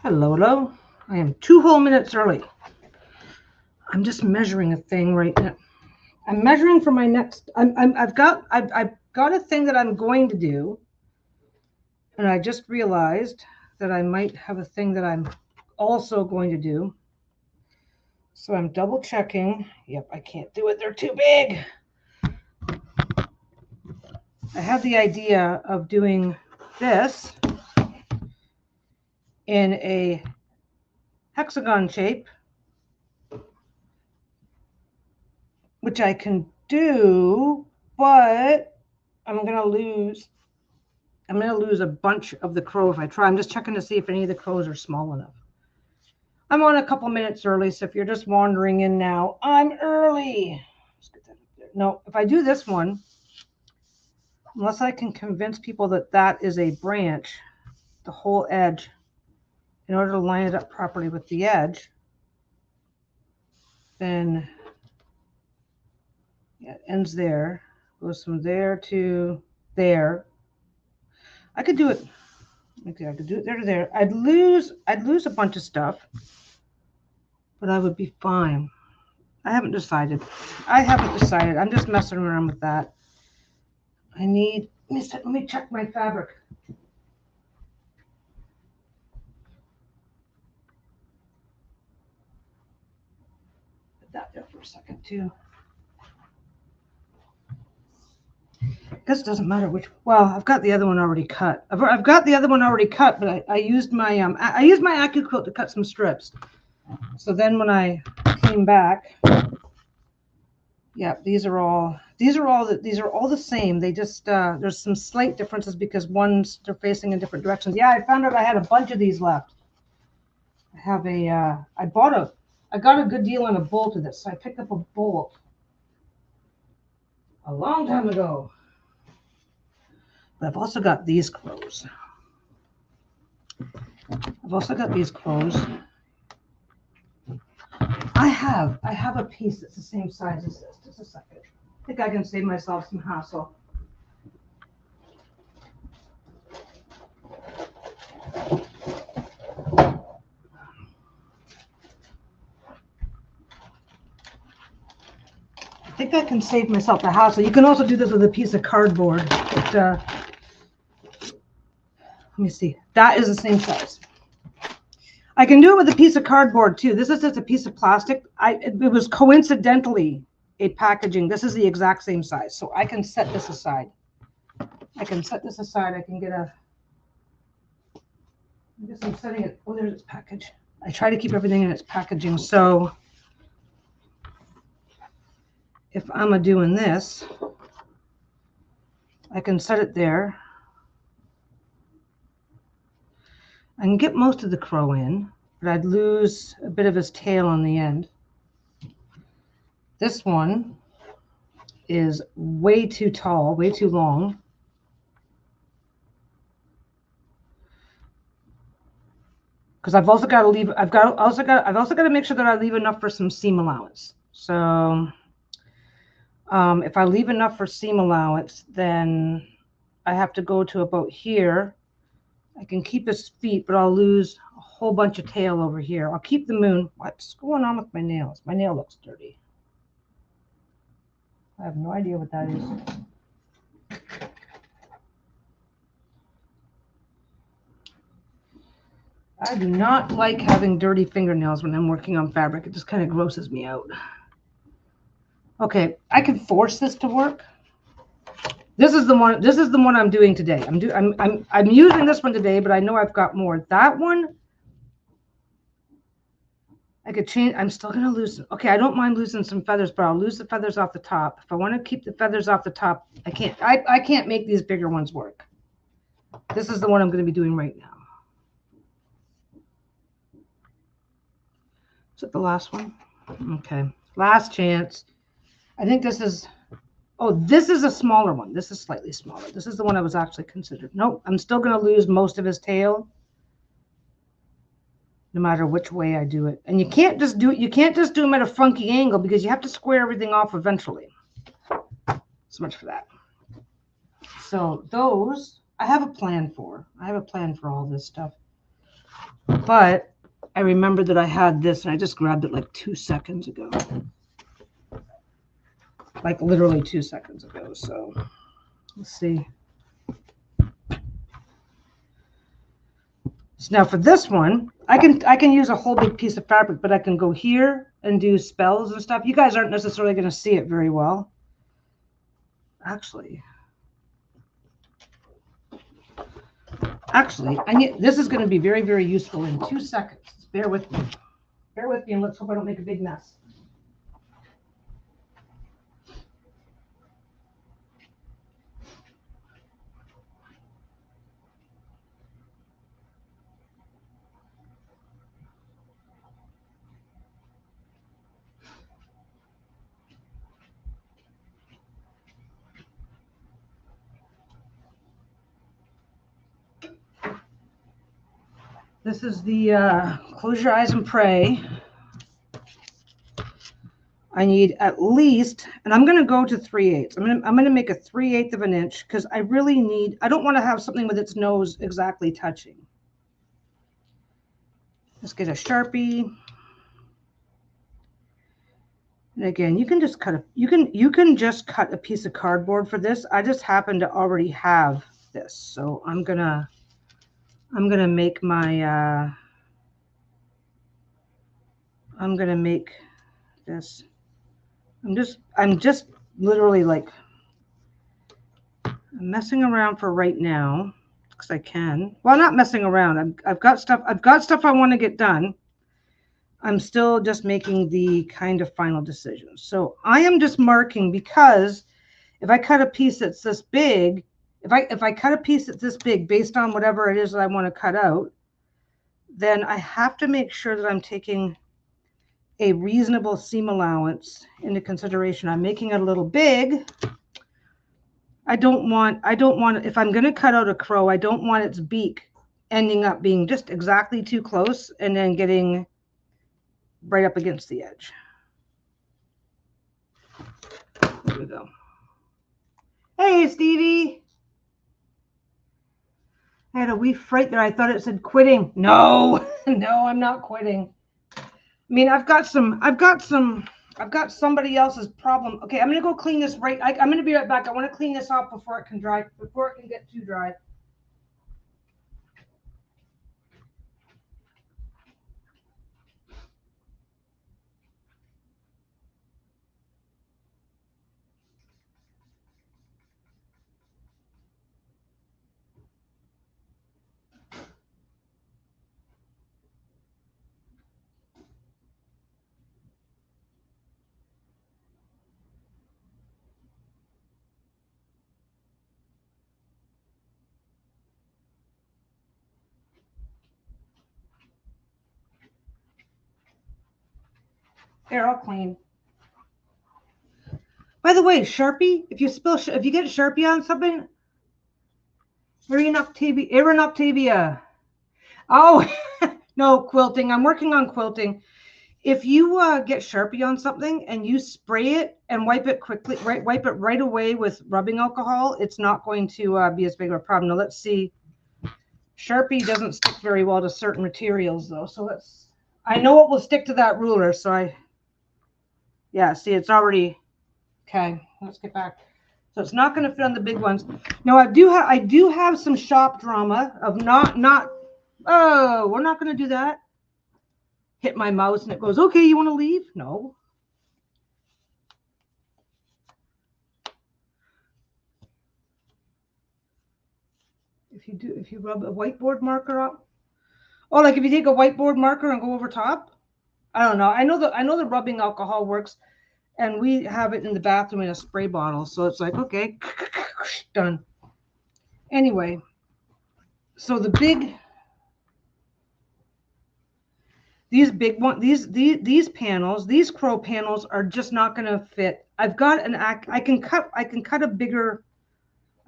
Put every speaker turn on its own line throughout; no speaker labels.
Hello, hello. I am 2 whole minutes early. I'm just measuring a thing right now. I'm measuring for my next. I've got a thing that I'm going to do, and I just realized that I might have a thing that I'm also going to do. So I'm double checking. Yep, I can't do it. They're too big. I had the idea of doing this in a hexagon shape, which I can do, but I'm going to lose a bunch of the crow if I try. I'm just checking to see if any of the crows are small enough. I'm on a couple minutes early, so if you're just wandering in now, I'm early. Let's get that up there. No, if I do this one, unless I can convince people that that is a branch, the whole edge, in order to line it up properly with the edge, then yeah, it ends there, goes from there to there. I could do it. Okay, I could do it there to there. I'd lose a bunch of stuff, but I would be fine. I haven't decided. I'm just messing around with that. Let me check my fabric. Put that there for a second too. This doesn't matter which. Well, I've got the other one already cut. I've got the other one already cut, but I used my AccuQuilt to cut some strips. So then when I came back, yeah, these are all the same. They just there's some slight differences because they're facing in different directions. Yeah, I found out I had a bunch of these left. I have I got a good deal on a bolt of this, so I picked up a bolt a long time ago. But I've also got these crows. I have a piece that's the same size as this. Just a second. I think I can save myself some hassle. I think I can save myself the hassle. You can also do this with a piece of cardboard. But, let me see. That is the same size. I can do it with a piece of cardboard too. This is just a piece of plastic. It was coincidentally a packaging. This is the exact same size. So I can set this aside. I can get a, I guess I'm setting it, oh, there's its package. I try to keep everything in its packaging. So if I'm doing this, I can set it there. I can get most of the crow in, but I'd lose a bit of his tail on the end. This one is way too tall, way too long. Because I've also got to make sure that I leave enough for some seam allowance. So if I leave enough for seam allowance, then I have to go to about here. I can keep his feet, but I'll lose a whole bunch of tail over here. I'll keep the moon. What's going on with my nails? My nail looks dirty. I have no idea what that is. I do not like having dirty fingernails when I'm working on fabric. It just kind of grosses me out. Okay, I can force this to work. This is the one I'm doing today. I'm using this one today, but I know I've got more. That one I could change. I'm still gonna loosen. Okay, I don't mind losing some feathers, but I'll lose the feathers off the top. If I want to keep the feathers off the top, I can't. I can't make these bigger ones work. This is the one I'm going to be doing right now. Is it the last one? Okay, last chance. I think this is. Oh, this is a smaller one. This is slightly smaller. This is the one I was actually considered. Nope, I'm still going to lose most of his tail, no matter which way I do it. And you can't just do it. You can't just do them at a funky angle because you have to square everything off eventually. So much for that. So those I have a plan for. I have a plan for all this stuff. But I remembered that I had this, and I just grabbed it like 2 seconds ago. Like literally 2 seconds ago. So let's see. So now for this one, I can use a whole big piece of fabric, but I can go here and do spells and stuff. You guys aren't necessarily going to see it very well. Actually, this is going to be very, very useful in 2 seconds. Bear with me. Bear with me, and let's hope I don't make a big mess. This is the close your eyes and pray. I need at least, and I'm going to go to 3/8. I'm going to make a 3/8 of an inch because I really need, I don't want to have something with its nose exactly touching. Let's get a Sharpie. And again, you can just cut you can just cut a piece of cardboard for this. I just happen to already have this, so I'm gonna make my I'm gonna make this. I'm just literally like messing around for right now because I can. Well, not messing around. I've got stuff I want to get done. I'm still just making the kind of final decision. So I am just marking because if I cut a piece that's this big, if I cut a piece that's this big based on whatever it is that I want to cut out, then I have to make sure that I'm taking a reasonable seam allowance into consideration. I'm making it a little big. I don't want, if I'm going to cut out a crow, I don't want its beak ending up being just exactly too close and then getting right up against the edge. There we go. Hey, Stevie. I had a wee fright there. I thought it said quitting. No, no, I'm not quitting. I mean, I've got somebody else's problem. Okay, I'm going to go clean this I'm going to be right back. I want to clean this off before it can dry, before it can get too dry. Here, I'll clean. By the way, Sharpie, if you get Sharpie on something, Erin Octavia. Oh, no, quilting. I'm working on quilting. If you get Sharpie on something and you spray it and wipe it quickly, wipe it right away with rubbing alcohol, it's not going to be as big of a problem. Now let's see. Sharpie doesn't stick very well to certain materials though. So I know it will stick to that ruler. So yeah, see, it's already, okay, let's get back. So it's not going to fit on the big ones. Now I do have some shop drama of oh, we're not going to do that. Hit my mouse and it goes, okay, you want to leave? No. If you rub a whiteboard marker up, oh, like if you take a whiteboard marker and go over top, I don't know. I know the rubbing alcohol works, and we have it in the bathroom in a spray bottle. So it's like, okay, done. Anyway, so these panels, these crow panels are just not going to fit. I can cut a bigger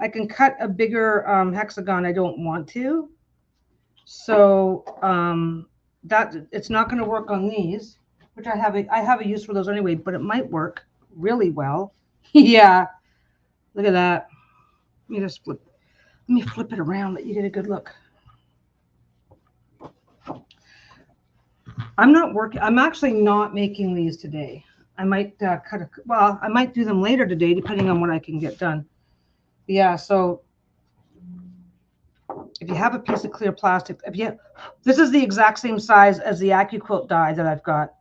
hexagon. I don't want to. So that it's not going to work on these, which I have a use for those anyway, but it might work really well. Yeah, look at that. Let me flip it around, let you get a good look. I'm not working. I'm actually not making these today. I might I might do them later today, depending on what I can get done. Yeah, so if you have a piece of clear plastic, this is the exact same size as the AccuQuilt die that I've got.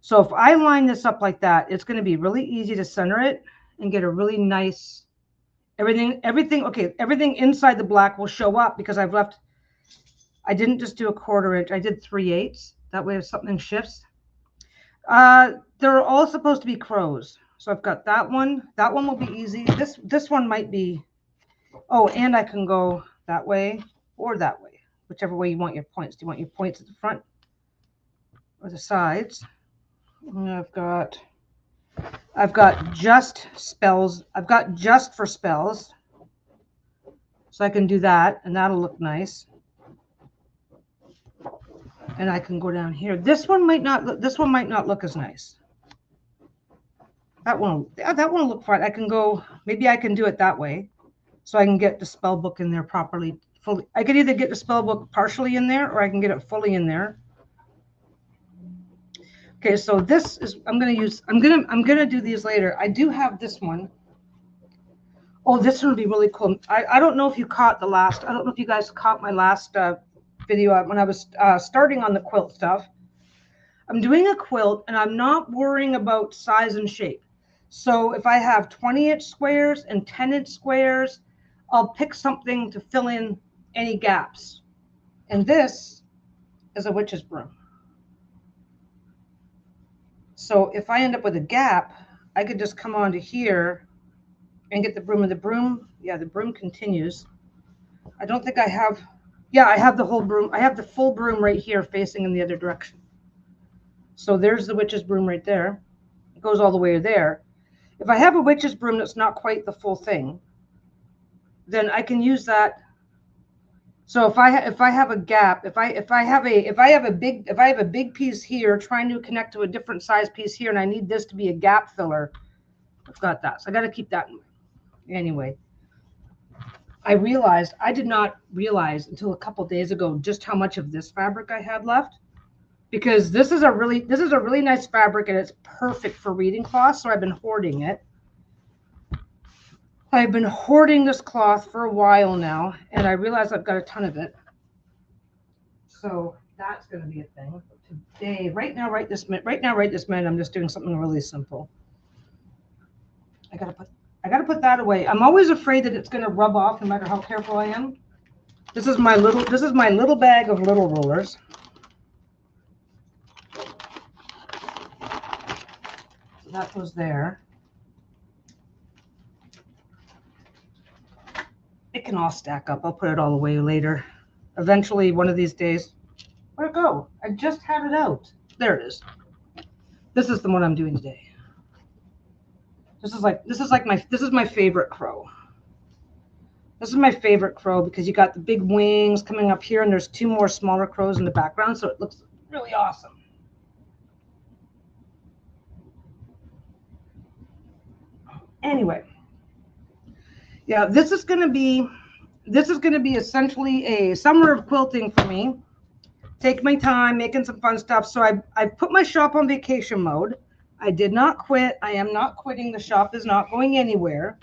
So if I line this up like that, it's going to be really easy to center it and get a really nice, everything inside the black will show up because I didn't just do a 1/4 inch, I did 3/8. That way if something shifts. They're all supposed to be crows. So I've got that one. That one will be easy. This one might be, oh, and I can go that way or that way, whichever way you want your points. Do you want your points at the front or the sides? And I've got just spells. I've got just for spells. So I can do that and that'll look nice. And I can go down here. This one might not look as nice. That one will look fine. I can go, maybe I can do it that way. So I can get the spell book in there properly, fully. I could either get the spell book partially in there or I can get it fully in there. Okay, so this is, I'm gonna do these later. I do have this one. Oh, this one would be really cool. I don't know if you caught I don't know if you guys caught my last video when I was starting on the quilt stuff. I'm doing a quilt and I'm not worrying about size and shape. So if I have 20-inch squares and 10-inch squares, I'll pick something to fill in any gaps. And this is a witch's broom. So if I end up with a gap, I could just come onto here and get the broom. And the broom, yeah, the broom continues. I don't think I have, yeah, I have the whole broom. I have the full broom right here facing in the other direction. So there's the witch's broom right there. It goes all the way there. If I have a witch's broom that's not quite the full thing, then I can use that. So if I have a gap, if I have a big piece here trying to connect to a different size piece here, and I need this to be a gap filler, I've got that. So I got to keep that in mind. Anyway, I did not realize until a couple days ago just how much of this fabric I had left, because this is a really nice fabric and it's perfect for reading cloth. So I've been hoarding it. I've been hoarding this cloth for a while now, and I realize I've got a ton of it. So that's going to be a thing. Today, right now, right this minute, I'm just doing something really simple. I gotta put that away. I'm always afraid that it's going to rub off, no matter how careful I am. This is my little bag of little rollers. So that goes there. It can all stack up. I'll put it all away later. Eventually, one of these days. Where'd it go? I just had it out. There it is. This is the one I'm doing today. This is my favorite crow. This is my favorite crow because you got the big wings coming up here, and there's 2 more smaller crows in the background, so it looks really awesome. Anyway. Yeah, this is going to be essentially a summer of quilting for me. Take my time, making some fun stuff. So I put my shop on vacation mode. I did not quit. I am not quitting. The shop is not going anywhere.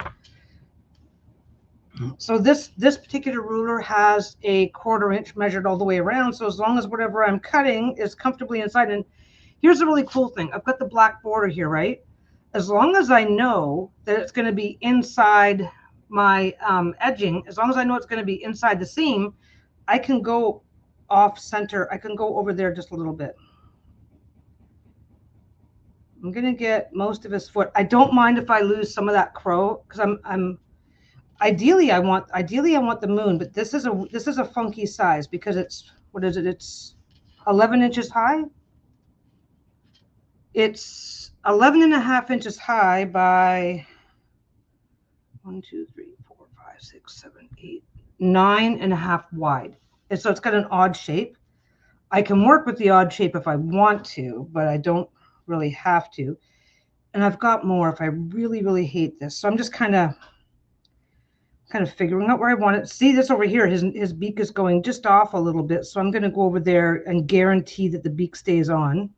So this particular ruler has a 1/4 inch measured all the way around. So as long as whatever I'm cutting is comfortably inside. And here's a really cool thing. I've got the black border here, right? As long as I know that it's going to be inside my edging, as long as I know it's going to be inside the seam, I can go off center. I can go over there just a little bit. I'm going to get most of his foot. I don't mind if I lose some of that crow, because ideally I want the moon, but this is a funky size because it's, what is it? It's 11 inches high. It's 11.5 inches high by 1, 2, 3, 4, 5, 6, 7, 8, 9.5 wide. And so it's got an odd shape. I can work with the odd shape if I want to, but I don't really have to. And I've got more if I really, really hate this. So I'm just kind of kind of figuring out where I want it. See this over here, his beak is going just off a little bit, so I'm going to go over there and guarantee that the beak stays on.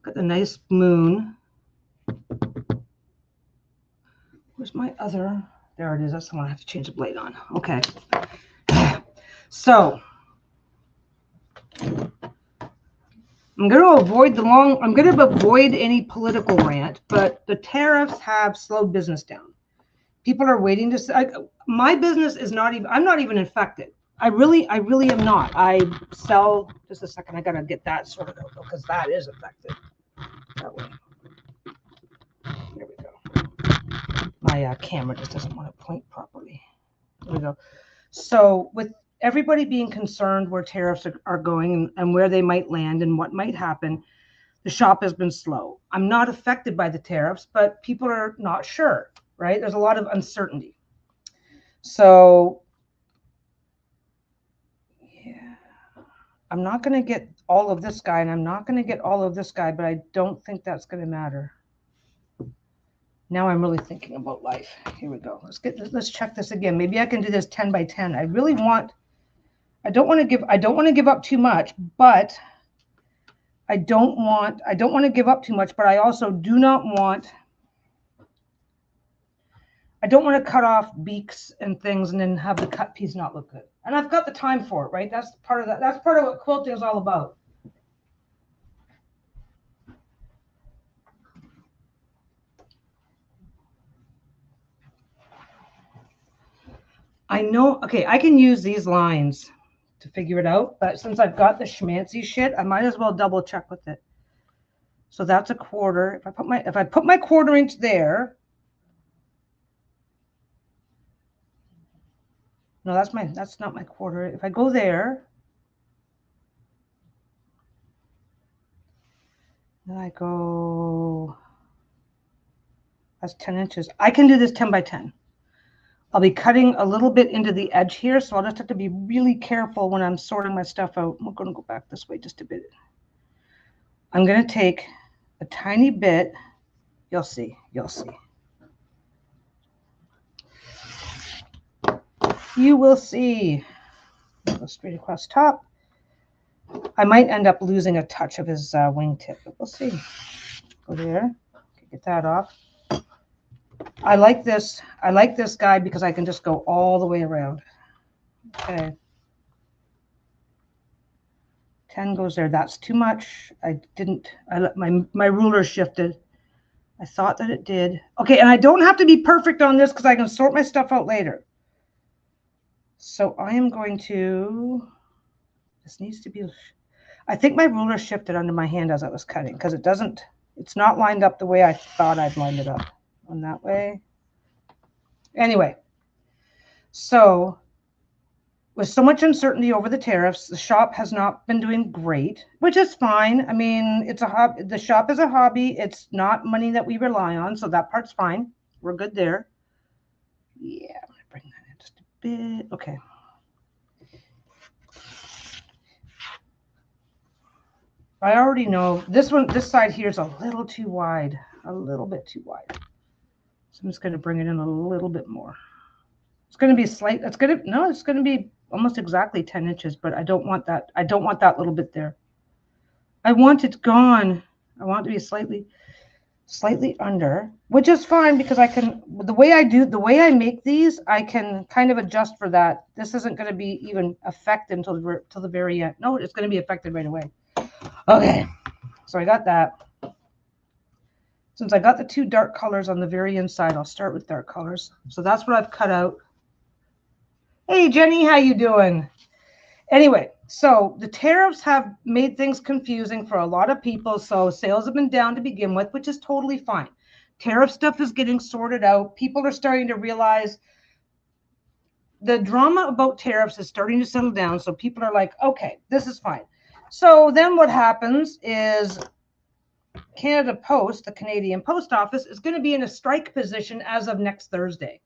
Got the nice moon. Where's my other? There it is. That's the one I have to change the blade on. Okay. So I'm going to avoid any political rant, but the tariffs have slowed business down. People are waiting to. My business is not even. I'm not even infected. I really am not. I sell. Just a second. I gotta get that sorted out because that is affected. That way. There we go. My camera just doesn't want to point properly. There we go. So with everybody being concerned where tariffs are going and where they might land and what might happen, the shop has been slow. I'm not affected by the tariffs, but people are not sure. Right? There's a lot of uncertainty. So, yeah, I'm not going to get all of this guy, and I'm not going to get all of this guy, but I don't think that's going to matter. Now I'm really thinking about life. Here we go. Let's check this again. Maybe I can do this 10 by 10. I don't want to give up too much, but I don't want to give up too much, but I also do not want. I don't want to cut off beaks and things and then have the cut piece not look good. And I've got the time for it, right? That's part of that. That's part of what quilting is all about. I know, okay, I can use these lines to figure it out, but since I've got the schmancy shit, I might as well double check with it. So that's a quarter. If I put my 1/4 inch there, no, that's not my 1/4. If I go there, then I go, that's 10 inches. I can do this 10 by 10. I'll be cutting a little bit into the edge here, so I'll just have to be really careful when I'm sorting my stuff out. I'm going to go back this way just a bit. I'm going to take a tiny bit. You'll see. You'll see. You will see. Go straight across top. I might end up losing a touch of his wingtip, but we'll see. Go there. Get that off. I like this guy because I can just go all the way around. Okay. 10 goes there. That's too much. I let my ruler shifted. I thought that it did. Okay, and I don't have to be perfect on this because I can sort my stuff out later. So I am going to, this needs to be, I think my ruler shifted under my hand as I was cutting because it's not lined up the way I thought I'd lined it up on that way. Anyway, so with so much uncertainty over the tariffs, the shop has not been doing great, which is fine. I mean, it's a hobby. The shop is a hobby. It's not money that we rely on, so that part's fine. We're good there. Yeah, I'm gonna bring that in just a bit. Okay. I already know this side here is a little too wide, a little bit too wide. So I'm just going to bring it in a little bit more. It's going to be slight. It's going to be almost exactly 10 inches, but I don't want that. I don't want that little bit there. I want it gone. I want it to be slightly under, which is fine because I can, the way I make these, I can kind of adjust for that. This isn't going to be even affected until the very end. No, it's going to be affected right away. Okay, so I got that. Since I got the 2 dark colors on the very inside, I'll start with dark colors. So that's what I've cut out. Hey, Jenny, how you doing? Anyway, so the tariffs have made things confusing for a lot of people. So sales have been down to begin with, which is totally fine. Tariff stuff is getting sorted out. People are starting to realize the drama about tariffs is starting to settle down. So people are like, okay, this is fine. So then what happens is Canada Post, the Canadian Post Office, is going to be in a strike position as of next Thursday.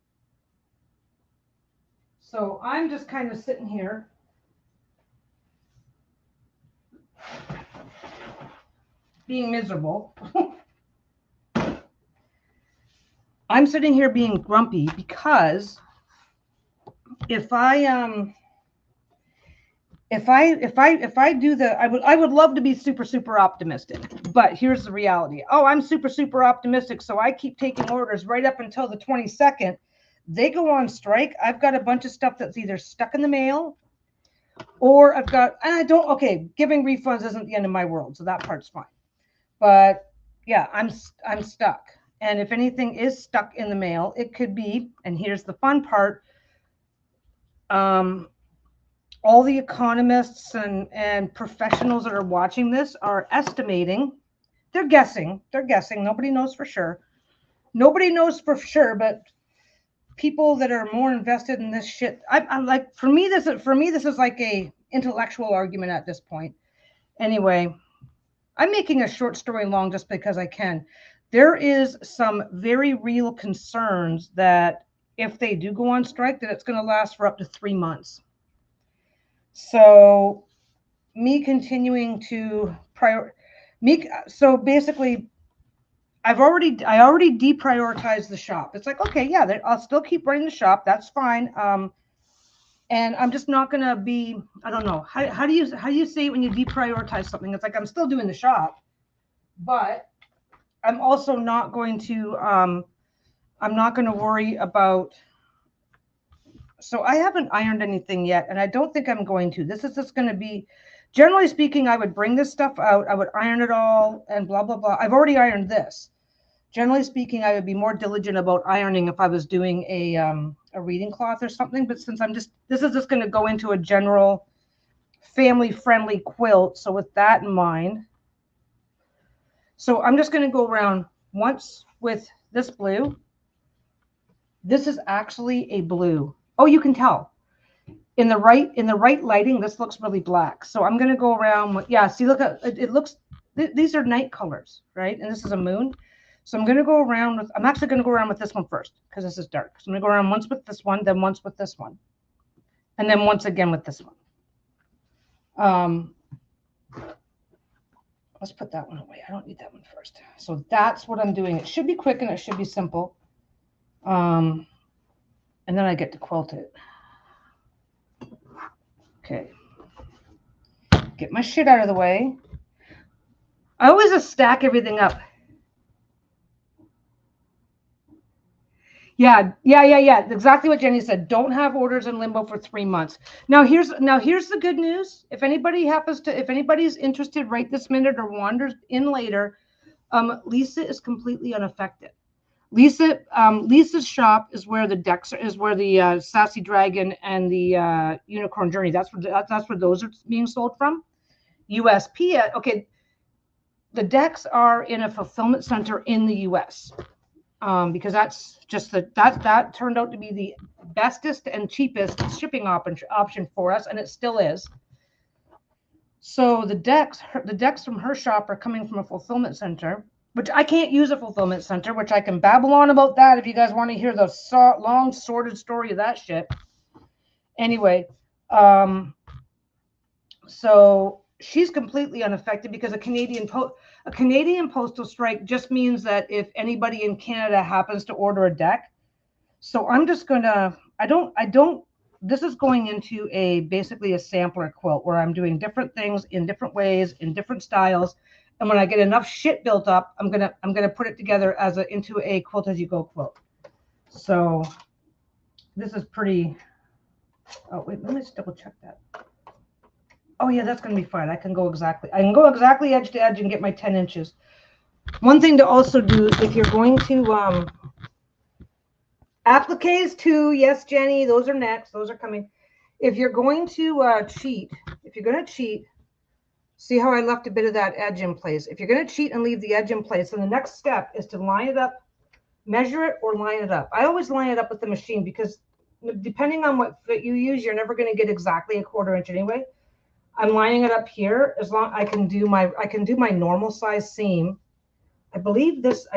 So I'm just kind of sitting here being miserable. I'm sitting here being grumpy because if I do the, I would love to be super optimistic, but here's the reality. Oh, I'm super optimistic, so I keep taking orders right up until the 22nd. They go on strike. I've got a bunch of stuff that's either stuck in the mail or I've got, and I don't, okay, giving refunds isn't the end of my world, so that part's fine. But yeah, I'm stuck. And if anything is stuck in the mail, it could be, and here's the fun part, all the economists and professionals that are watching this are estimating, they're guessing, nobody knows for sure. Nobody knows for sure, but people that are more invested in this shit, I'm like, for me this is like a intellectual argument at this point. Anyway, I'm making a short story long just because I can. There is some very real concerns that if they do go on strike, that it's going to last for up to 3 months. So me continuing to so basically I already deprioritized the shop. It's like, okay, yeah, I'll still keep running the shop. That's fine. And I'm just not gonna be, I don't know. How do you say it when you deprioritize something? It's like I'm still doing the shop, but I'm also not going to I'm not going to worry about. So I haven't ironed anything yet, and I don't think I'm going to. This is just going to be, generally speaking, I would bring this stuff out, I would iron it all, and blah blah blah. I've already ironed this. Generally speaking, I would be more diligent about ironing if I was doing a reading cloth or something. But since this is just going to go into a general family-friendly quilt. So with that in mind, so I'm just going to go around once with this blue. This is actually a blue. Oh, you can tell. In the right lighting, this looks really black. So I'm going to go around with, yeah, see, look at it looks, these are night colors, right? And this is a moon. So I'm going to go around with, I'm actually going to go around with this one first because this is dark. So I'm going to go around once with this one, then once with this one, and then once again with this one. Let's put that one away. I don't need that one first. So that's what I'm doing. It should be quick and it should be simple. And then I get to quilt it. Okay. Get my shit out of the way. I always just stack everything up. Yeah. Exactly what Jenny said. Don't have orders in limbo for 3 months. Now here's the good news. If anybody's interested right this minute or wanders in later, Lisa is completely unaffected. Lisa's shop is where the decks is where the Sassy Dragon and the Unicorn Journey. That's where those are being sold from. USP. Okay, the decks are in a fulfillment center in the US. Because that's just that turned out to be the bestest and cheapest shipping option for us, and it still is. So the decks from her shop are coming from a fulfillment center, which I can't use a fulfillment center, which I can babble on about that if you guys want to hear the long sordid story of that shit. Anyway, so she's completely unaffected because a Canadian postal strike just means that if anybody in Canada happens to order a deck, so I'm just gonna, this is going into basically a sampler quilt where I'm doing different things in different ways, in different styles. And when I get enough shit built up, I'm gonna put it together into a quilt as you go quilt. So this is pretty, oh wait, let me just double check that. Oh yeah, that's going to be fine. I can go exactly edge to edge and get my 10 inches. One thing to also do, if you're going to, appliques too, yes, Jenny, those are next. Those are coming. If you're going to cheat, see how I left a bit of that edge in place. If you're going to cheat and leave the edge in place, then the next step is to line it up, measure it, or line it up. I always line it up with the machine because depending on what fit you use, you're never going to get exactly a 1/4 inch anyway. I'm lining it up here as long I can do my normal size seam. I believe this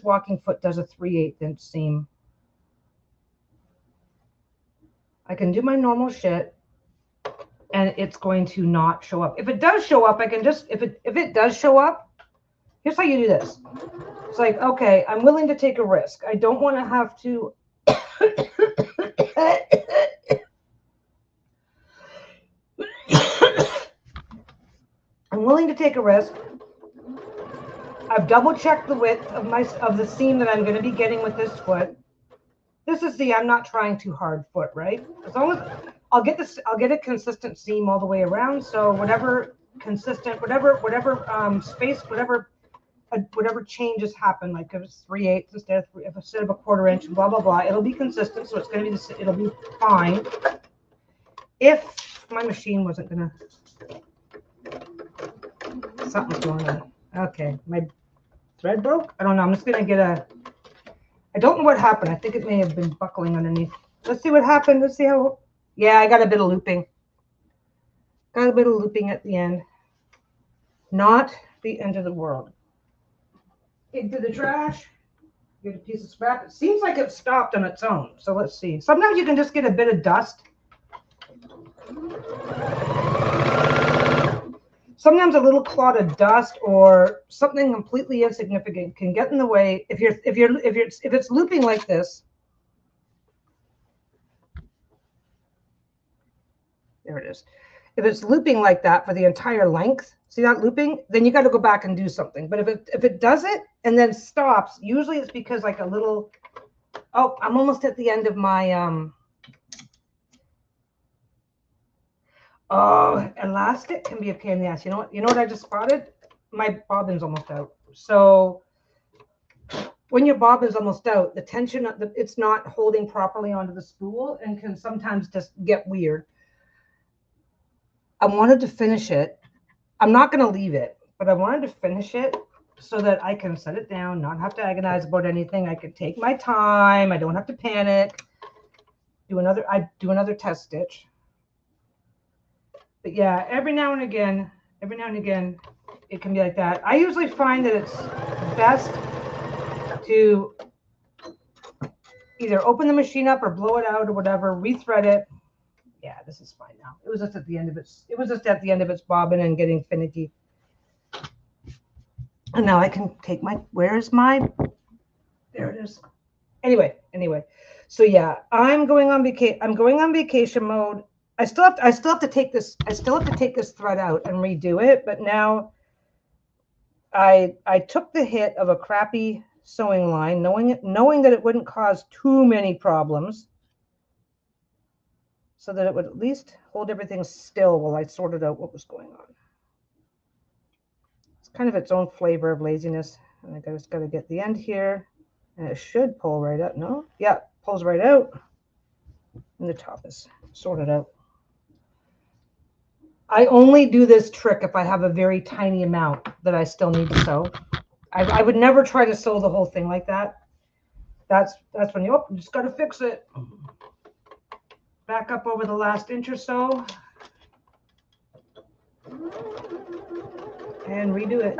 walking foot does a 3/8 inch seam. I can do my normal shit and it's going to not show up. If it does show up, I can just if it does show up, here's how you do this. It's like, okay, I'm willing to take a risk. I don't want to have to. I'm willing to take a risk. I've double checked the width of the seam that I'm going to be getting with this foot. This is the I'm not trying too hard foot, right? As long as I'll get a consistent seam all the way around. So whatever consistent, whatever space, whatever changes happen, like if it's 3/8 instead of 1/4 inch, blah blah blah, it'll be consistent. So it's going to be it'll be fine. If my machine wasn't gonna, something's going on. Okay, my thread broke. I don't know. I'm just gonna get a. I don't know what happened. I think it may have been buckling underneath. Let's see what happened. Let's see how. Yeah, I got a bit of looping. Got a bit of looping at the end. Not the end of the world. Into the trash. Get a piece of scrap. It seems like it stopped on its own. So let's see. Sometimes you can just get a bit of dust. Sometimes a little clot of dust or something completely insignificant can get in the way. If it's looping like this, there it is. If it's looping like that for the entire length, see that looping? Then you got to go back and do something. But if it does it and then stops, usually it's because like a little. Oh, I'm almost at the end of my Oh, elastic can be a pain in the ass. You know what? You know what I just spotted? My bobbin's almost out. So when your bobbin's almost out, the tension, it's not holding properly onto the spool and can sometimes just get weird. I wanted to finish it. I'm not going to leave it, but I wanted to finish it so that I can set it down, not have to agonize about anything. I can take my time. I don't have to panic. I do another test stitch. But yeah, every now and again, it can be like that. I usually find that it's best to either open the machine up or blow it out or whatever, rethread it. Yeah, this is fine now. It was just at the end of its bobbin and getting finicky. And now I can take my, there it is. Anyway. So yeah, I'm going on vacation mode. I still have to take this thread out and redo it, but now I took the hit of a crappy sewing line, knowing that it wouldn't cause too many problems, so that it would at least hold everything still while I sorted out what was going on. It's kind of its own flavor of laziness. And I just got to get the end here, and it should pull right out. No, yeah, pulls right out, and the top is sorted out. I only do this trick if I have a very tiny amount that I still need to sew. I would never try to sew the whole thing like that. That's when you just got to fix it. Back up over the last inch or so and redo it.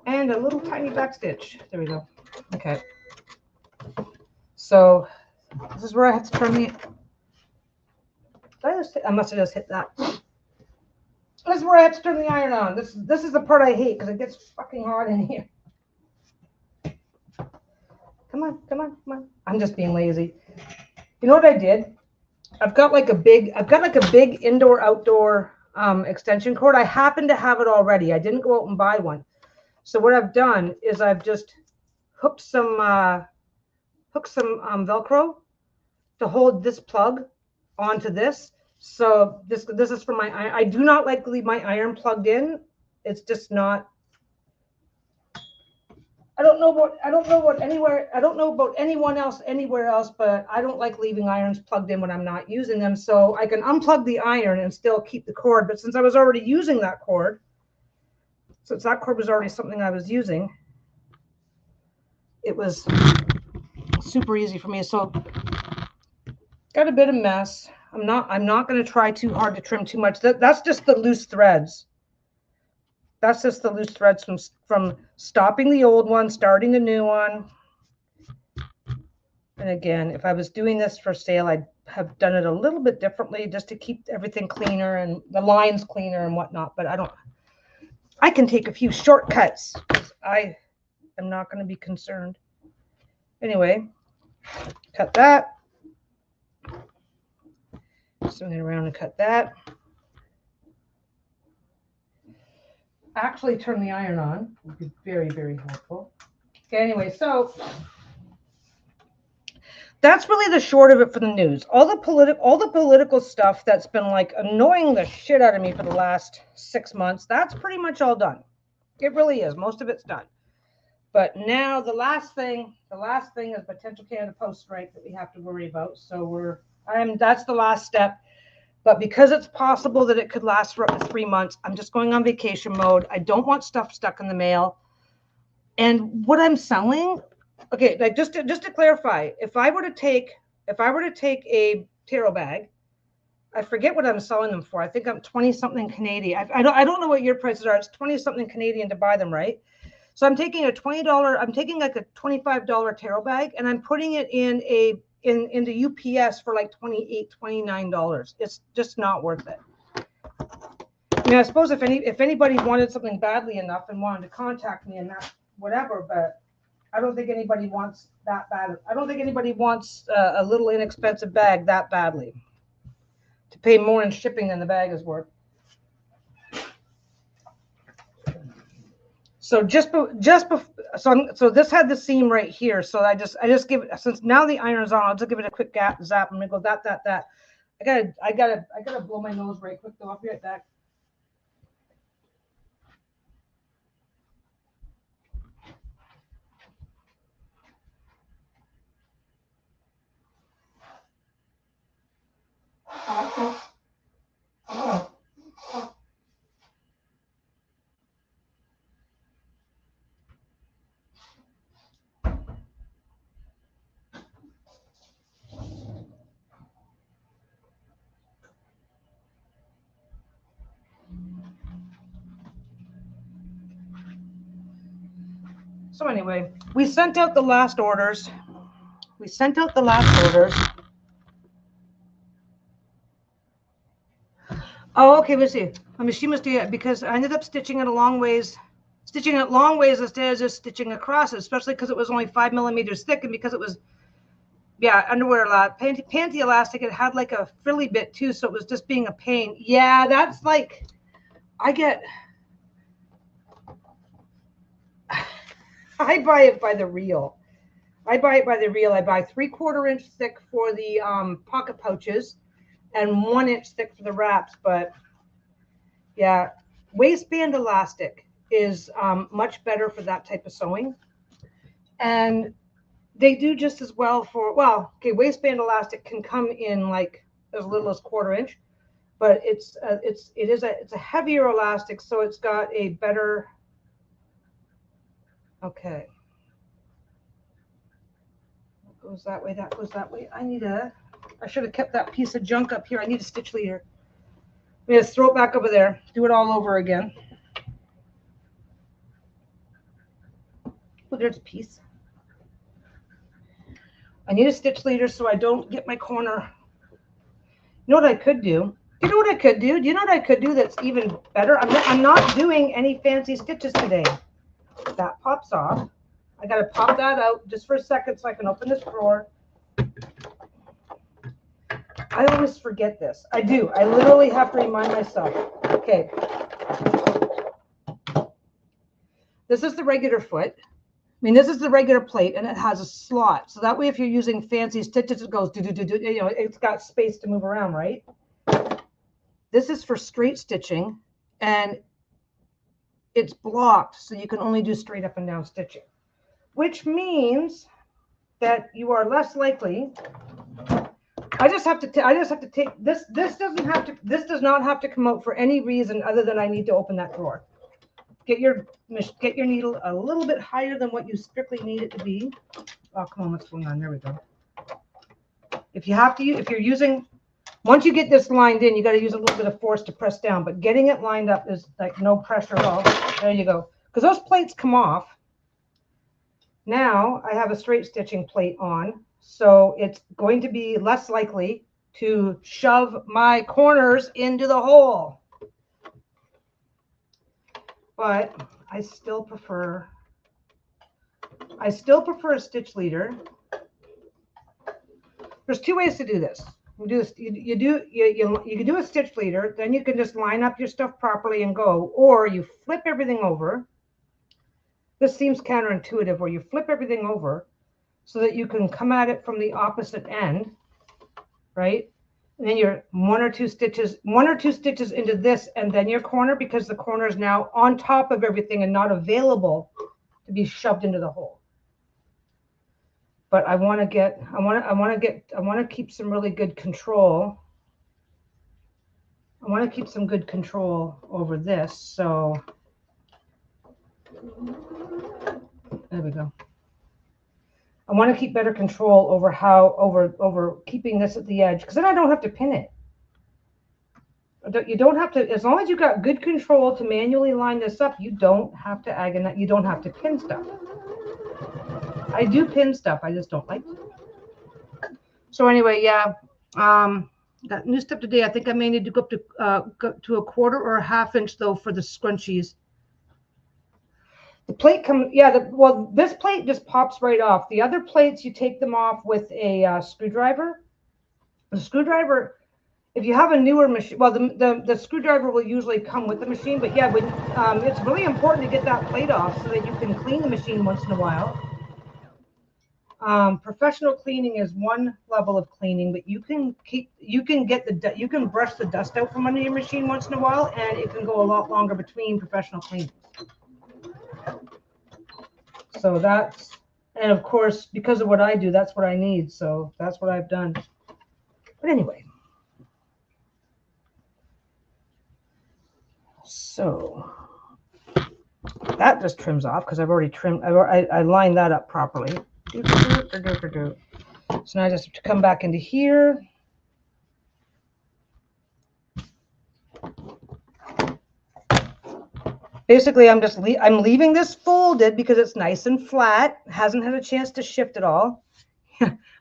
And a little tiny back stitch. There we go. Okay. So this is where I have to turn the. I must have just hit that. This is where I have to turn the iron on. This is the part I hate because it gets fucking hot in here. Come on. I'm just being lazy. You know what I did? I've got like a big indoor-outdoor extension cord. I happen to have it already. I didn't go out and buy one. So what I've done is I've just hooked some Velcro to hold this plug onto this. So this is for my iron. I do not like to leave my iron plugged in. It's just not. I don't know about anyone else anywhere else, but I don't like leaving irons plugged in when I'm not using them. So I can unplug the iron and still keep the cord. But since I was already using that cord, since that cord was already something I was using, it was super easy for me. So got a bit of mess. I'm not going to try too hard to trim too much. That's just the loose threads. That's just the loose threads from stopping the old one, starting the new one. And again, if I was doing this for sale, I'd have done it a little bit differently just to keep everything cleaner and the lines cleaner and whatnot. But I can take a few shortcuts. I am not going to be concerned. Anyway, cut that. Swing it around and cut that. Actually turn the iron on would be very, very helpful. Okay, anyway, so that's really the short of it for the news. All the political stuff that's been like annoying the shit out of me for the last 6 months, that's pretty much all done. It really is. Most of it's done. But now the last thing is potential Canada Post strike that we have to worry about. So that's the last step. But because it's possible that it could last for up to 3 months, I'm just going on vacation mode. I don't want stuff stuck in the mail. And what I'm selling, okay, like just to clarify, if I were to take a tarot bag, I forget what I'm selling them for. I think I'm 20 something Canadian. I don't know what your prices are. It's 20 something Canadian to buy them, right? So I'm taking a $20, I'm taking like a $25 tarot bag, and I'm putting it into UPS for like $28, $29. It's just not worth it. I mean, I suppose if anybody wanted something badly enough and wanted to contact me and that whatever, but I don't think anybody wants that bad. I don't think anybody wants a little inexpensive bag that badly to pay more in shipping than the bag is worth. So so this had the seam right here. So I just give it, since now the iron's on, I'll just give it a quick zap. I'm gonna go that. I gotta blow my nose right quick though. I'll be right back. So anyway, we sent out the last orders. Oh, okay, let's see. I mean, she must do it because I ended up stitching it long ways instead of just stitching across it, especially because it was only 5 millimeters thick, and because it was, underwear panty elastic. It had like a frilly bit too, so it was just being a pain. Yeah, that's like, I buy it by the reel. I buy 3/4 inch thick for the pocket pouches and 1 inch thick for the wraps. But yeah, waistband elastic is much better for that type of sewing. And they do just as well for, waistband elastic can come in like as little as 1/4 inch, but it's a heavier elastic, so it's got a better, okay. That goes that way. I should have kept that piece of junk up here. I need a stitch leader. I'm going to throw it back over there. Do it all over again. Oh, there's a piece. I need a stitch leader so I don't get my corner. You know what I could do? Do you know what I could do that's even better? I'm not doing any fancy stitches today. That pops off. I got to pop that out just for a second so I can open this drawer. I always forget this. I do. I literally have to remind myself. Okay. This is the regular foot. I mean, this is the regular plate, and it has a slot. So that way, if you're using fancy stitches, it goes do. You know, it's got space to move around, right? This is for straight stitching, and it's blocked, so you can only do straight up and down stitching, which means that you are less likely. I just have to take this. This does not have to come out for any reason other than I need to open that drawer. Get your needle a little bit higher than what you strictly need it to be. Oh, come on, what's going on? There we go. If you're using, once you get this lined in, you got to use a little bit of force to press down, but getting it lined up is like no pressure at all. There you go. Because those plates come off. Now I have a straight stitching plate on, so it's going to be less likely to shove my corners into the hole. But I still prefer I still prefer a stitch leader. There's two ways to do this. You do this, you can do a stitch leader, then you can just line up your stuff properly and go, or you flip everything over. This seems counterintuitive, where you flip everything over so that you can come at it from the opposite end, right? And then you're one or two stitches into this, and then your corner, because the corner is now on top of everything and not available to be shoved into the hole. But I want to keep some really good control. I want to keep some good control over this. So there we go. I want to keep better control over over keeping this at the edge, because then I don't have to pin it. You don't have to, as long as you got good control to manually line this up, you don't have to agonize, you don't have to pin stuff. I do pin stuff, I just don't like to. So anyway, yeah, that new stuff today. I think I may need to go up to a quarter or a half inch though for the scrunchies. The plate comes, yeah. Well, this plate just pops right off. The other plates, you take them off with a screwdriver. The screwdriver, if you have a newer machine, well, the screwdriver will usually come with the machine. But yeah, it's really important to get that plate off so that you can clean the machine once in a while. Professional cleaning is one level of cleaning, but you can brush the dust out from under your machine once in a while, and it can go a lot longer between professional cleanings. So that's, and of course, because of what I do, that's what I need. So that's what I've done. But anyway, so that just trims off because I've already trimmed. I lined that up properly. So now I just have to come back into here. Basically, I'm leaving this folded because it's nice and flat. Hasn't had a chance to shift at all.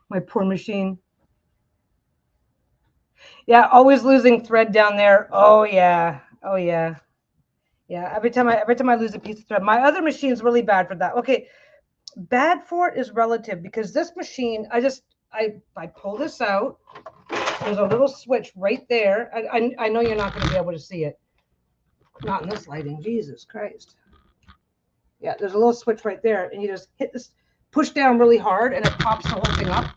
My poor machine. Yeah, always losing thread down there. Oh yeah. Oh yeah. Yeah, every time I lose a piece of thread. My other machine's really bad for that. Okay. Bad for it is relative, because this machine, I pull this out. There's a little switch right there. I know you're not going to be able to see it. Not in this lighting. Jesus Christ. Yeah, there's a little switch right there, and you just hit this, push down really hard, and it pops the whole thing up.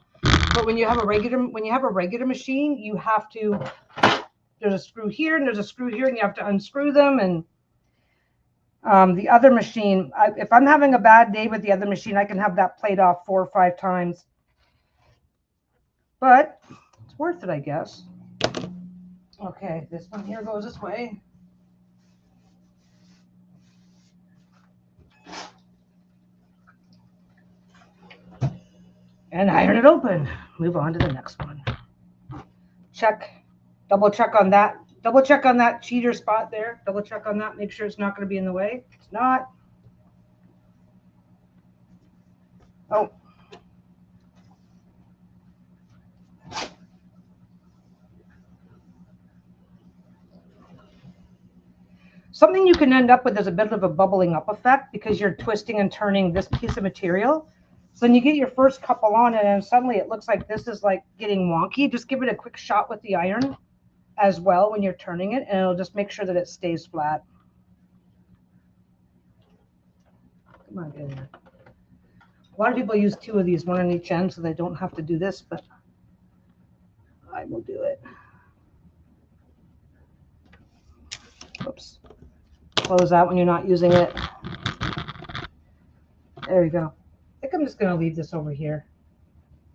But when you have a regular machine, you have to, there's a screw here and there's a screw here, and you have to unscrew them. And the other machine, if I'm having a bad day with the other machine, I can have that plate off 4 or 5 times. But it's worth it, I guess. Okay, this one here goes this way. And iron it open. Move on to the next one. Check, double check on that. Double check on that cheater spot there. Double check on that. Make sure it's not going to be in the way. It's not. Oh. Something you can end up with is a bit of a bubbling up effect because you're twisting and turning this piece of material. So then you get your first couple on it, and suddenly it looks like this is like getting wonky. Just give it a quick shot with the iron as well when you're turning it, and it'll just make sure that it stays flat. Come on, get in there. A lot of people use 2 of these, one on each end, so they don't have to do this, but I will do it. Oops. Close that when you're not using it. There we go. I think I'm just going to leave this over here.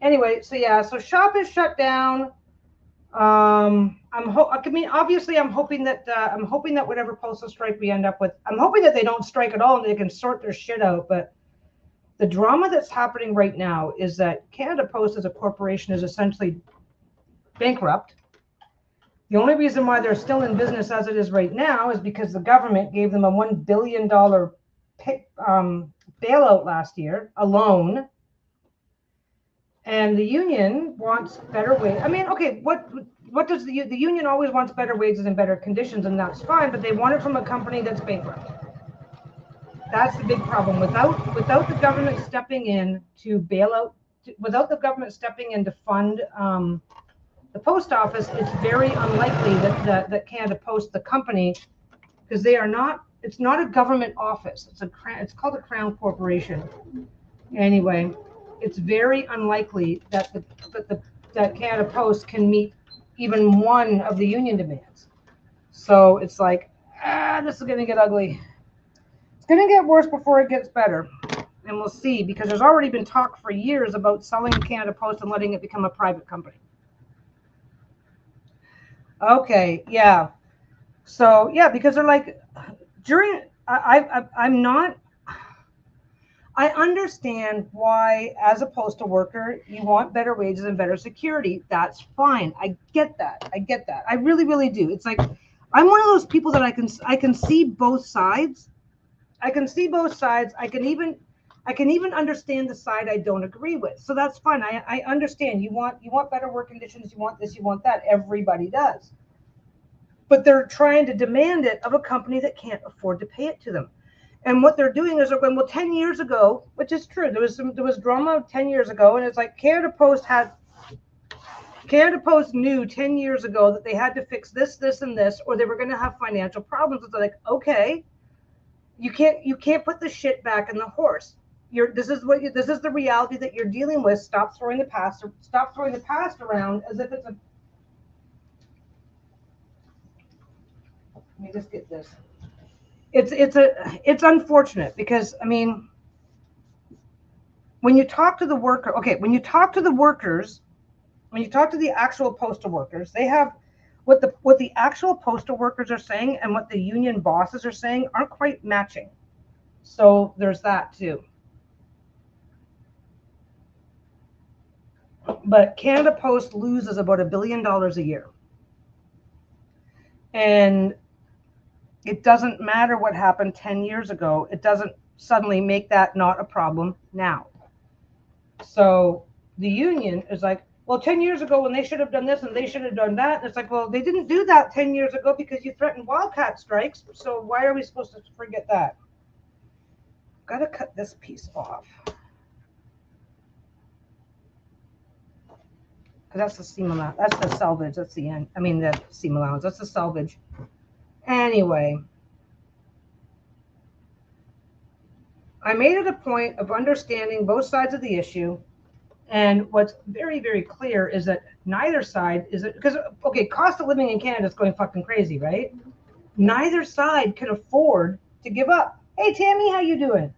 Anyway, so yeah, so shop is shut down. Obviously, I'm hoping that whatever postal strike we end up with, I'm hoping that they don't strike at all and they can sort their shit out. But the drama that's happening right now is that Canada Post as a corporation is essentially bankrupt. The only reason why they're still in business as it is right now is because the government gave them a $1 billion bailout last year, a loan. And the union wants better wages. I mean, okay, what does the union always wants better wages and better conditions, and that's fine, but they want it from a company that's bankrupt. That's the big problem. Without the government stepping in to bail out, without the government stepping in to fund the post office, it's very unlikely that Canada Post, the company, because they are not. It's not a government office. It's called a Crown Corporation. Anyway, it's very unlikely that Canada Post can meet even one of the union demands. So it's like, this is going to get ugly. It's going to get worse before it gets better. And we'll see, because there's already been talk for years about selling Canada Post and letting it become a private company. Okay, yeah. So, yeah, because they're like, I'm not, I understand why, as a postal worker, you want better wages and better security. That's fine. I get that. I really, really do. It's like, I'm one of those people that I can see both sides. I can even understand the side I don't agree with. So that's fine. I understand. You want better work conditions. You want this. You want that. Everybody does. But they're trying to demand it of a company that can't afford to pay it to them. And what they're doing is they're going, well, 10 years ago, which is true, there was drama 10 years ago, and it's like Canada Post knew 10 years ago that they had to fix this, and this, or they were going to have financial problems. It's like, okay, you can't put the shit back in the horse. This is the reality that you're dealing with. Stop throwing the past around as if it's a. Let me just get this. It's unfortunate because, I mean, when you talk to the workers, when you talk to the actual postal workers, they have what the actual postal workers are saying and what the union bosses are saying aren't quite matching. So there's that too. But Canada Post loses about $1 billion a year. And it doesn't matter what happened 10 years ago. It doesn't suddenly make that not a problem now. So the union is like, well, 10 years ago when they should have done this and they should have done that. And it's like, well, they didn't do that 10 years ago because you threatened wildcat strikes. So why are we supposed to forget that? Got to cut this piece off. That's the seam allowance. That's the salvage. That's the end. I mean, the seam allowance. That's the salvage. Anyway, I made it a point of understanding both sides of the issue. And what's very, very clear is that neither side is it because, okay, cost of living in Canada is going fucking crazy, right? Neither side can afford to give up. Hey, Tammy, how you doing?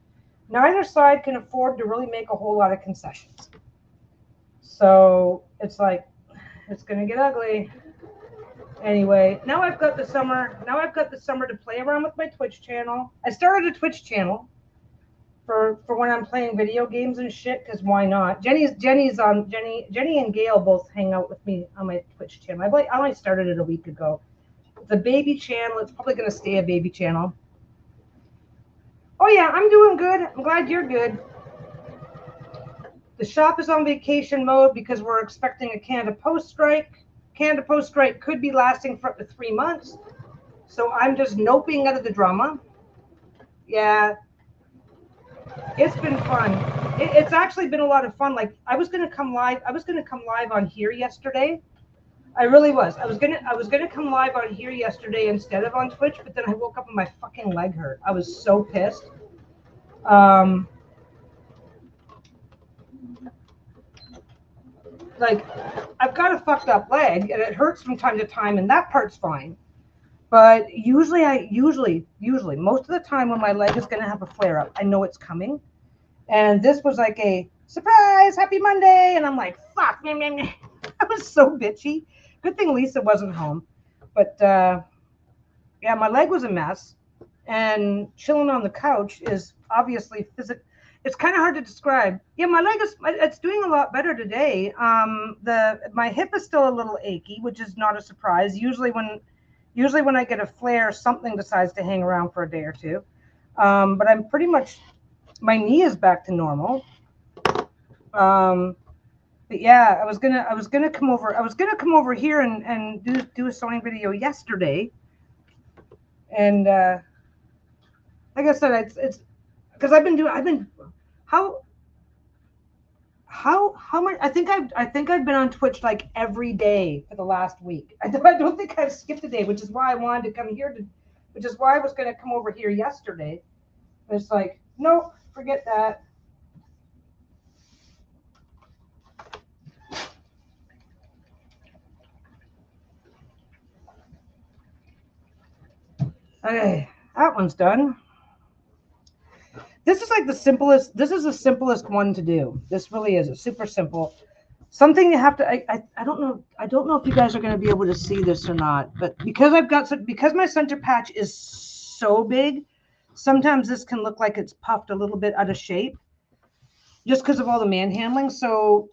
Neither side can afford to really make a whole lot of concessions. So it's like, it's going to get ugly. Anyway, now I've got the summer to play around with my Twitch channel. I started a Twitch channel for when I'm playing video games and shit, because why not? Jenny and Gail both hang out with me on my Twitch channel. I only started it a week ago. It's a baby channel. It's probably going to stay a baby channel. Oh yeah, I'm doing good. I'm glad you're good. The shop is on vacation mode because we're expecting a Canada Post strike. Canada Post strike could be lasting for up to 3 months. So I'm just noping out of the drama. Yeah. It's been fun. It's actually been a lot of fun. Like I was gonna come live on here yesterday. I really was. I was gonna come live on here yesterday instead of on Twitch, but then I woke up and my fucking leg hurt. I was so pissed. Like I've got a fucked up leg and it hurts from time to time, and that part's fine. But usually most of the time when my leg is gonna have a flare up, I know it's coming. And this was like a surprise, happy Monday. And I'm like, fuck. I was so bitchy. Good thing Lisa wasn't home. But yeah, my leg was a mess. And chilling on the couch is obviously physical. It's kind of hard to describe. Yeah, my leg it's doing a lot better today. My hip is still a little achy, which is not a surprise. Usually when I get a flare, something decides to hang around for a day or two. But I'm pretty much, my knee is back to normal. But yeah, I was gonna come over here and do a sewing video yesterday. And like I said, because how much, I think I've been on Twitch like every day for the last week. I don't think I've skipped a day, which is why I wanted to come here which is why I was going to come over here yesterday. It's like, nope, forget that. Okay, that one's done. This is like the simplest. This is the simplest one to do. This really is. It's super simple. Something you have to. I don't know. I don't know if you guys are going to be able to see this or not. But because my center patch is so big, sometimes this can look like it's puffed a little bit out of shape, just because of all the manhandling. So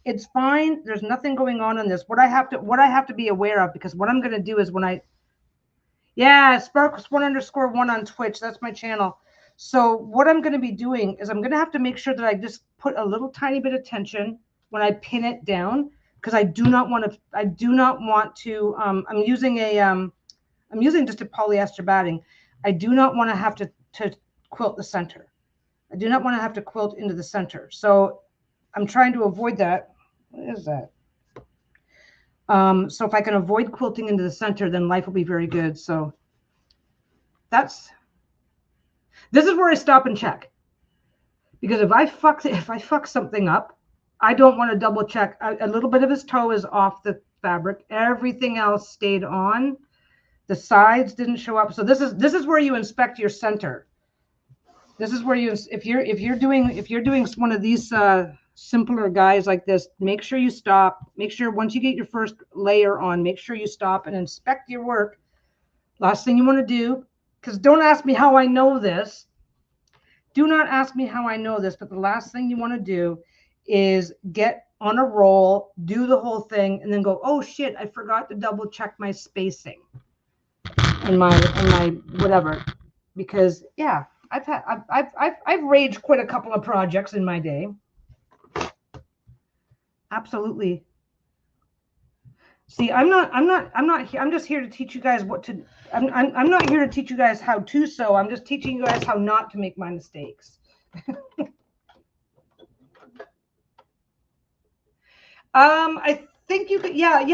it's fine. There's nothing going on in this. What I have to be aware of, because what I'm going to do is yeah, Sparks1_1 on Twitch. That's my channel. So what I'm going to be doing is I'm going to have to make sure that I just put a little tiny bit of tension when I pin it down, because I do not want to, I'm using just a polyester batting. I do not want to have to quilt the center. I do not want to have to quilt into the center. So I'm trying to avoid that. What is that? So if I can avoid quilting into the center, then life will be very good. So this is where I stop and check. Because if I fuck something up, I don't want to double check. A little bit of his toe is off the fabric. Everything else stayed on. The sides didn't show up. So this is where you inspect your center. This is where if you're doing one of these simpler guys like this, make sure you stop. Make sure once you get your first layer on, make sure you stop and inspect your work. Last thing you want to do, because don't ask me how I know this. Do not ask me how I know this, but the last thing you want to do is get on a roll, do the whole thing, and then go, oh shit, I forgot to double check my spacing and my whatever. Because yeah, I've rage quit a couple of projects in my day. Absolutely. See, I'm just here to teach you guys what to. I'm not here to teach you guys how to sew. I'm just teaching you guys how not to make my mistakes. I think you could, yeah.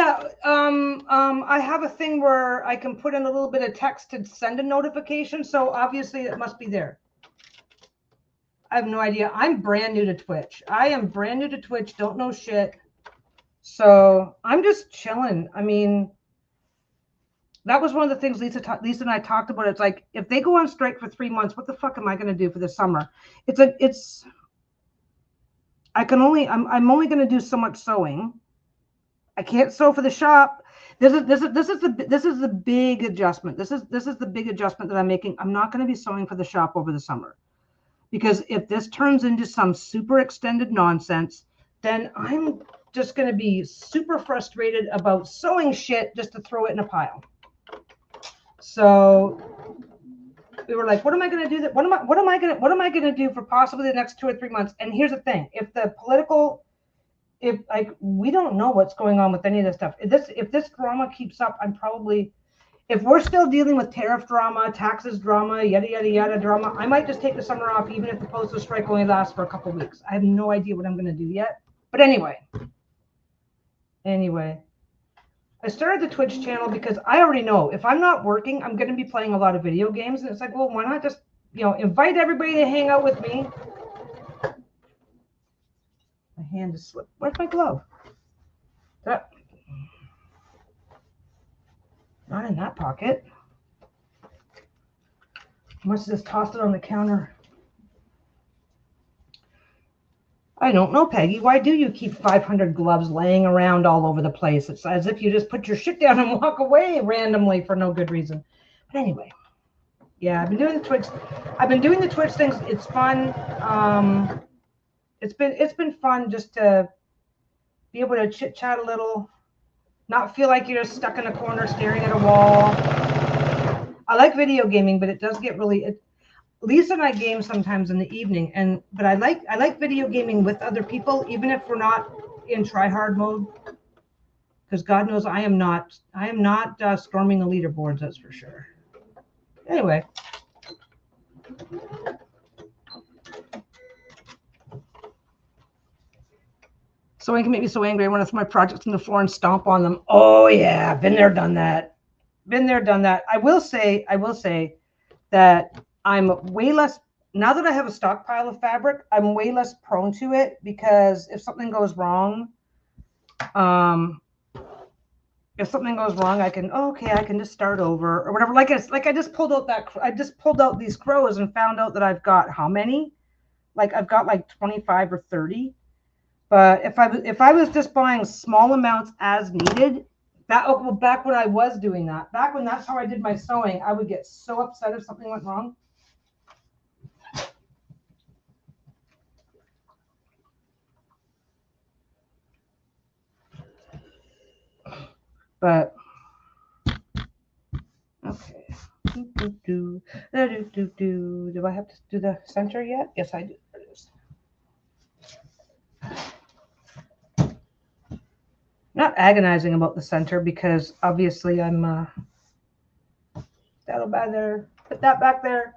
I have a thing where I can put in a little bit of text to send a notification. So obviously it must be there. I have no idea. I'm brand new to Twitch. I am brand new to Twitch. Don't know shit. So I'm just chilling. I mean, that was one of the things Lisa and I talked about. It's like, if they go on strike for 3 months, what the fuck am I going to do for the summer? I'm only going to do so much sewing. I can't sew for the shop. This is the big adjustment. This is the big adjustment that I'm making. I'm not going to be sewing for the shop over the summer, because if this turns into some super extended nonsense, then I'm just going to be super frustrated about sewing shit just to throw it in a pile. So we were like, what am I going to do? What am I going to do for possibly the next 2 or 3 months? And here's the thing: we don't know what's going on with any of this stuff. If this drama keeps up, if we're still dealing with tariff drama, taxes drama, yada yada yada drama, I might just take the summer off, even if the postal strike only lasts for a couple of weeks. I have no idea what I'm going to do yet. But anyway, I started the Twitch channel because I already know if I'm not working, I'm going to be playing a lot of video games. And it's like, well, why not just, invite everybody to hang out with me. My hand is slipped. Where's my glove? Not in that pocket. I must have just tossed it on the counter. I don't know, Peggy. Why do you keep 500 gloves laying around all over the place? It's as if you just put your shit down and walk away randomly for no good reason. But anyway, yeah, I've been doing the Twitch things. It's fun. It's been fun just to be able to chit chat a little, not feel like you're just stuck in a corner staring at a wall. I like video gaming, but it does get really. Lisa and I game sometimes in the evening, but I like video gaming with other people, even if we're not in try hard mode, because God knows I am not storming the leaderboards, that's for sure. Anyway, Sewing can make me so angry. I want to throw my projects on the floor and stomp on them. Oh yeah, been there, done that. Been there, done that. I will say that I'm way less, now that I have a stockpile of fabric, I'm way less prone to it, because if something goes wrong, I can, oh, okay, I can just start over or whatever. Like I just pulled out these crows and found out that I've got how many? Like I've got like 25 or 30. But if I was just buying small amounts as needed, back when I was doing that, back when that's how I did my sewing, I would get so upset if something went wrong. But okay. Do I have to do the center yet? Yes, I do. There it is. Not agonizing about the center, because obviously I'm that'll back there, put that back there.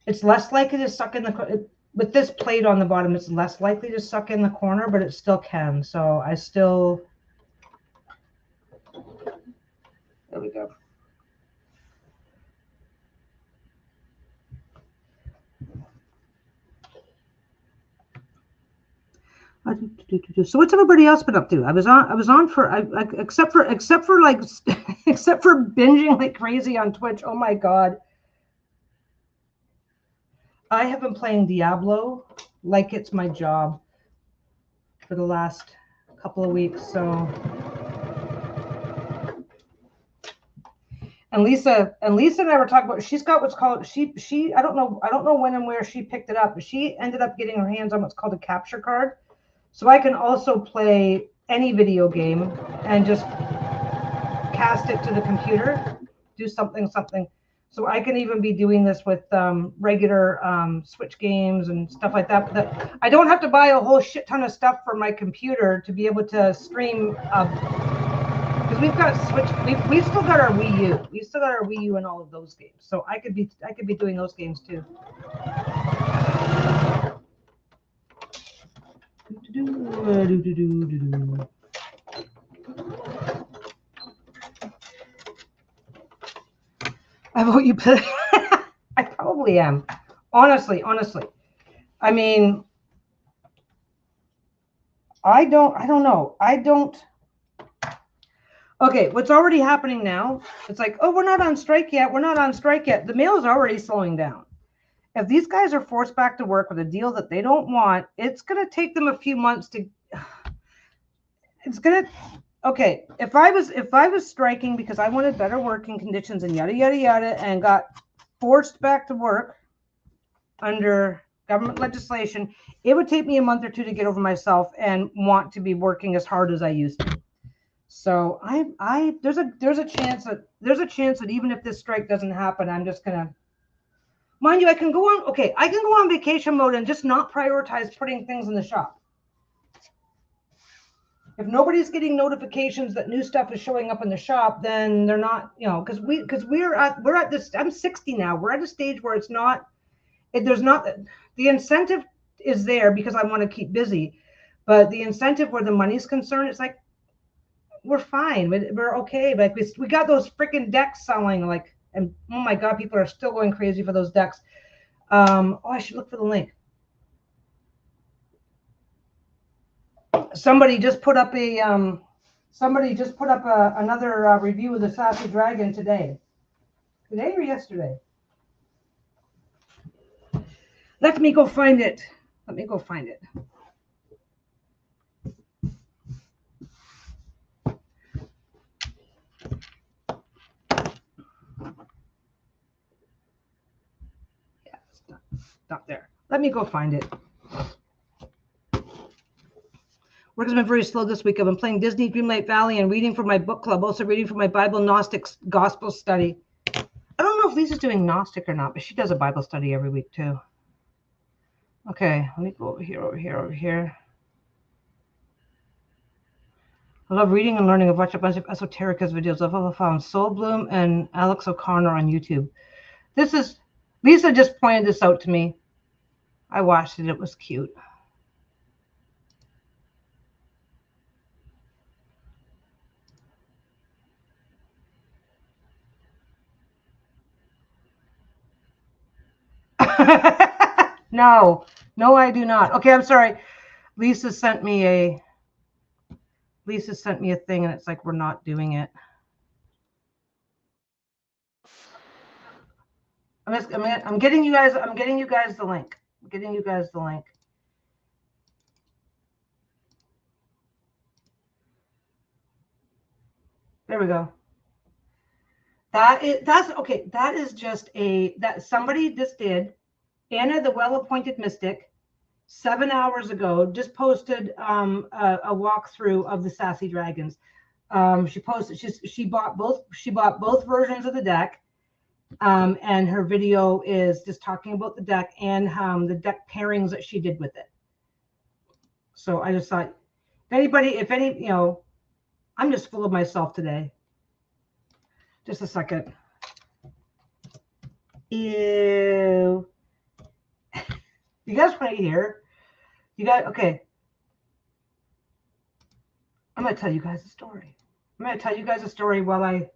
It's less likely to suck in the, with this plate on the bottom, it's less likely to suck in the corner, but it still can. So I still, there we go. So what's everybody else been up to? I was on for except for like except for binging like crazy on Twitch. Oh my god. I have been playing Diablo like it's my job for the last couple of weeks. So and Lisa and I were talking about, she's got what's called, she I don't know when and where she picked it up, but she ended up getting her hands on what's called a capture card. So I can also play any video game and just cast it to the computer, do something. So I can even be doing this with regular Switch games and stuff like that. But I don't have to buy a whole shit ton of stuff for my computer to be able to stream. Because we've got Switch, we've still got our Wii U. We've still got our Wii U and all of those games. So I could be doing those games too. I vote you put. I probably am. Honestly. I mean, I don't know. Okay, what's already happening now? It's like, oh, we're not on strike yet. The mail is already slowing down. If these guys are forced back to work with a deal that they don't want, it's going to take them a few months to. It's going to. Okay, if I was striking because I wanted better working conditions and yada yada yada, and got forced back to work under government legislation, it would take me a month or two to get over myself and want to be working as hard as I used to. So there's a chance that even if this strike doesn't happen, I'm just gonna, mind you, I can go on vacation mode and just not prioritize putting things in the shop. If nobody's getting notifications that new stuff is showing up in the shop, then they're not, because we're at this, I'm 60 now. We're at a stage where it's not, there's not, the incentive is there because I want to keep busy, but the incentive where the money's concerned, it's like, we're fine. We're okay. Like we got those freaking decks selling, like, and oh my God, people are still going crazy for those decks. I should look for the link. Somebody just put up another review of the Sassy Dragon today or yesterday. Let me go find it. Yeah, it's not there. Let me go find it. Work has been very slow this week. I've been playing Disney Dreamlight Valley and reading for my book club, also reading for my Bible Gnostic Gospel study. I don't know if Lisa's doing Gnostic or not, but she does a Bible study every week too. Okay, let me go over here. I love reading and learning. I've watched a bunch of esoterica videos. I've found Soul Bloom and Alex O'Connor on YouTube. Lisa just pointed this out to me. I watched it. It was cute. No, I do not. Okay, I'm sorry. Lisa sent me a thing, and it's like we're not doing it. I'm getting you guys the link. I'm getting you guys the link. There we go. That's okay. That is just that somebody just did. Anna, the well-appointed mystic, 7 hours ago, just posted a walkthrough of the Sassy Dragons. She posted. She bought both versions of the deck. And her video is just talking about the deck and the deck pairings that she did with it. So I just thought, if any, I'm just full of myself today. Just a second. Ew. You guys want to hear? Okay. I'm going to tell you guys a story. I'm going to tell you guys a story while I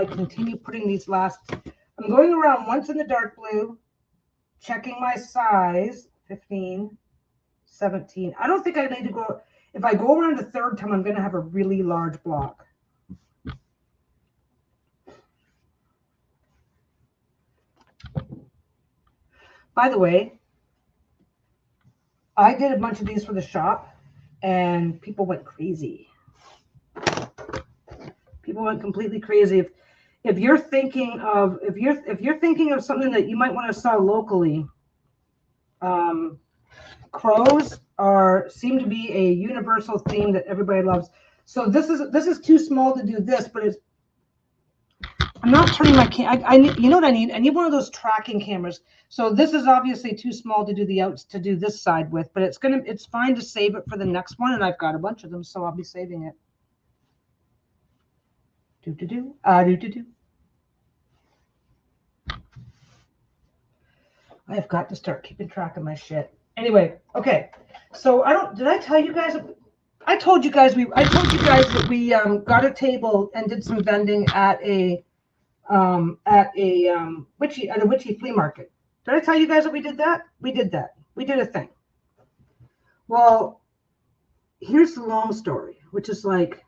continue putting these last. I'm going around once in the dark blue, checking my size, 15, 17. I don't think I need to go. If I go around the third time, I'm going to have a really large block. By the way, I did a bunch of these for the shop, and people went crazy. People went completely crazy. If you're thinking of something that you might want to sell locally, crows seem to be a universal theme that everybody loves. So this is too small to do this, but I'm not turning my camera. You know what I need? I need one of those tracking cameras. So this is obviously too small to do this side with, but it's fine to save it for the next one, and I've got a bunch of them, so I'll be saving it. I've got to start keeping track of my shit. Anyway, okay. So did I tell you guys? I told you guys that we got a table and did some vending at a witchy flea market. Did I tell you guys that we did that? We did that. We did a thing. Well, here's the long story, which is like,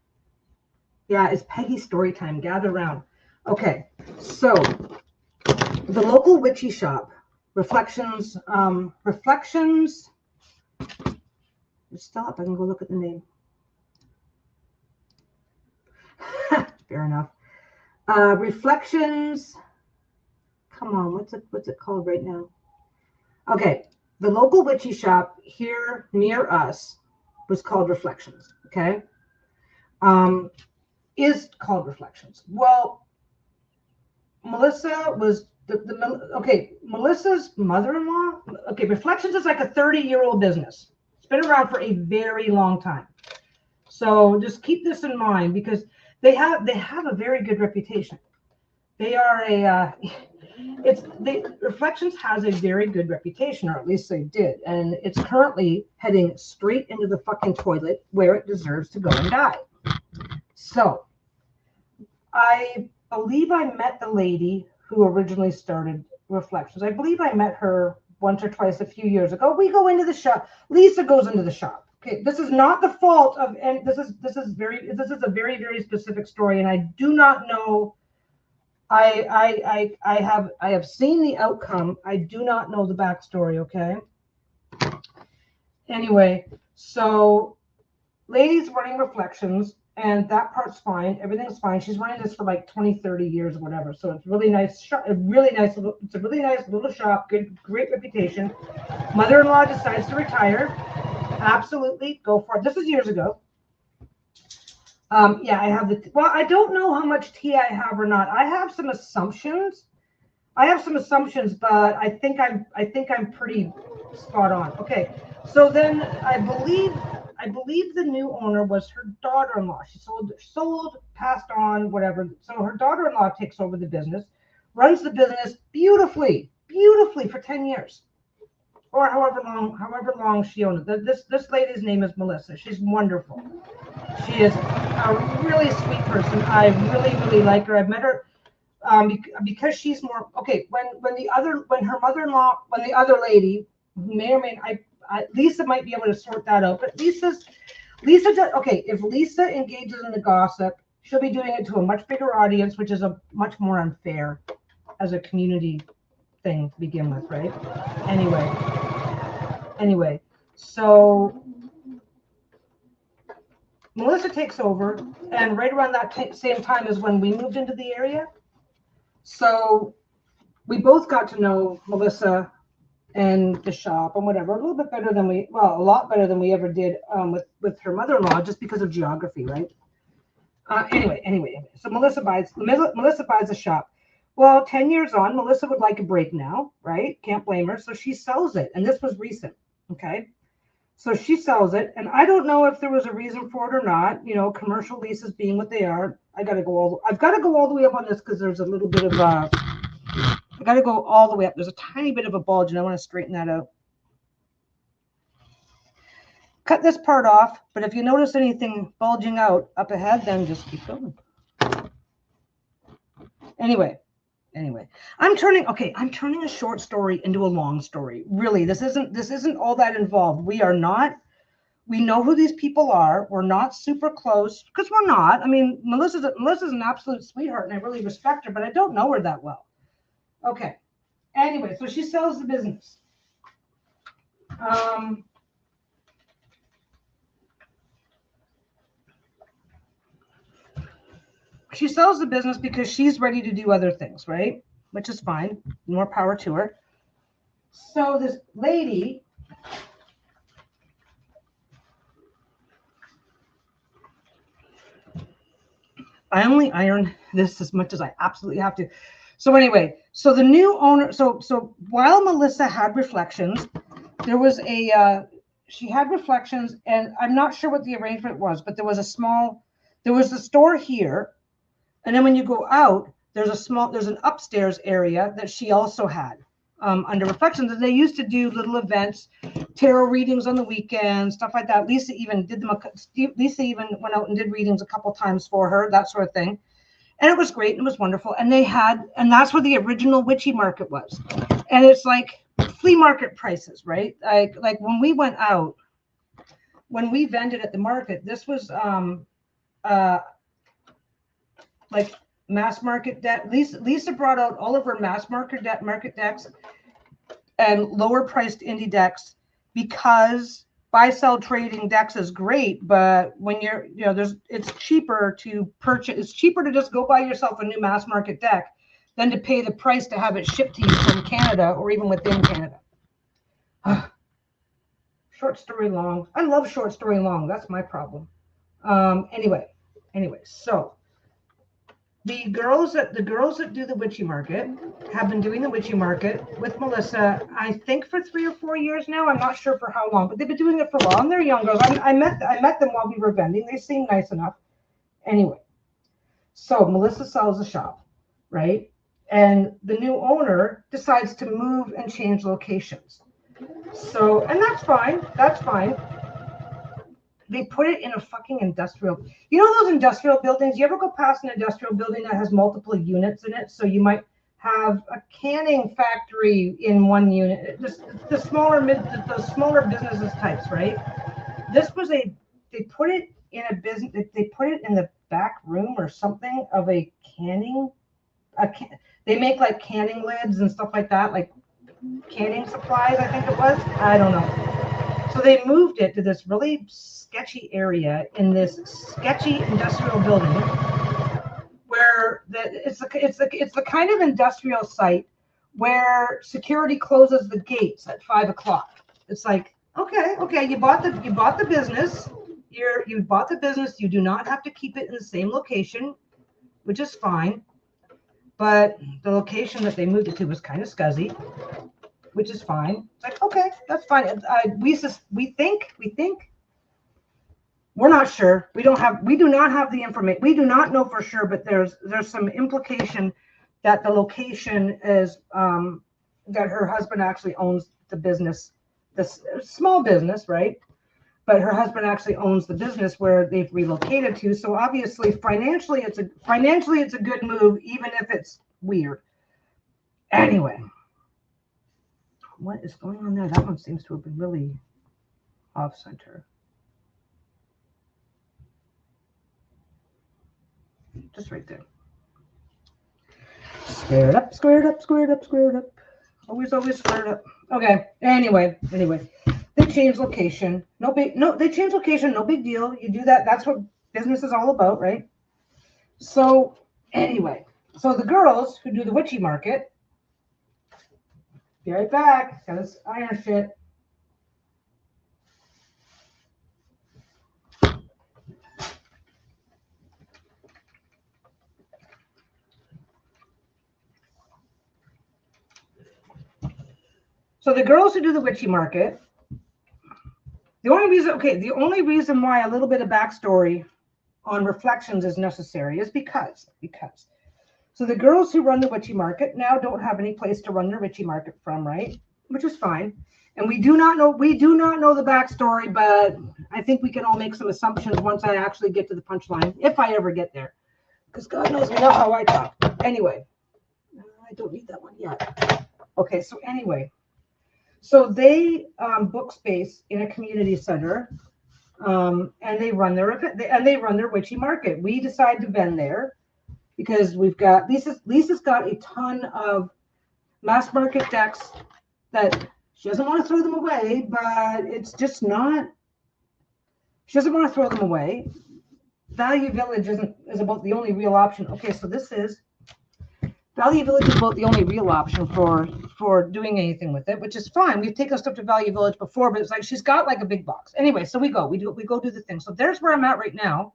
yeah, it's Peggy's story time. Gather around. Okay, so the local witchy shop, Reflections. Stop. I can go look at the name. Fair enough. Reflections. Come on, what's it called right now? Okay, the local witchy shop here near us was called Reflections. Okay, is called Reflections. Well, Melissa was Melissa's mother-in-law. Okay, Reflections is like a 30-year-old business. It's been around for a very long time. So just keep this in mind because they have a very good reputation. They are Reflections has a very good reputation, or at least they did, and it's currently heading straight into the fucking toilet where it deserves to go and die. So I believe I met the lady who originally started Reflections. I believe I met her once or twice a few years ago. We go into the shop. Lisa goes into the shop. Okay, this is not the fault of, and this is a very, very specific story, and I do not know. I have seen the outcome. I do not know the backstory. Okay. Anyway, so lady's running Reflections, and that part's fine. Everything's fine. She's running this for like 20, 30 years or whatever. So it's really nice. It's a really nice little shop. Great reputation. Mother-in-law decides to retire. Absolutely, go for it. This is years ago. Yeah, I have I don't know how much tea I have or not. I have some assumptions, but I think I'm pretty spot on. Okay, so then I believe the new owner was her daughter-in-law. She sold, passed on, whatever. So her daughter-in-law takes over the business, runs the business beautifully for 10 years. Or however long she owned it. This lady's name is Melissa. She's wonderful. She is a really sweet person. I really like her. I've met her because she's more okay. When the other lady may or may Lisa might be able to sort that out. But Lisa does okay. If Lisa engages in the gossip, she'll be doing it to a much bigger audience, which is a much more unfair as a community thing to begin with, right? Anyway, so Melissa takes over, and right around that same time is when we moved into the area. So we both got to know Melissa and the shop and whatever a little bit better than a lot better than we ever did with her mother-in-law, just because of geography, right? Anyway. So Melissa buys a shop. Well, 10 years on, Melissa would like a break now, right? Can't blame her. So she sells it, and this was recent, okay? So she sells it, and I don't know if there was a reason for it or not. You know, commercial leases being what they are. I've got to go all the way up on this because there's a little bit of I got to go all the way up. There's a tiny bit of a bulge, and I want to straighten that out. Cut this part off, but if you notice anything bulging out up ahead, then just keep going. Anyway, I'm turning a short story into a long story. Really, this isn't all that involved. We know who these people are. We're not super close because we're not. I mean, Melissa's an absolute sweetheart, and I really respect her, but I don't know her that well. Okay. Anyway, so she sells the business. She sells the business because she's ready to do other things, right? Which is fine. More power to her. So this lady, I only iron this as much as I absolutely have to. So anyway, so the new owner, so while Melissa had reflections, there was she had reflections, and I'm not sure what the arrangement was, but there was the store here. And then when you go out, there's an upstairs area that she also had under reflections. And they used to do little events, tarot readings on the weekends, stuff like that. Lisa even went out and did readings a couple times for her, that sort of thing. And it was great and it was wonderful. And that's where the original witchy market was. And it's like flea market prices, right? Like when we went out, when we vended at the market, this was like mass market deck. Lisa brought out all of her mass market decks and lower priced indie decks, because buy sell trading decks is great, but when it's cheaper to purchase. It's cheaper to just go buy yourself a new mass market deck than to pay the price to have it shipped to you from Canada or even within Canada. Short story long. I love short story long. That's my problem. Anyway, so the girls that do the witchy market have been doing the witchy market with Melissa, I think for 3 or 4 years now. I'm not sure for how long, but they've been doing it for a while. And they're young girls. I met them while we were vending. They seem nice enough. Anyway, so Melissa sells the shop, right? And the new owner decides to move and change locations. So, and that's fine. That's fine. They put it in a fucking industrial. You know those industrial buildings? You ever go past an industrial building that has multiple units in it? So you might have a canning factory in one unit. Just the smaller businesses types, right? They put it in a business. They put it in the back room or something of a canning. They make like canning lids and stuff like that, like canning supplies, I think it was. I don't know. So they moved it to this really sketchy area in this sketchy industrial building, where it's the kind of industrial site where security closes the gates at 5 o'clock. It's like, okay, you bought the business. You bought the business. You do not have to keep it in the same location, which is fine. But the location that they moved it to was kind of scuzzy, which is fine. It's like, okay, that's fine. We think. We're not sure. We do not have the information. We do not know for sure, but there's some implication that the location is that her husband actually owns the business, this small business, right? But her husband actually owns the business where they've relocated to. So obviously, financially, it's a good move, even if it's weird. Anyway, what is going on there? That one seems to have been really off center. Just right there. Square it up, square it up, square it up, square it up. Always square it up. Okay. Anyway. They changed location. They changed location. No big deal. You do that. That's what business is all about, right? So anyway, so the girls who do the witchy market, be right back. Got this iron shit. So the girls who do the witchy market, the only reason why a little bit of backstory on reflections is necessary is because so the girls who run the witchy market now don't have any place to run their witchy market from, right? Which is fine. And we do not know the backstory, but I think we can all make some assumptions once I actually get to the punchline, if I ever get there. Because God knows we know how I talk. Anyway, I don't need that one yet. Okay, so anyway. So they book space in a community center, and they run their event, and they run their witchy market. We decide to vend there because we've got Lisa's got a ton of mass market decks that she doesn't want to throw them away, but it's just not. She doesn't want to throw them away. Value Village is about the only real option. Okay, so this is. Value Village is about the only real option for doing anything with it, which is fine. We've taken stuff to Value Village before, but it's like she's got like a big box. Anyway, so we go do the thing. So there's where I'm at right now.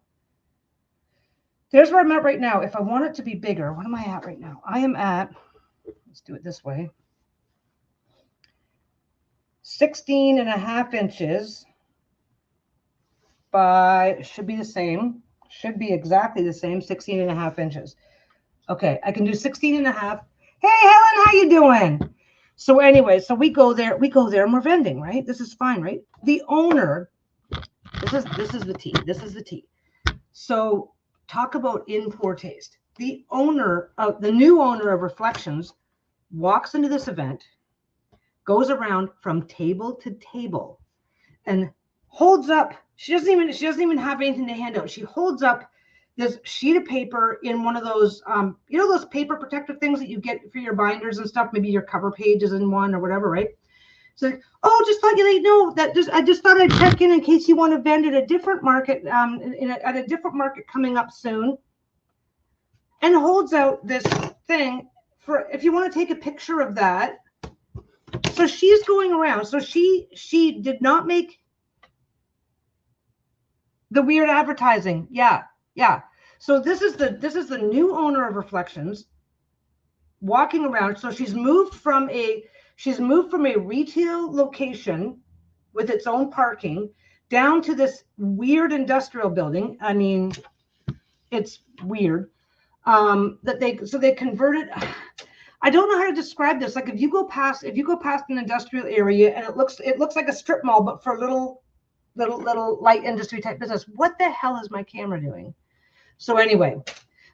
If I want it to be bigger, what am I at right now? I am at, let's do it this way, 16.5 inches by, should be exactly the same, 16.5 inches. Okay, I can do 16.5. Hey, Helen, how you doing? So anyway, so we go there and we're vending, right? This is fine, right? The owner, this is the tea. So talk about in poor taste. The new owner of Reflections walks into this event, goes around from table to table, and holds up. She doesn't even have anything to hand out. She holds up this sheet of paper in one of those, those paper protective things that you get for your binders and stuff. Maybe your cover page is in one or whatever, right? So, just thought you know that. I just thought I'd check in case you want to vend at a different market, at a different market coming up soon. And holds out this thing for if you want to take a picture of that. So she's going around. So she did not make the weird advertising. Yeah. So this is the new owner of Reflections walking around. So she's moved from a retail location with its own parking down to this weird industrial building. I mean, it's weird. They converted. I don't know how to describe this. Like if you go past an industrial area and it looks like a strip mall, but for little light industry type business. What the hell is my camera doing? So anyway,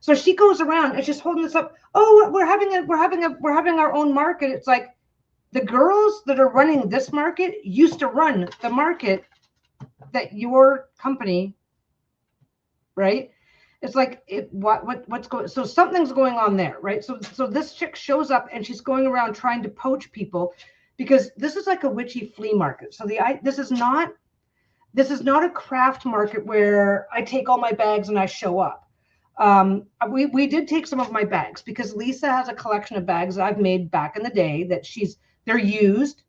so she goes around and she's holding this up. Oh, we're having our own market. It's like the girls that are running this market used to run the market that your company, right? It's like what's going, so something's going on there, right? So this chick shows up and she's going around trying to poach people because this is like a witchy flea market. So this is not a craft market where I take all my bags and I show up. We did take some of my bags because Lisa has a collection of bags that I've made back in the day that they're used,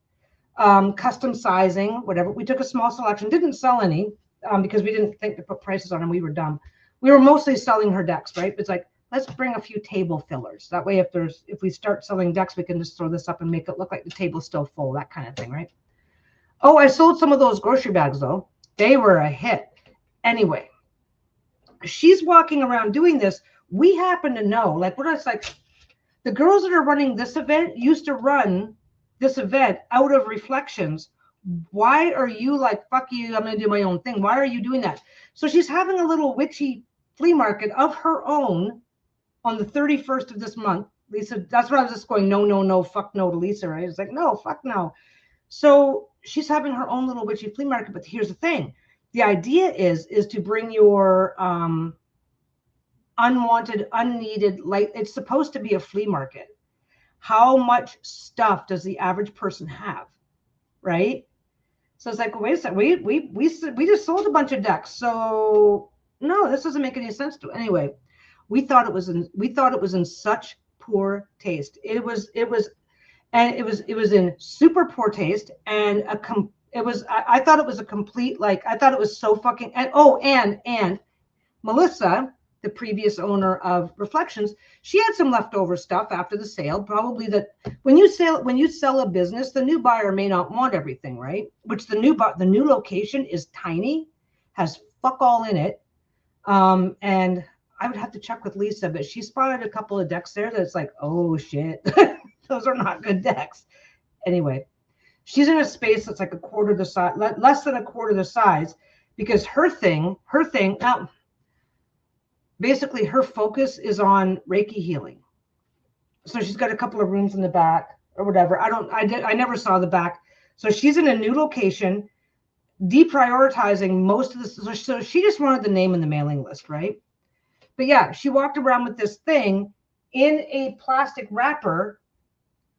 custom sizing, whatever. We took a small selection, didn't sell any because we didn't think to put prices on them. We were dumb. We were mostly selling her decks, right? It's like, let's bring a few table fillers. That way, if we start selling decks, we can just throw this up and make it look like the table's still full, that kind of thing, right? Oh, I sold some of those grocery bags though. They were a hit. Anyway, she's walking around doing this. We happen to know, like, the girls that are running this event used to run this event out of Reflections. Why are you like, fuck you, I'm going to do my own thing? Why are you doing that? So she's having a little witchy flea market of her own on the 31st of this month. Lisa, that's what I was just going, no, no, no, fuck no to Lisa, right? It's like, no, fuck no. So she's having her own little witchy flea market. But here's the thing. The idea is to bring your unwanted, unneeded, like it's supposed to be a flea market. How much stuff does the average person have, right? So it's like, well, wait a second, we just sold a bunch of decks, so no, this doesn't make any sense to. Anyway, we thought it was in such poor taste. It was in super poor taste, and I thought it was a complete, like, I thought it was so fucking, and Melissa, the previous owner of Reflections, she had some leftover stuff after the sale. Probably that when you sell a business, the new buyer may not want everything, right? Which the new location is tiny, has fuck all in it, and I would have to check with Lisa, but she spotted a couple of decks there that's like, oh shit, those are not good decks. Anyway, she's in a space that's like a quarter the size, less than a quarter the size, because her thing. Basically, her focus is on Reiki healing. So she's got a couple of rooms in the back or whatever. I never saw the back. So she's in a new location, deprioritizing most of this. So she just wanted the name in the mailing list, right? But yeah, she walked around with this thing in a plastic wrapper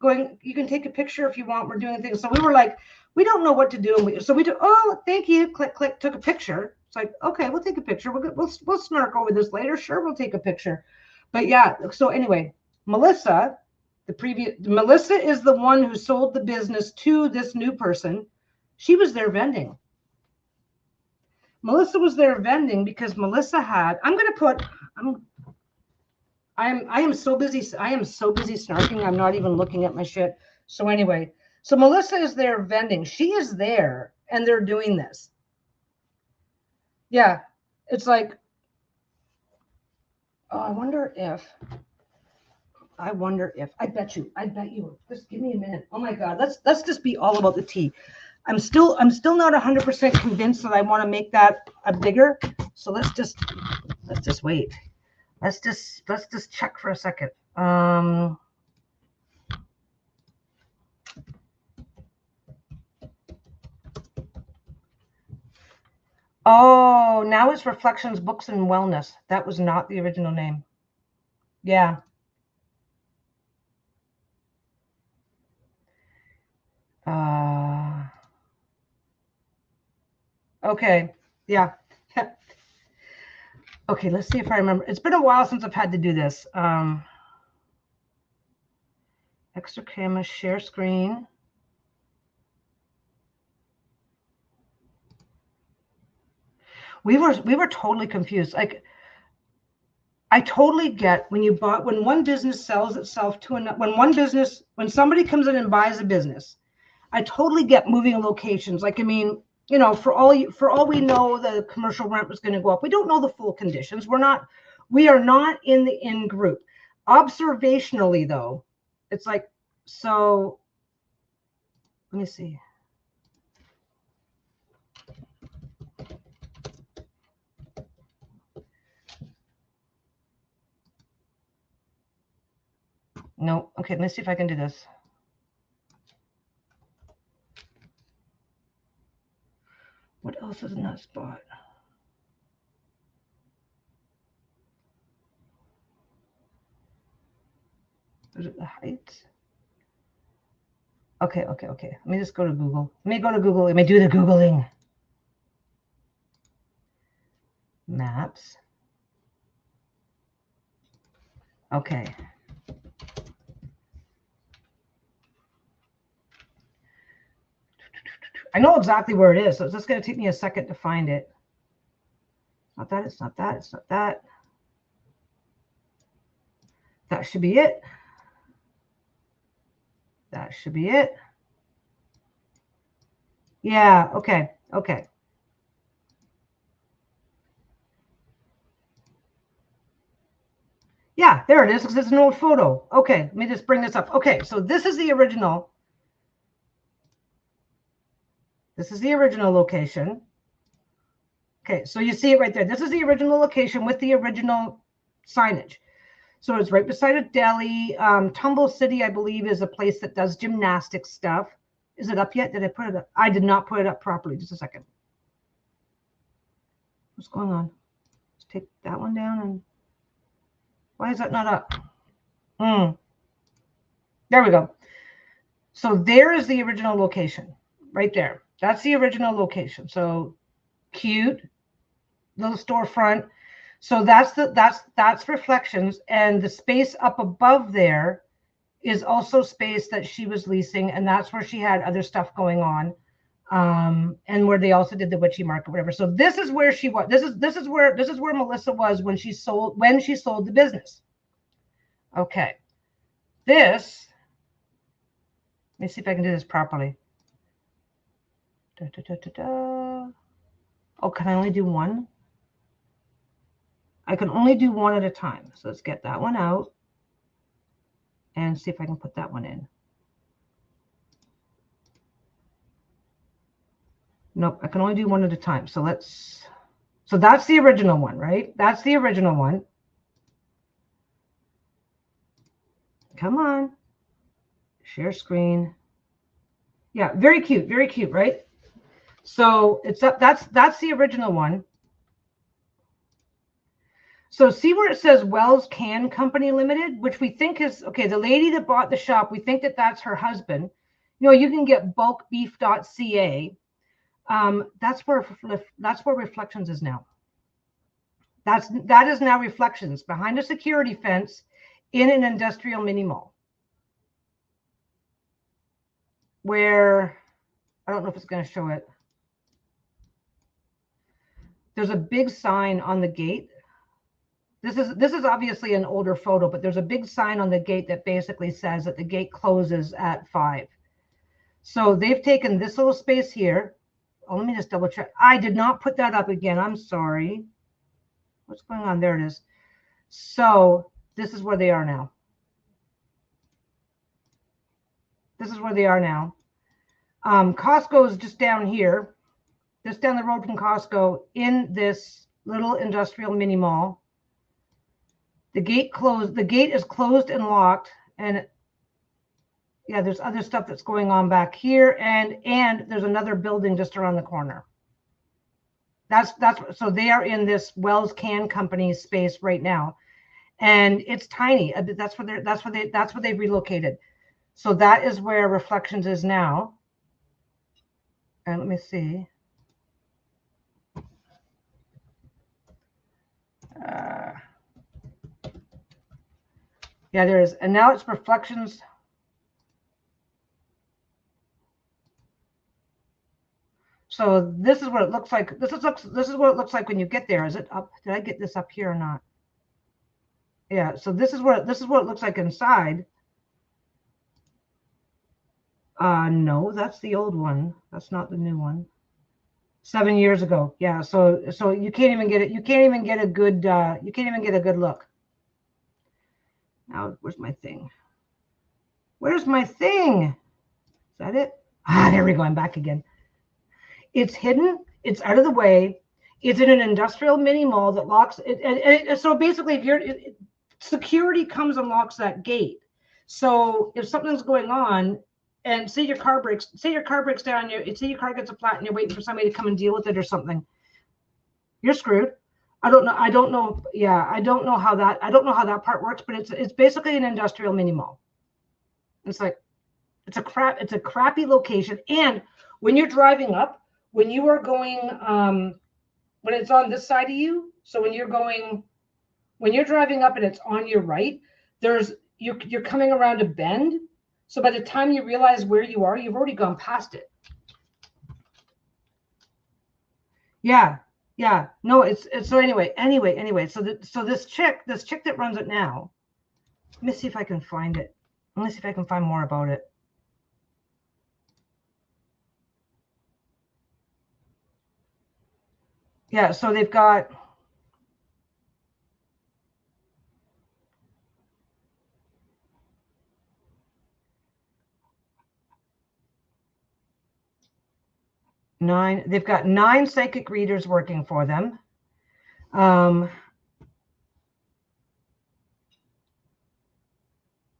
going, you can take a picture if you want. We're doing things. So we were like, we don't know what to do. So we do, oh, thank you. Click, click, took a picture. It's like, okay, we'll take a picture. We'll snark over this later. Sure, we'll take a picture. But yeah, so anyway, Melissa is the one who sold the business to this new person. She was there vending. Melissa was there vending because Melissa had, I am so busy snarking. I'm not even looking at my shit. So anyway, so Melissa is there vending. She is there and they're doing this. Yeah, it's like, oh, I bet you, just give me a minute. Oh my God, let's just be all about the tea. I'm still not 100% convinced that I want to make that a bigger. So let's just wait. Let's just check for a second. Oh, now it's Reflections Books and Wellness. That was not the original name. Yeah. Okay. Yeah. Okay, let's see if I remember. It's been a while since I've had to do this. Extra camera, share screen. We were totally confused. Like, I totally get when one business sells itself to another, when somebody comes in and buys a business, I totally get moving locations. Like, I mean, you know, for all we know, the commercial rent was going to go up. We don't know the full conditions. We are not in the in group. Observationally, though, it's like, so let me see. No. Okay, let me see if I can do this. What else is in that spot? Is it the height? Okay. Let me just go to Google. Let me do the Googling. Maps. Okay. I know exactly where it is, so it's just going to take me a second to find it. It's not that. That should be it. Yeah, okay. Yeah, there it is, because it's an old photo. Okay, let me just bring this up. Okay, so this is the original. This is the original location. Okay, so you see it right there. This is the original location with the original signage. So it's right beside a deli. Tumble City, I believe, is a place that does gymnastics stuff. Is it up yet? Did I put it up? I did not put it up properly. Just a second. What's going on? Let's take that one down. And why is that not up? There we go. So there is the original location right there. That's the original location. So cute little storefront. So that's Reflections, and the space up above there is also space that she was leasing, and that's where she had other stuff going on, and where they also did the witchy market, whatever. So this is where she was. This is where Melissa was when she sold the business. Okay, this. Let me see if I can do this properly. Oh, can I only do one? I can only do one at a time. So let's get that one out and see if I can put that one in. Nope, I can only do one at a time. So that's the original one, right? That's the original one. Come on. Share screen. Yeah, very cute, right? So it's up. That's the original one. So see where it says Wells Can Company Limited, which we think is, okay, the lady that bought the shop, we think that that's her husband. You know, you can get bulkbeef.ca. That's where Reflections is now. That is now Reflections, behind a security fence in an industrial mini mall. Where, I don't know if it's going to show it. There's a big sign on the gate. This is obviously an older photo, but there's a big sign on the gate that basically says that the gate closes at 5. So they've taken this little space here. Oh, let me just double check. I did not put that up again. I'm sorry. What's going on? There it is. So this is where they are now. This is where they are now. Costco is just down here, just down the road from Costco in this little industrial mini mall. The gate closed. The gate is closed and locked. And yeah, there's other stuff that's going on back here. And there's another building just around the corner. That's so they are in this Wells Can Company space right now. And it's tiny. That's where they've relocated. So that is where Reflections is now. And let me see. Yeah, there is. And now it's Reflections. So this is what it looks like. This is what it looks like when you get there. Is it up? Did I get this up here or not? Yeah. So this is what it looks like inside. No, that's the old one. That's not the new one. 7 years ago. Yeah. So you can't even get it. You can't even get a good. You can't even get a good look. Now, where's my thing? Where's my thing? Is that it? Ah, there we go. I'm back again. It's hidden. It's out of the way. It's in an industrial mini mall that locks it. And so basically, if security comes and locks that gate. So if something's going on, and say your car breaks down, say your car gets a flat, and you're waiting for somebody to come and deal with it or something, you're screwed. I don't know. Yeah, I don't know how that part works, but it's basically an industrial mini mall. It's like, it's a crappy location. And when you're driving up, when you are going, when it's on this side of you, so when you're driving up and it's on your right, you're coming around a bend. So by the time you realize where you are, you've already gone past it. Yeah. Yeah, no, it's so anyway. So this chick that runs it now. Let me see if I can find it. Let me see if I can find more about it. Yeah, so they've got They've got 9 psychic readers working for them.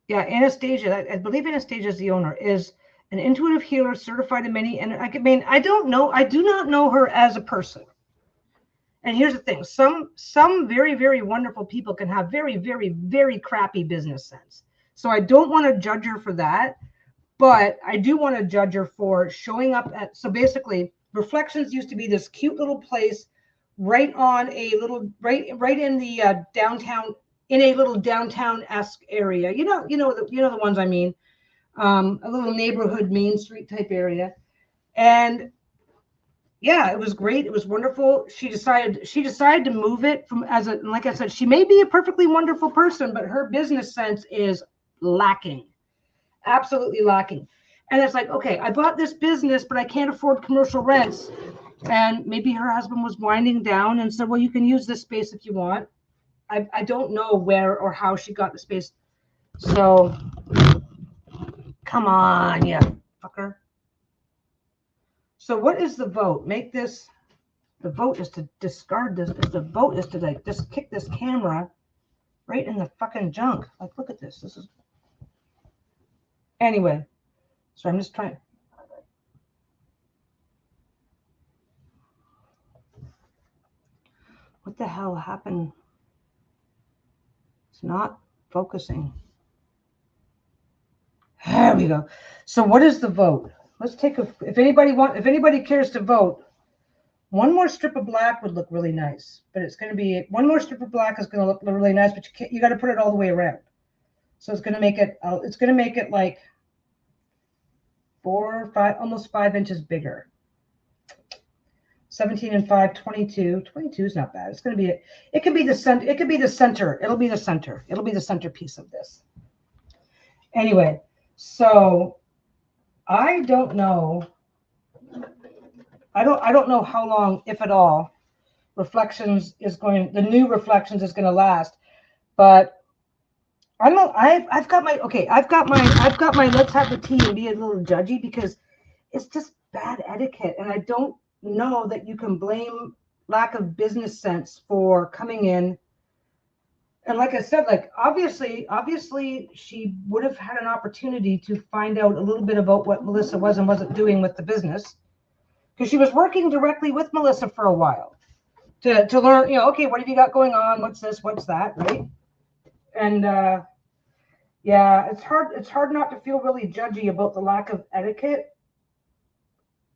Yeah, Anastasia, I believe Anastasia is the owner, is an intuitive healer certified in many. And I mean, I don't know. I do not know her as a person. And here's the thing. Some very, very wonderful people can have very, very, very crappy business sense. So I don't want to judge her for that. But I do want to judge her for showing up at, so basically, Reflections used to be this cute little place right on a little, right in the downtown, in a little downtown-esque area. The ones I mean, a little neighborhood Main Street type area. And yeah, it was great. It was wonderful. She decided to move it from like I said, she may be a perfectly wonderful person, but her business sense is lacking. Absolutely lacking. And it's like, okay, I bought this business, but I can't afford commercial rents. And maybe her husband was winding down and said, well, you can use this space if you want. I don't know where or how she got the space. So come on, you fucker. So what is the vote? The vote is to discard this. The vote is to like just kick this camera right in the fucking junk. Like, look at this. This is, anyway. So I'm just trying. What the hell happened? It's not focusing. There we go. So what is the vote? Let's take if anybody cares to vote, one more strip of black would look really nice, but it's going to be, one more strip of black is going to look really nice, but you got to put it all the way around. So it's going to make it like 4 or 5, almost 5 inches bigger. 17 and 5, 22. 22 is not bad. It's going to be, it could be the center. It could be the center. It'll be the center. It'll be the centerpiece of this. Anyway, so I don't know. I don't know how long, if at all, the new Reflections is going to last. But I've got my let's have the tea and be a little judgy, because it's just bad etiquette. And I don't know that you can blame lack of business sense for coming in. And like I said, like obviously she would have had an opportunity to find out a little bit about what Melissa was and wasn't doing with the business, because she was working directly with Melissa for a while to learn, okay, what have you got going on? What's this? What's that? Right. And yeah, it's hard not to feel really judgy about the lack of etiquette.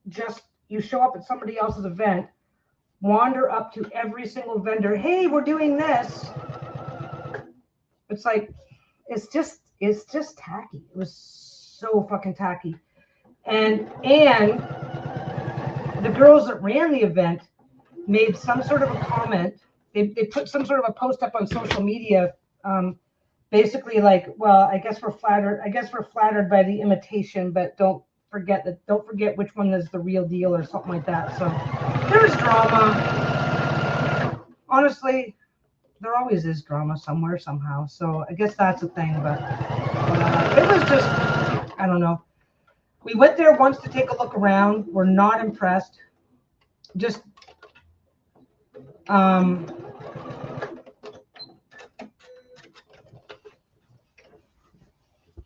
Just, you show up at somebody else's event, wander up to every single vendor. Hey, we're doing this. It's like, it's just tacky. It was so fucking tacky. And the girls that ran the event made some sort of a comment. They put some sort of a post up on social media, basically like, well, I guess we're flattered by the imitation, but don't forget which one is the real deal, or something like that. So there's drama. Honestly, there always is drama somewhere, somehow. So I guess that's the thing. But it was just, I don't know. We went there once to take a look around. We're not impressed. Just,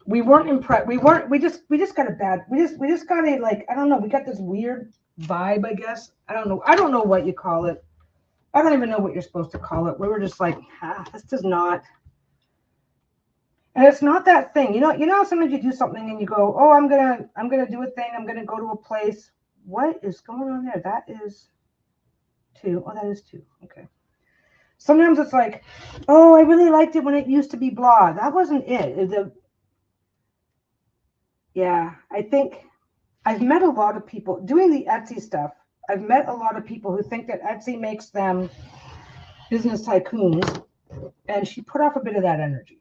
we weren't impressed. We just got a bad, we just got a, like, I don't know. We got this weird vibe, I guess. I don't know what you call it. I don't even know what you're supposed to call it. We were just like, this does not. And it's not that thing. Sometimes you do something and you go, oh, I'm gonna do a thing. I'm gonna go to a place. What is going on there? That is 2. Oh, that is 2. Okay. Sometimes it's like, oh, I really liked it when it used to be blah. That wasn't it. Yeah, I think I've met a lot of people doing the Etsy stuff. I've met a lot of people who think that Etsy makes them business tycoons, and she put off a bit of that energy.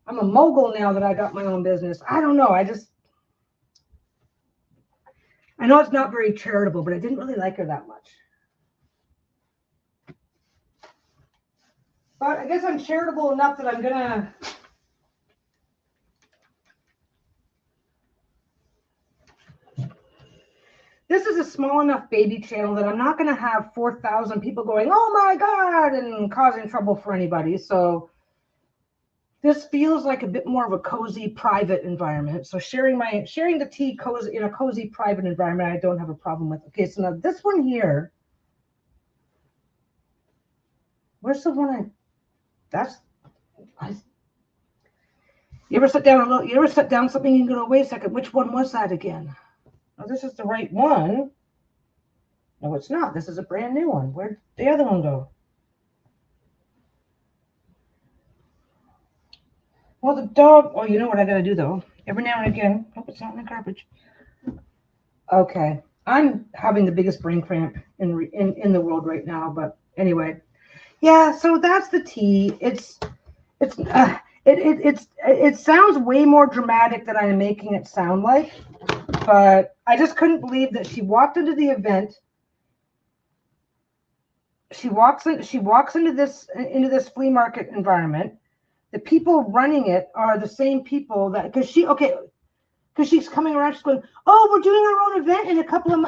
I'm a mogul now that I got my own business. I don't know. I know it's not very charitable, but I didn't really like her that much. But I guess I'm charitable enough that I'm gonna. This is a small enough baby channel that I'm not going to have 4,000 people going, oh my God, and causing trouble for anybody. So This feels like a bit more of a cozy private environment. So sharing the tea cozy in a cozy private environment, I don't have a problem with. Okay, so now this one here, where's the one you ever sit down something and go, wait a second, which one was that again? Oh, this is the right one. No, it's not. This is a brand new one. Where'd the other one go? Well, the dog. Oh, you know what I gotta do though? Every now and again. Hope it's not in the garbage. Okay, I'm having the biggest brain cramp in the world right now. But anyway, yeah. So that's the tea. It sounds way more dramatic than I'm making it sound like. But I just couldn't believe that she walked into the event. She walks into this flea market environment. The people running it are the same people that because she's coming around, she's going, oh, we're doing our own event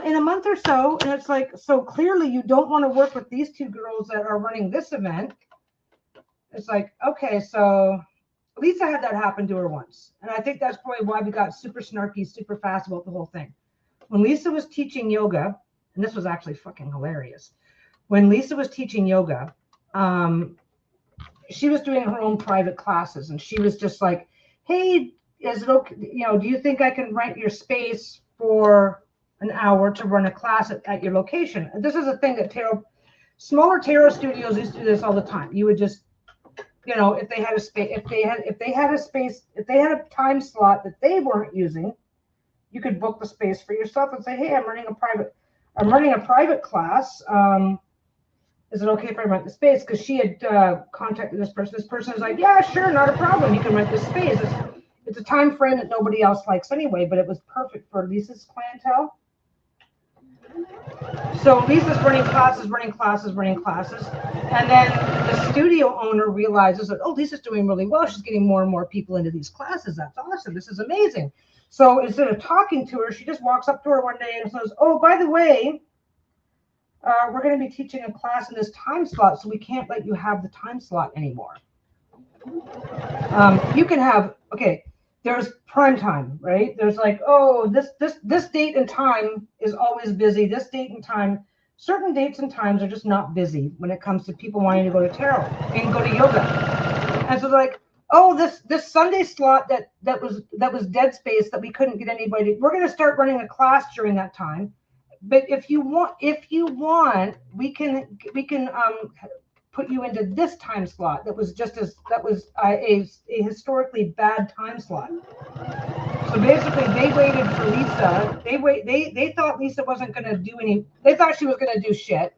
in a month or so, and it's like, so clearly you don't want to work with these two girls that are running this event. It's like, okay, so Lisa had that happen to her once, and I think that's probably why we got super snarky, super fast about the whole thing. When Lisa was teaching yoga, and this was actually fucking hilarious. When Lisa was teaching yoga, she was doing her own private classes, and she was just like, hey, is it okay, do you think I can rent your space for an hour to run a class at your location? And this is a thing that smaller tarot studios used to do this all the time. You would just, if they had a space, if they had a time slot that they weren't using, you could book the space for yourself and say, hey, I'm running a private class. Is it okay if I rent the space? Because she had contacted this person. This person was like, yeah, sure, not a problem. You can rent this space. It's a time frame that nobody else likes anyway, but it was perfect for Lisa's clientele. So Lisa's running classes. And then the studio owner realizes that, oh, Lisa's doing really well. She's getting more and more people into these classes. That's awesome. This is amazing. So instead of talking to her, she just walks up to her one day and says, oh, by the way, we're going to be teaching a class in this time slot, so we can't let you have the time slot anymore. You can have, there's prime time, right? There's like, oh, this date and time is always busy. This date and time, certain dates and times are just not busy when it comes to people wanting to go to tarot and go to yoga. And so they're like, oh, this Sunday slot that was dead space that we couldn't get anybody. We're going to start running a class during that time. But if you want, we can put you into this time slot that was a historically bad time slot. So basically, they waited for Lisa. They thought Lisa wasn't going to do any. They thought she was going to do shit.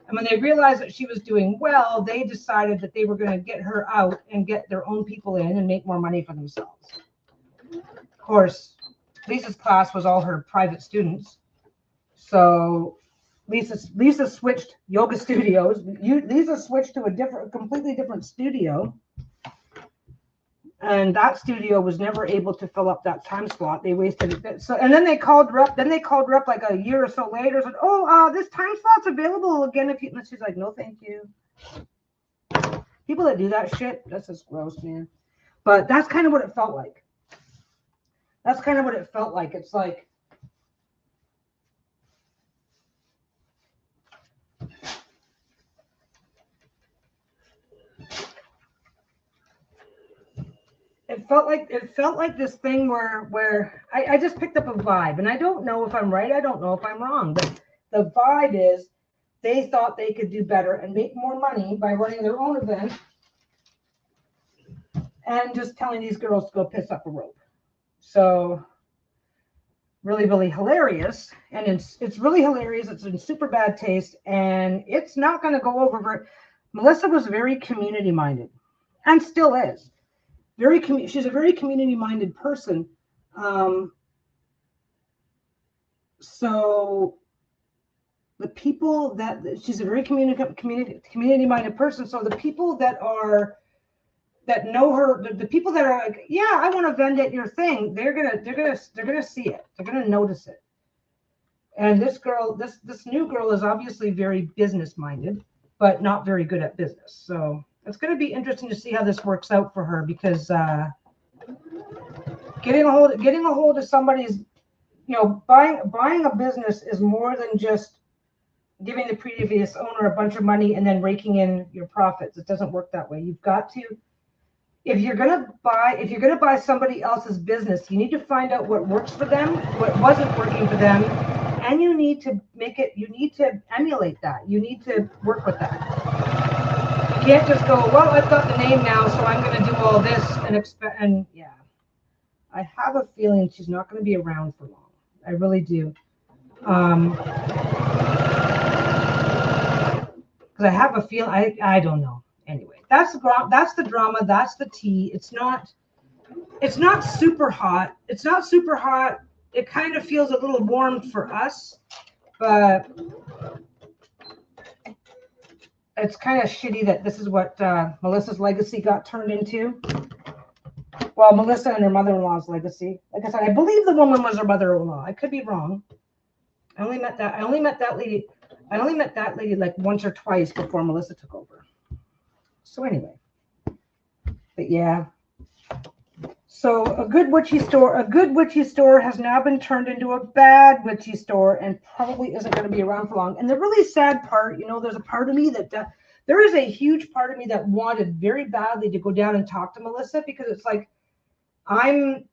And when they realized that she was doing well, they decided that they were going to get her out and get their own people in and make more money for themselves. Of course, Lisa's class was all her private students. So Lisa switched yoga studios. Lisa switched to a completely different studio, and that studio was never able to fill up that time slot. They wasted it. So, and then they called her up. Like a year or so later. Said, "Oh, this time slot's available again." And she's like, "No, thank you." People that do that shit, that's just gross, man. But that's kind of what it felt like. It's like. It felt like this thing where I just picked up a vibe, and I don't know if I'm right, I don't know if I'm wrong, but the vibe is they thought they could do better and make more money by running their own event and just telling these girls to go piss up a rope. So really, really hilarious, and it's really hilarious. It's in super bad taste, and it's not going to go over. Melissa was very community minded, and still is. She's a very community-minded person. So the people that she's a very community-minded person. So the people that know her, the people that are like, yeah, I want to vend at your thing. They're gonna see it. They're gonna notice it. And this girl, this new girl is obviously very business-minded, but not very good at business. So It's going to be interesting to see how this works out for her, because getting a hold of somebody's, buying a business is more than just giving the previous owner a bunch of money and then raking in your profits. It doesn't work that way. You've got to, if you're gonna buy somebody else's business, you need to find out what works for them, what wasn't working for them, and you need to emulate that. You need to work with that. You can't just go, well, I've got the name now, so I'm gonna do all this and expect. And yeah, I have a feeling she's not gonna be around for long. I really do. Because I have a feel. I don't know. Anyway, that's the drama. That's the tea. It's not super hot. It's not super hot. It kind of feels a little warm for us, but it's kind of shitty that this is what Melissa's legacy got turned into. Well, Melissa and her mother-in-law's legacy. Like I said, I believe the woman was her mother-in-law. I could be wrong. I only met that lady like once or twice before Melissa took over. So anyway, but yeah. So a good witchy store has now been turned into a bad witchy store, and probably isn't going to be around for long. And the really sad part, there's a part of me there is a huge part of me that wanted very badly to go down and talk to Melissa, because it's like, I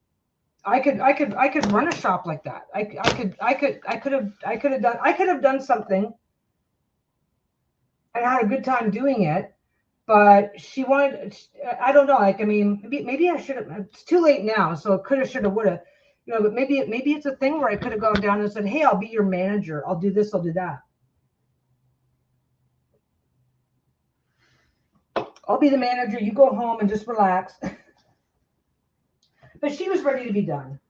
could run a shop like that. I could have done something and had a good time doing it, but she wanted, I don't know, maybe I should have. It's too late now, so it could have, should have, would have, but maybe it's a thing where I could have gone down and said, hey, I'll be your manager, I'll do this, I'll do that, I'll be the manager, you go home and just relax. But she was ready to be done.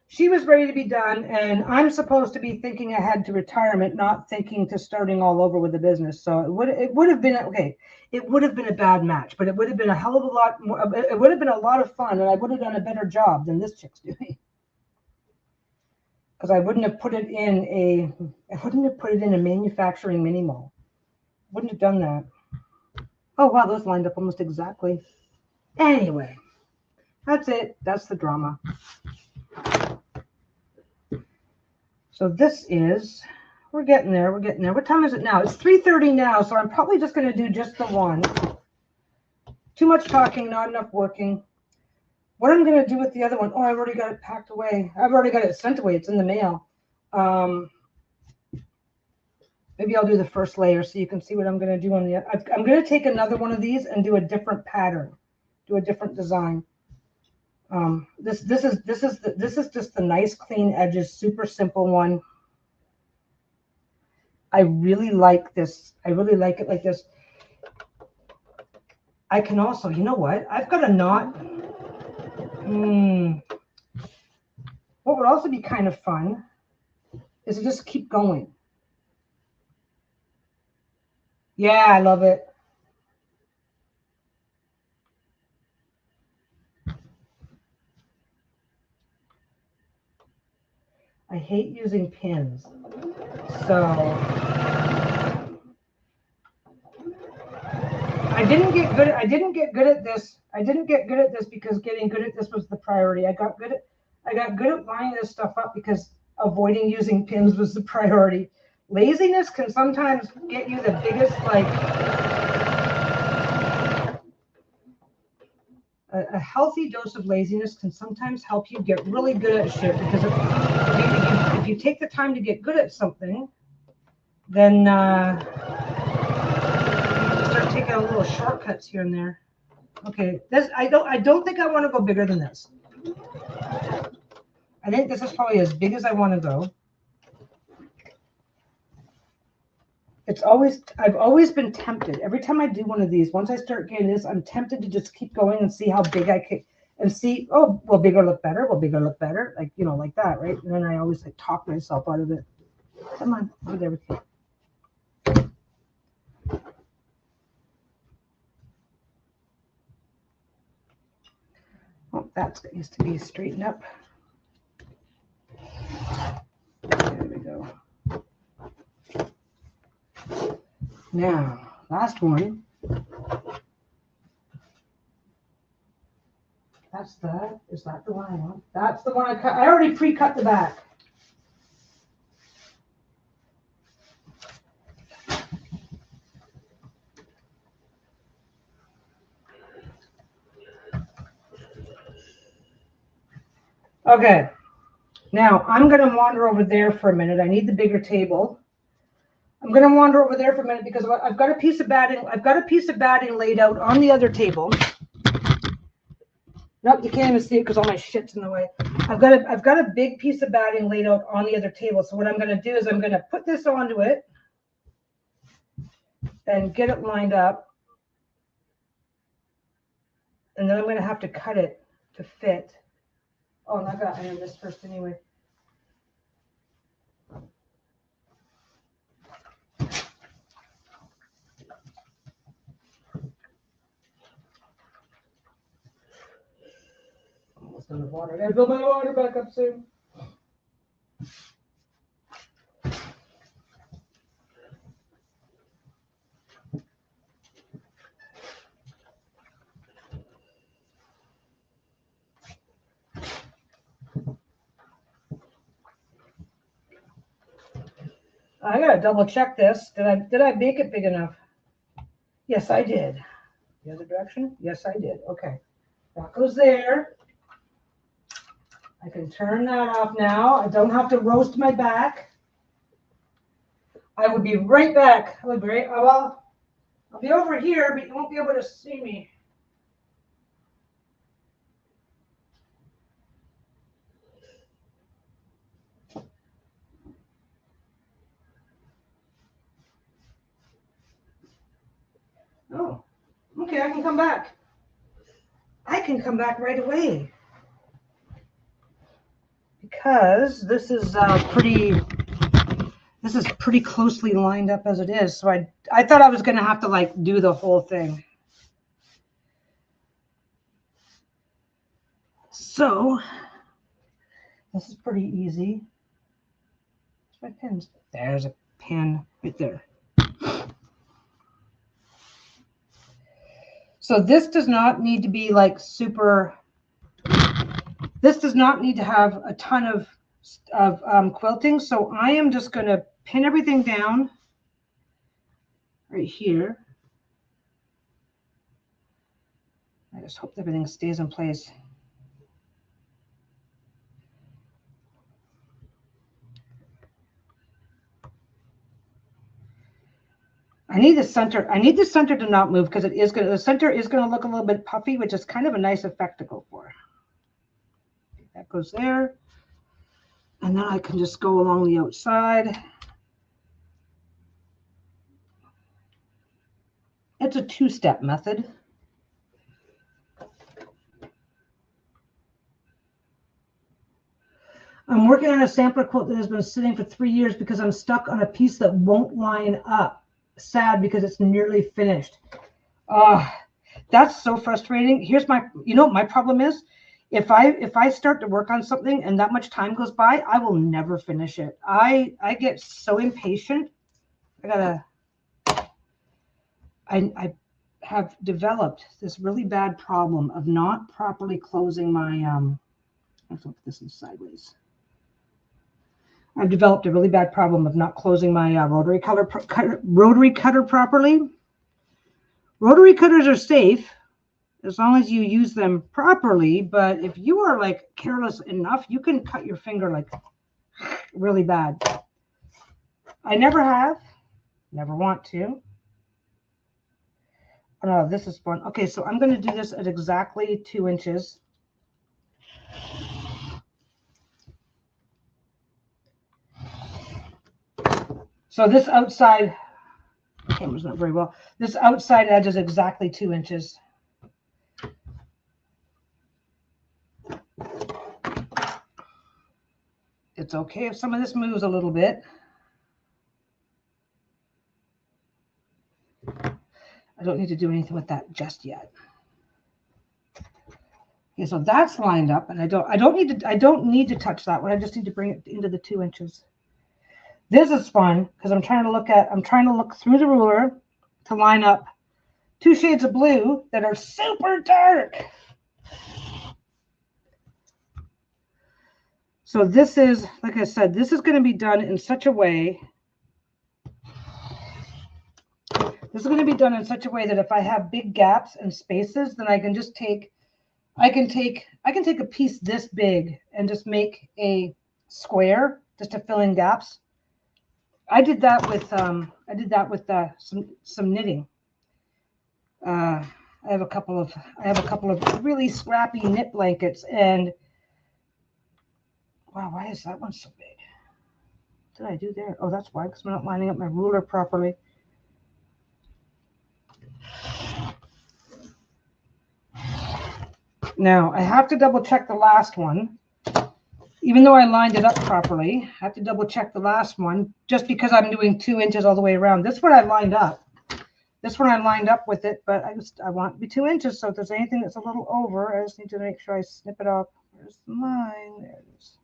She was ready to be done, and I'm supposed to be thinking ahead to retirement, not thinking to starting all over with the business. So it would have been okay. It would have been a bad match, but it would have been a hell of a lot more. It would have been a lot of fun, and I would have done a better job than this chick's doing. Because I wouldn't have put it in a manufacturing mini mall. Wouldn't have done that. Oh wow, those lined up almost exactly. Anyway, that's it. That's the drama. So we're getting there. What time is it now? It's 3:30 now, so I'm probably just going to do just the one. Too much talking, not enough working. What I'm going to do with the other one, I've already got it packed away. I've already got it sent away. It's in the mail. Maybe I'll do the first layer so you can see what I'm going to do on the other. I'm going to take another one of these and do a different pattern, do a different design. This is just the nice clean edges, super simple one. I really like this. I really like it like this. I can also, you know what? I've got a knot. What would also be kind of fun is to just keep going. Yeah, I love it. I hate using pins. So I didn't get good at this. Because getting good at this was the priority. I got good at lining this stuff up because avoiding using pins was the priority. Laziness can sometimes get you the biggest, a healthy dose of laziness can sometimes help you get really good at shit, because if you take the time to get good at something, then start taking a little shortcuts here and there. Okay, this I don't think I want to go bigger than this. I think this is probably as big as I want to go. I've always been tempted. Every time I do one of these, once I start getting this, I'm tempted to just keep going and see how big I can, and see, oh, will bigger look better? Will bigger look better? Like, like that, right? And then I always talk myself out of it. Come on, do everything. Oh, that needs to be straightened up. There we go. Now, last one. Is that the one I want? That's the one I cut. I already pre-cut the back. Okay. Now, I'm going to wander over there for a minute. I need the bigger table. I'm going to wander over there for a minute because I've got a piece of batting. I've got a piece of batting laid out on the other table. Nope, you can't even see it because all my shit's in the way. I've got a big piece of batting laid out on the other table. So what I'm going to do is I'm going to put this onto it and get it lined up. And then I'm going to have to cut it to fit. Oh, and I got to iron this first anyway. Almost in the water. I got to build my water back up soon. I gotta double check this. Did I make it big enough? Yes, I did. The other direction? Yes, I did. Okay. That goes there. I can turn that off now. I don't have to roast my back. I will be right back. I'll be over here, but you won't be able to see me. Oh, okay, I can come back. I can come back right away. Because this is pretty closely lined up as it is. So I thought I was gonna have to like do the whole thing. So this is pretty easy. Where's my pins? There's a pin right there. So this does not need to be like super. This does not need to have a ton of quilting. So I am just going to pin everything down right here. I just hope everything stays in place. I need the center. I need the center to not move because the center is going to look a little bit puffy, which is kind of a nice effect to go for. That goes there. And then I can just go along the outside. It's a two-step method. I'm working on a sampler quilt that has been sitting for 3 years because I'm stuck on a piece that won't line up. Sad because it's nearly finished. That's so frustrating. Here's my, my problem is if I start to work on something and that much time goes by, I will never finish it. I get so impatient. I have developed this really bad problem of not properly closing my, I have to put this in sideways. I've developed a really bad problem of not closing my rotary cutter properly. Rotary cutters are safe as long as you use them properly, but if you are like careless enough, you can cut your finger like really bad. I never have, never want to. Oh, no, this is fun. Okay, so I'm going to do this at exactly 2 inches. So this outside, the camera's not very well. This outside edge is exactly 2 inches. It's okay if some of this moves a little bit. I don't need to do anything with that just yet. Okay, so that's lined up, and I don't need to touch that one. I just need to bring it into the 2 inches. This is fun because I'm trying to look through the ruler to line up 2 shades of blue that are super dark. So this is, like I said, this is going to be done in such a way. This is going to be done in such a way that if I have big gaps and spaces, then I can just take a piece this big and just make a square just to fill in gaps. I did that with some knitting. I have a couple of really scrappy knit blankets, and wow, why is that one so big? What did I do there? Oh, that's why, because I'm not lining up my ruler properly. Now I have to double check the last one. Even though I lined it up properly, I have to double check the last one just because I'm doing 2 inches all the way around. This one I lined up. This one I lined up with it, but I want it to be 2 inches. So if there's anything that's a little over, I just need to make sure I snip it off. There's the line. There it is.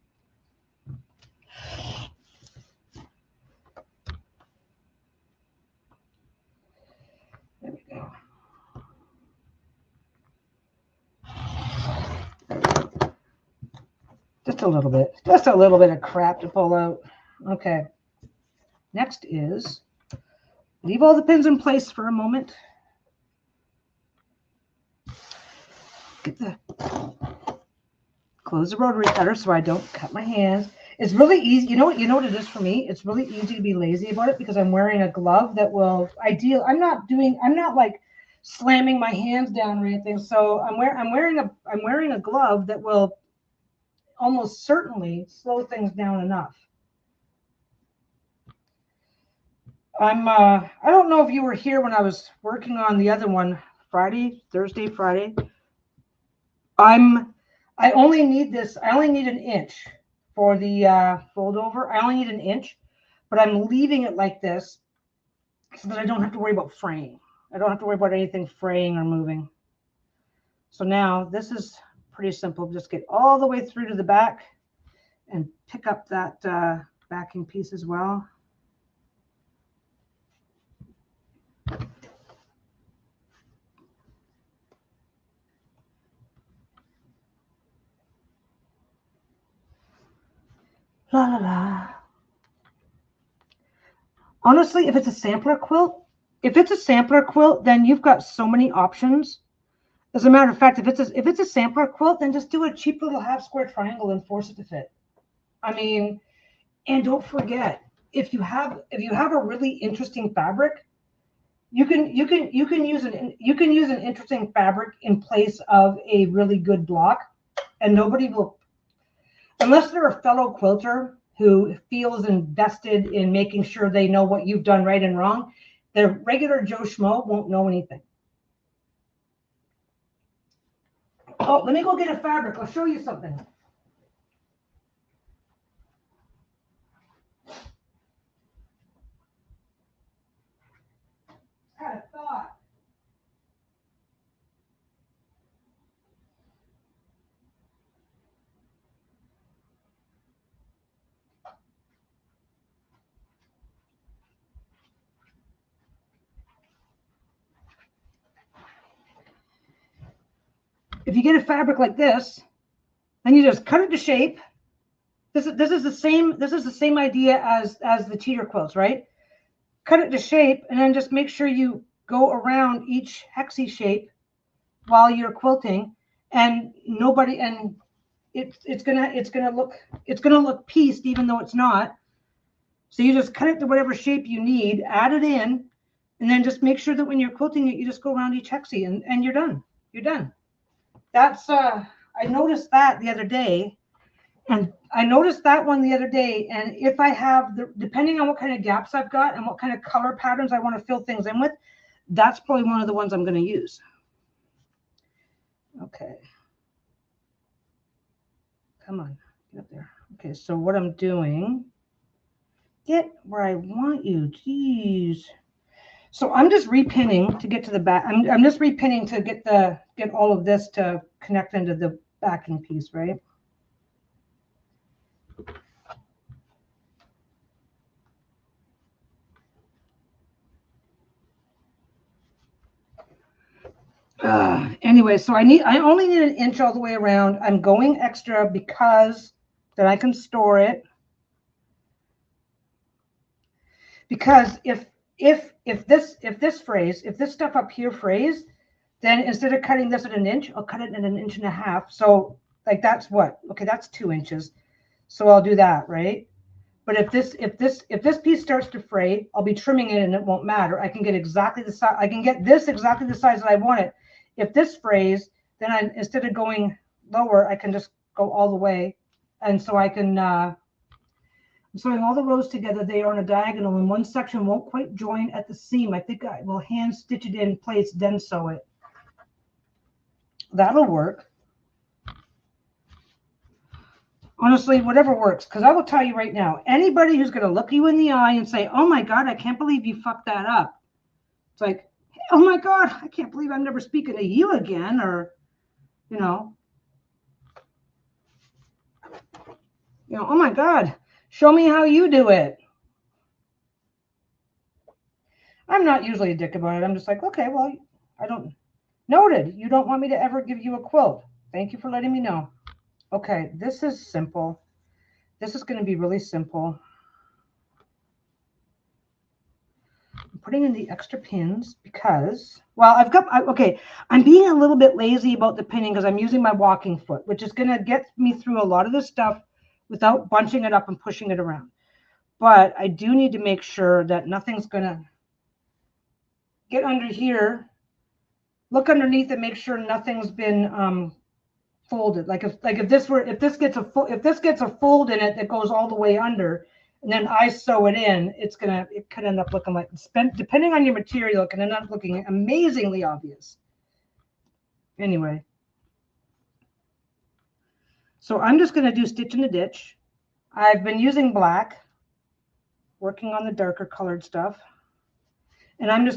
There we go. Just a little bit of crap to pull out. Okay. Next is leave all the pins in place for a moment. Close the rotary cutter so I don't cut my hands. It's really easy. You know what it is for me? It's really easy to be lazy about it because I'm wearing a glove that will I'm not like slamming my hands down or anything. So I'm wearing a glove that will almost certainly slow things down enough. I don't know if you were here when I was working on the other one, Thursday, Friday. I only need an inch for the fold over. I only need an inch, but I'm leaving it like this so that I don't have to worry about fraying. I don't have to worry about anything fraying or moving. So now this is pretty simple. Just get all the way through to the back and pick up that backing piece as well. La la la. Honestly, if it's a sampler quilt, then you've got so many options. As a matter of fact, if it's a sampler quilt, then just do a cheap little half square triangle and force it to fit. I mean, and don't forget, if you have a really interesting fabric, you can use an interesting fabric in place of a really good block, and nobody will, unless they're a fellow quilter who feels invested in making sure they know what you've done right and wrong. The regular Joe Schmo won't know anything. Oh, let me go get a fabric. I'll show you something. Had a thought. If you get a fabric like this, then you just cut it to shape. This is the same idea as the cheater quilts, right? Cut it to shape and then just make sure you go around each hexie shape while you're quilting, and it's gonna look pieced even though it's not. So you just cut it to whatever shape you need, add it in, and then just make sure that when you're quilting it, you just go around each hexie and you're done. You're done. That's I noticed that the other day. And I noticed that one the other day. And if I have depending on what kind of gaps I've got and what kind of color patterns I want to fill things in with, that's probably one of the ones I'm going to use. Okay. Come on, get up there. Okay, so what I'm doing, get where I want you. Jeez. So I'm just repinning to get to the back. I'm just repinning to get all of this to connect into the backing piece, right? Anyway, so I only need an inch all the way around. I'm going extra because then I can store it. Because if this stuff up here frays, then instead of cutting this at an inch, I'll cut it at 1.5 inches. So like that's what? Okay, that's 2 inches. So I'll do that, right? But if this piece starts to fray, I'll be trimming it and it won't matter. I can get exactly the size. I can get this exactly the size that I want it. If this frays, then instead of going lower, I can just go all the way. And so I can, I'm sewing all the rows together. They are on a diagonal and one section won't quite join at the seam. I think I will hand stitch it in place, then sew it. That'll work. Honestly, whatever works, because I will tell you right now, anybody who's going to look you in the eye and say, oh my God, I can't believe you fucked that up. It's like, oh my God, I can't believe I'm never speaking to you again. Or, oh my God, show me how you do it. I'm not usually a dick about it. I'm just like, okay, well, I don't. Noted. You don't want me to ever give you a quilt. Thank you for letting me know. Okay, this is simple. This is going to be really simple. I'm putting in the extra pins because, well, I'm being a little bit lazy about the pinning because I'm using my walking foot, which is going to get me through a lot of this stuff without bunching it up and pushing it around. But I do need to make sure that nothing's going to get under here. Look underneath and make sure nothing's been folded. Like if this gets a fold in it that goes all the way under, and then I sew it in, it could end up looking like, depending on your material, it can end up looking amazingly obvious. Anyway, so I'm just going to do stitch in the ditch. I've been using black, working on the darker colored stuff, and I'm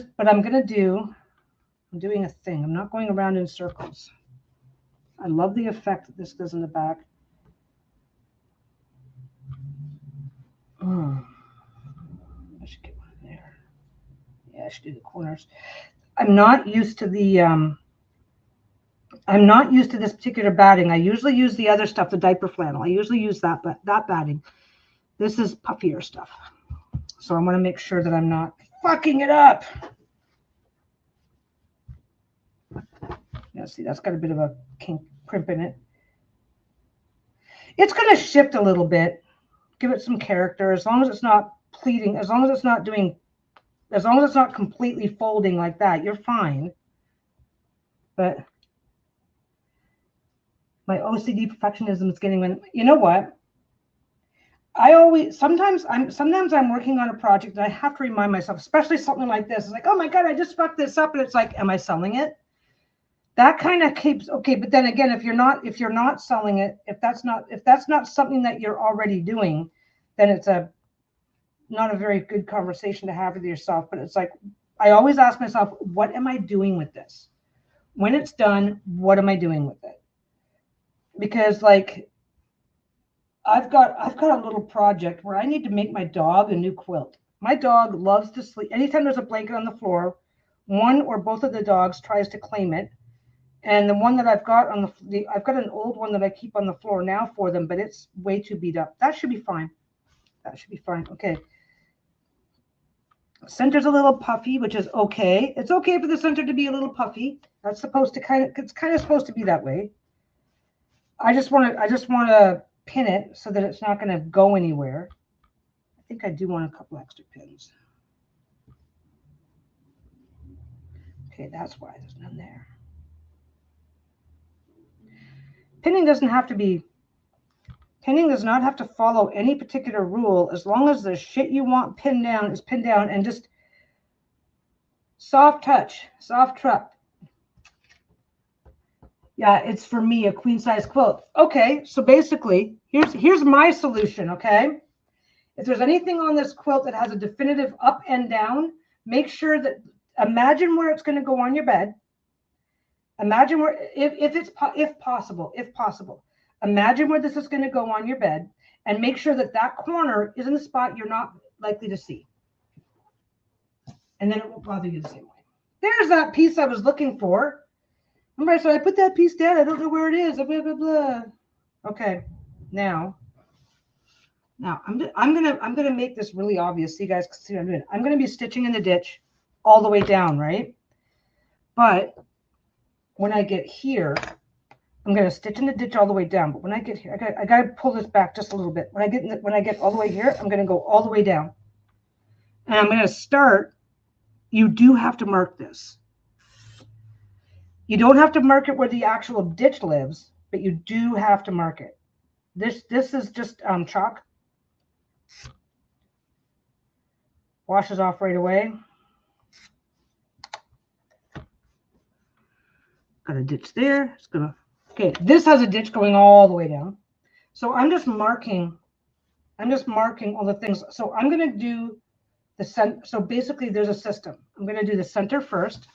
doing a thing. I'm not going around in circles. I love the effect that this does in the back. I should get one in there. Yeah, I should do the corners. I'm not used to this particular batting. I usually use the other stuff, the diaper flannel. I usually use that batting. This is puffier stuff. So I want to make sure that I'm not fucking it up. Yeah, see, that's got a bit of a crimp in it. It's going to shift a little bit. Give it some character, as long as it's not pleating, as long as it's not completely folding like that, you're fine. But my OCD perfectionism is getting, you know what? Sometimes I'm working on a project and I have to remind myself, especially something like this. It's like, oh my God, I just fucked this up. And it's like, am I selling it? That kind of keeps, okay. But then again, if you're not selling it, if that's not something that you're already doing, then it's not a very good conversation to have with yourself. But it's like, I always ask myself, what am I doing with this? When it's done, what am I doing with it? Because like, I've got a little project where I need to make my dog a new quilt. My dog loves to sleep. Anytime there's a blanket on the floor, one or both of the dogs tries to claim it. And the one that I've got I've got an old one that I keep on the floor now for them, but it's way too beat up. That should be fine. That should be fine. Okay. Center's a little puffy, which is okay. It's okay for the center to be a little puffy. That's supposed to it's kind of supposed to be that way. I just want to pin it so that it's not going to go anywhere. I think I do want a couple extra pins. Okay, that's why there's none there. Pinning does not have to follow any particular rule, as long as the shit you want pinned down is pinned down, and just soft touch, soft truck. Yeah, it's for me a queen size quilt. Okay, so basically, here's my solution, okay? If there's anything on this quilt that has a definitive up and down, make sure that, imagine where it's going to go on your bed. Imagine where, if possible, imagine where this is going to go on your bed, and make sure that that corner is in the spot you're not likely to see. And then it won't bother you the same way. There's that piece I was looking for. Remember, so I put that piece down. I don't know where it is. Blah, blah, blah. Okay, now I'm gonna make this really obvious so you guys can see what I'm doing. I'm gonna be stitching in the ditch all the way down, right? But when I get here, I'm gonna stitch in the ditch all the way down. But when I get here, I gotta pull this back just a little bit. When I get all the way here, I'm gonna go all the way down, and I'm gonna start. You do have to mark this. You don't have to mark it where the actual ditch lives, but you do have to mark it. This is just chalk. Washes off right away. Got a ditch there. It's gonna. Okay, this has a ditch going all the way down. So I'm just marking all the things. So I'm gonna do the center. So basically, there's a system. I'm gonna do the center first.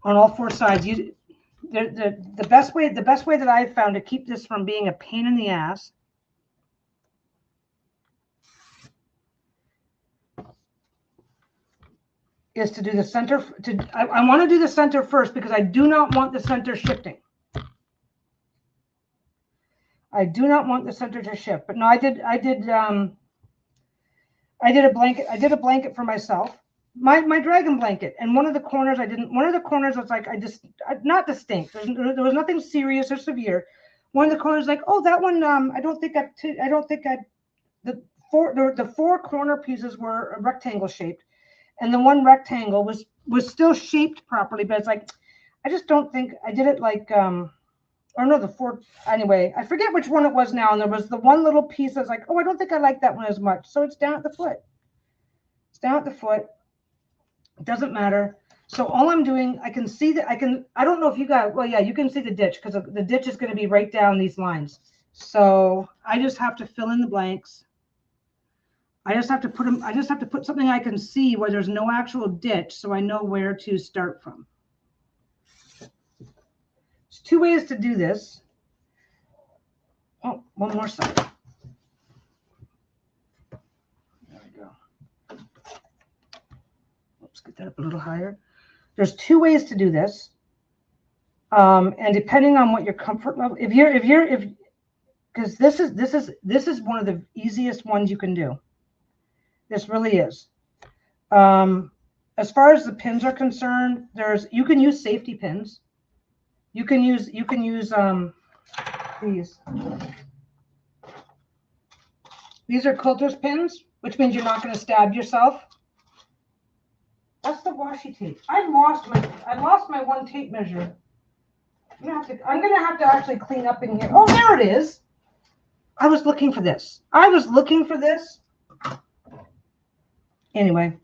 On all four sides, the best way that I've found to keep this from being a pain in the ass is to do the center. I want to do the center first because I do not want the center shifting. I do not want the center to shift. But no, I did a blanket. I did a blanket for myself. My dragon blanket, and one of the corners was like, not distinct. There was nothing serious or severe. One of the corners, like, oh, that one, the four corner pieces were rectangle shaped, and the one rectangle was still shaped properly, but it's like, I just don't think I did it like, or no, the four, anyway, I forget which one it was now, and there was the one little piece that's like, oh, I don't think I like that one as much, so it's down at the foot. It's down at the foot. It doesn't matter. So all I'm doing, I can see that I don't know if you got, well, yeah, you can see the ditch because the ditch is going to be right down these lines. So I just have to fill in the blanks. I just have to put something I can see where there's no actual ditch so I know where to start from. There's two ways to do this. Oh, one more side. Get that up a little higher. There's two ways to do this, and depending on what your comfort level, because this is one of the easiest ones you can do. This really is. As far as the pins are concerned, you can use safety pins. You can use these. These are quilter's pins, which means you're not going to stab yourself. That's the washi tape. I lost my one tape measure. I'm gonna have to actually clean up in here. Oh, there it is. I was looking for this. Anyway,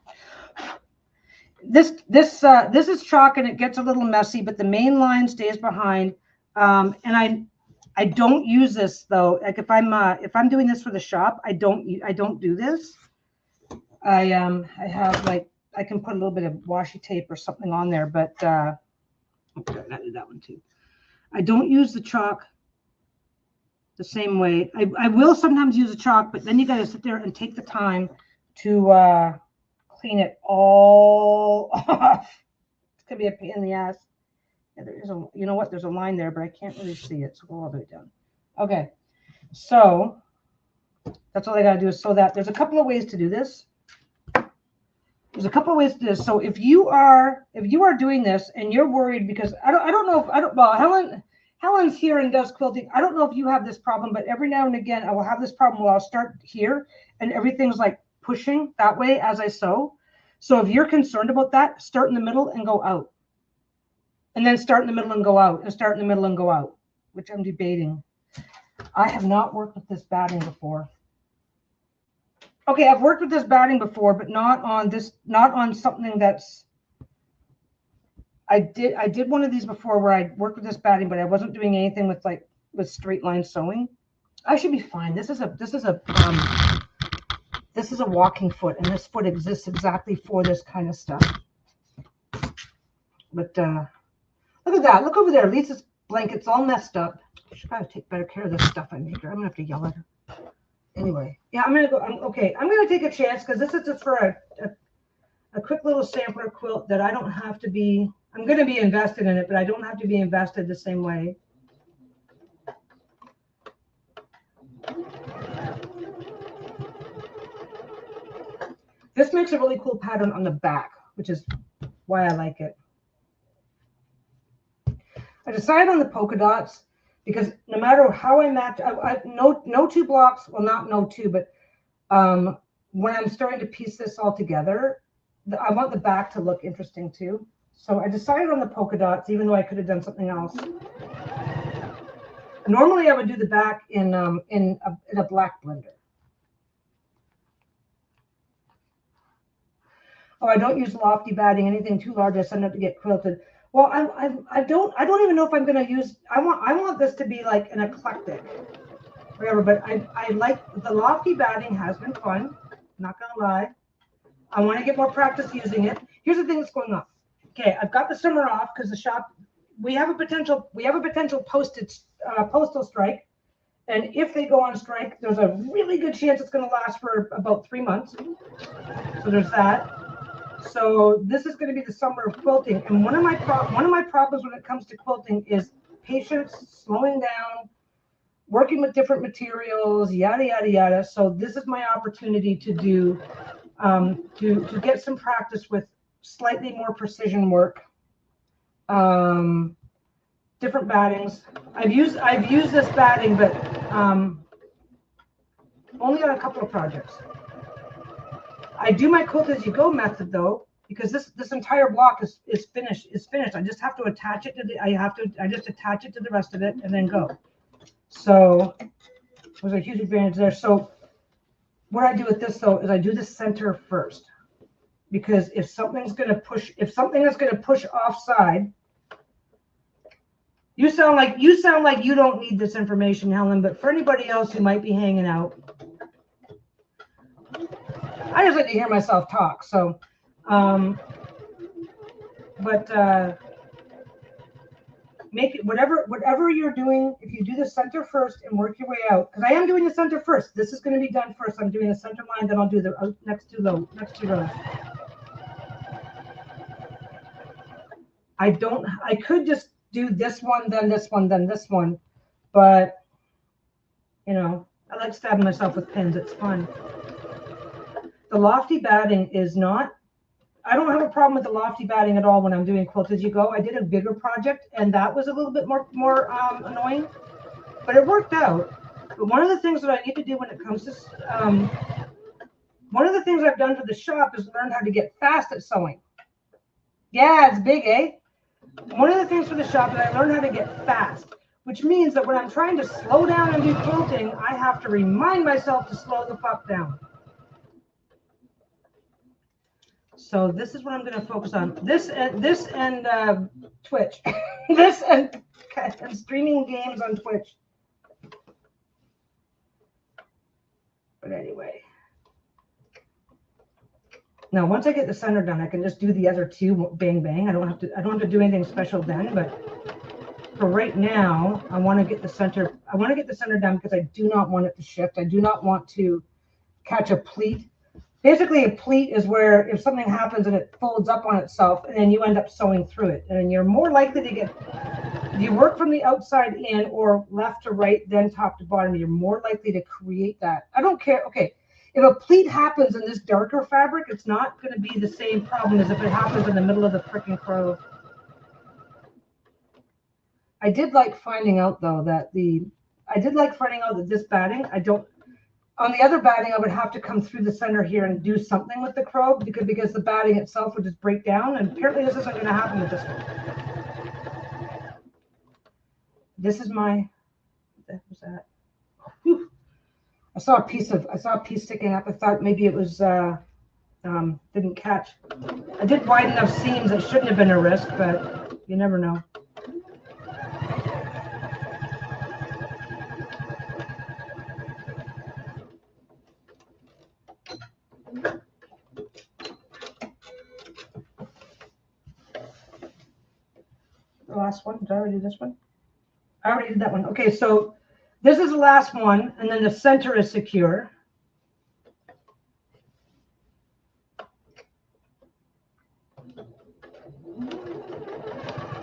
this is chalk and it gets a little messy, but the main line stays behind. And I don't use this though. Like if I'm doing this for the shop, I don't do this. I have like, I can put a little bit of washi tape or something on there, but I did that one too. I don't use the chalk the same way. I will sometimes use a chalk, but then you got to sit there and take the time to clean it all off. It's gonna be a pain in the ass. Yeah, there is a, you know what? There's a line there, but I can't really see it. So go all the way down. Okay, so that's all I gotta do is sew that. There's a couple of ways to do this. So if you are doing this and you're worried because I don't know if well, Helen's here and does quilting. I don't know if you have this problem, but every now and again I will have this problem where I'll start here and everything's like pushing that way as I sew. So if you're concerned about that, start in the middle and go out. And then start in the middle and go out and start in the middle and go out, which I'm debating. I have not worked with this batting before. Okay, I've worked with this batting before, but not on something that's, I did one of these before where I worked with this batting, but I wasn't doing anything with straight line sewing. I should be fine. This is a walking foot, and this foot exists exactly for this kind of stuff. But look at that. Look over there. Lisa's blanket's all messed up. She's got to take better care of this stuff I make her. I'm going to have to yell at her. Anyway, yeah, I'm going to go. Okay, I'm going to take a chance because this is just for a quick little sampler quilt that I don't have to be. I'm going to be invested in it, but I don't have to be invested the same way. This makes a really cool pattern on the back, which is why I like it. I decided on the polka dots because no matter how I match, no two blocks, well, not no two, but when I'm starting to piece this all together, I want the back to look interesting too. So I decided on the polka dots, even though I could have done something else. Normally I would do the back in a black blender. Oh, I don't use lofty batting, anything too large, I send it to get quilted. Well, I don't even know if I'm going to use. I want this to be like an eclectic, whatever. But I like the lofty batting has been fun. Not gonna lie. I want to get more practice using it. Here's the thing that's going on. Okay, I've got the summer off because the shop. We have a potential postal strike, and if they go on strike, there's a really good chance it's going to last for about 3 months. So there's that. So this is going to be the summer of quilting, and one of my problems when it comes to quilting is patience, slowing down, working with different materials, yada yada yada. So this is my opportunity to do to get some practice with slightly more precision work, different battings. I've used this batting, but only on a couple of projects. I do my quilt as you go method though, because this entire block is finished. I just have to attach it to the. I just attach it to the rest of it and then go. So there's a huge advantage there. So what I do with this though is I do the center first, because if something is going to push offside. You sound like you don't need this information, Helen, but for anybody else who might be hanging out. I just like to hear myself talk. So, make it whatever you're doing. If you do the center first and work your way out, because I am doing the center first. This is going to be done first. I'm doing the center line, then I'll do the next two rows. I could just do this one, then this one, then this one, but you know, I like stabbing myself with pins. It's fun. The lofty batting is not. I don't have a problem with the lofty batting at all when I'm doing quilt as you go. I did a bigger project and that was a little bit more annoying, but it worked out. But one of the things that I need to do when it comes to one of the things I've done for the shop is learn how to get fast at sewing. Yeah, it's big, eh? One of the things for the shop is I learned how to get fast, which means that when I'm trying to slow down and do quilting, I have to remind myself to slow the fuck down. So this is what I'm going to focus on. This and Twitch. This and streaming games on Twitch. But anyway. Now, once I get the center done, I can just do the other two bang bang. I don't have to do anything special then, but for right now, I want to get the center done because I do not want it to shift. I do not want to catch a pleat. Basically, a pleat is where if something happens and it folds up on itself and then you end up sewing through it. And you're more likely to get, if you work from the outside in or left to right, then top to bottom, you're more likely to create that. I don't care. Okay, if a pleat happens in this darker fabric, it's not going to be the same problem as if it happens in the middle of the freaking crow. I did like finding out, though, that this batting, on the other batting, I would have to come through the center here and do something with the crow because the batting itself would just break down. And apparently this isn't going to happen with this one. This is my, what was that? Whew. I saw a piece sticking up. I thought maybe it was, didn't catch. I did wide enough seams. It shouldn't have been a risk, but you never know. last one? Did I already do this one? I already did that one. Okay, so this is the last one, and then the center is secure.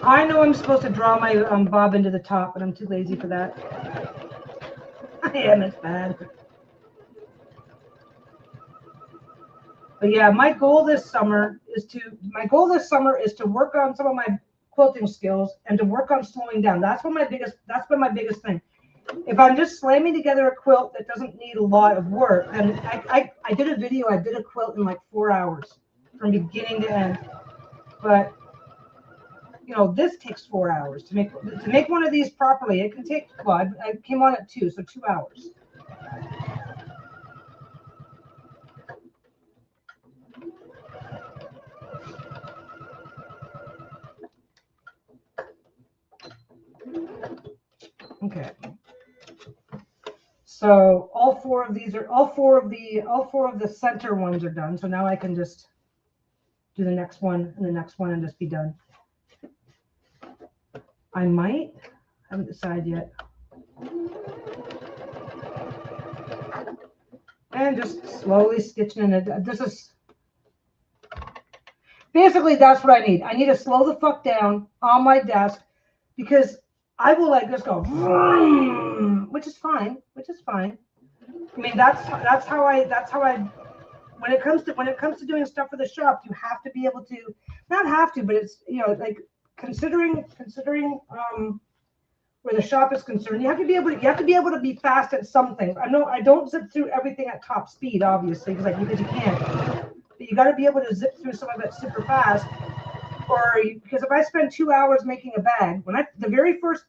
I know I'm supposed to draw my bob into the top, but I'm too lazy for that. I am, it's bad. But yeah, my goal this summer is to work on some of my quilting skills and to work on slowing down. That's been my biggest thing. If I'm just slamming together a quilt that doesn't need a lot of work, and I did a video, I did a quilt in like 4 hours from beginning to end. But you know, this takes 4 hours to make one of these properly. It can take, well, I came on at 2, so 2 hours. Okay. So all four of the center ones are done. So now I can just do the next one and the next one and just be done. I haven't decided yet. And just slowly stitching in it. This is basically, that's what I need. I need to slow the fuck down on my desk because I will like just go, which is fine. I mean, that's how I when it comes to doing stuff for the shop, you have to be able to, not have to, but it's, you know, like considering where the shop is concerned, you have to be able to be fast at some things. I don't zip through everything at top speed, obviously, because you can't. But you got to be able to zip through some of it super fast, because if I spend 2 hours making a bag, the very first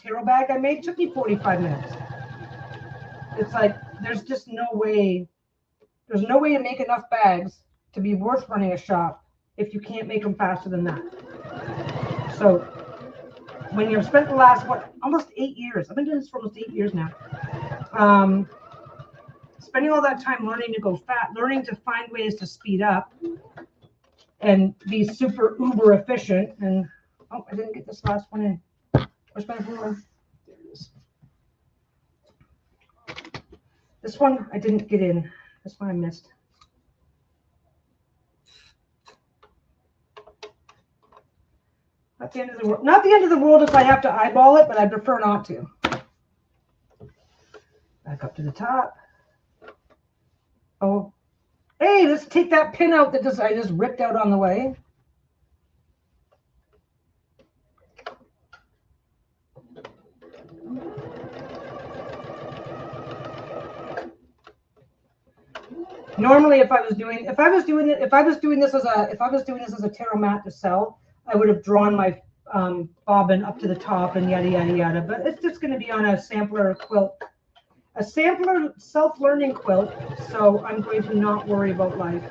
tarot bag I made took me 45 minutes. It's like there's just no way. There's no way to make enough bags to be worth running a shop if you can't make them faster than that. So when you've spent the last almost 8 years, I've been doing this for almost 8 years now. Spending all that time learning to go fast, learning to find ways to speed up and be super uber efficient. And oh, I didn't get this last one in. Where's my ruler? There it is. This one I didn't get in. This one I missed. Not the end of the world. Not the end of the world if I have to eyeball it, but I prefer not to. Back up to the top. Oh, hey, let's take that pin out that I just ripped out on the way. Normally, if I was doing this as a tarot mat to sell, I would have drawn my bobbin up to the top and yada yada yada. But it's just going to be on a sampler quilt, a sampler self-learning quilt. So I'm going to not worry about life.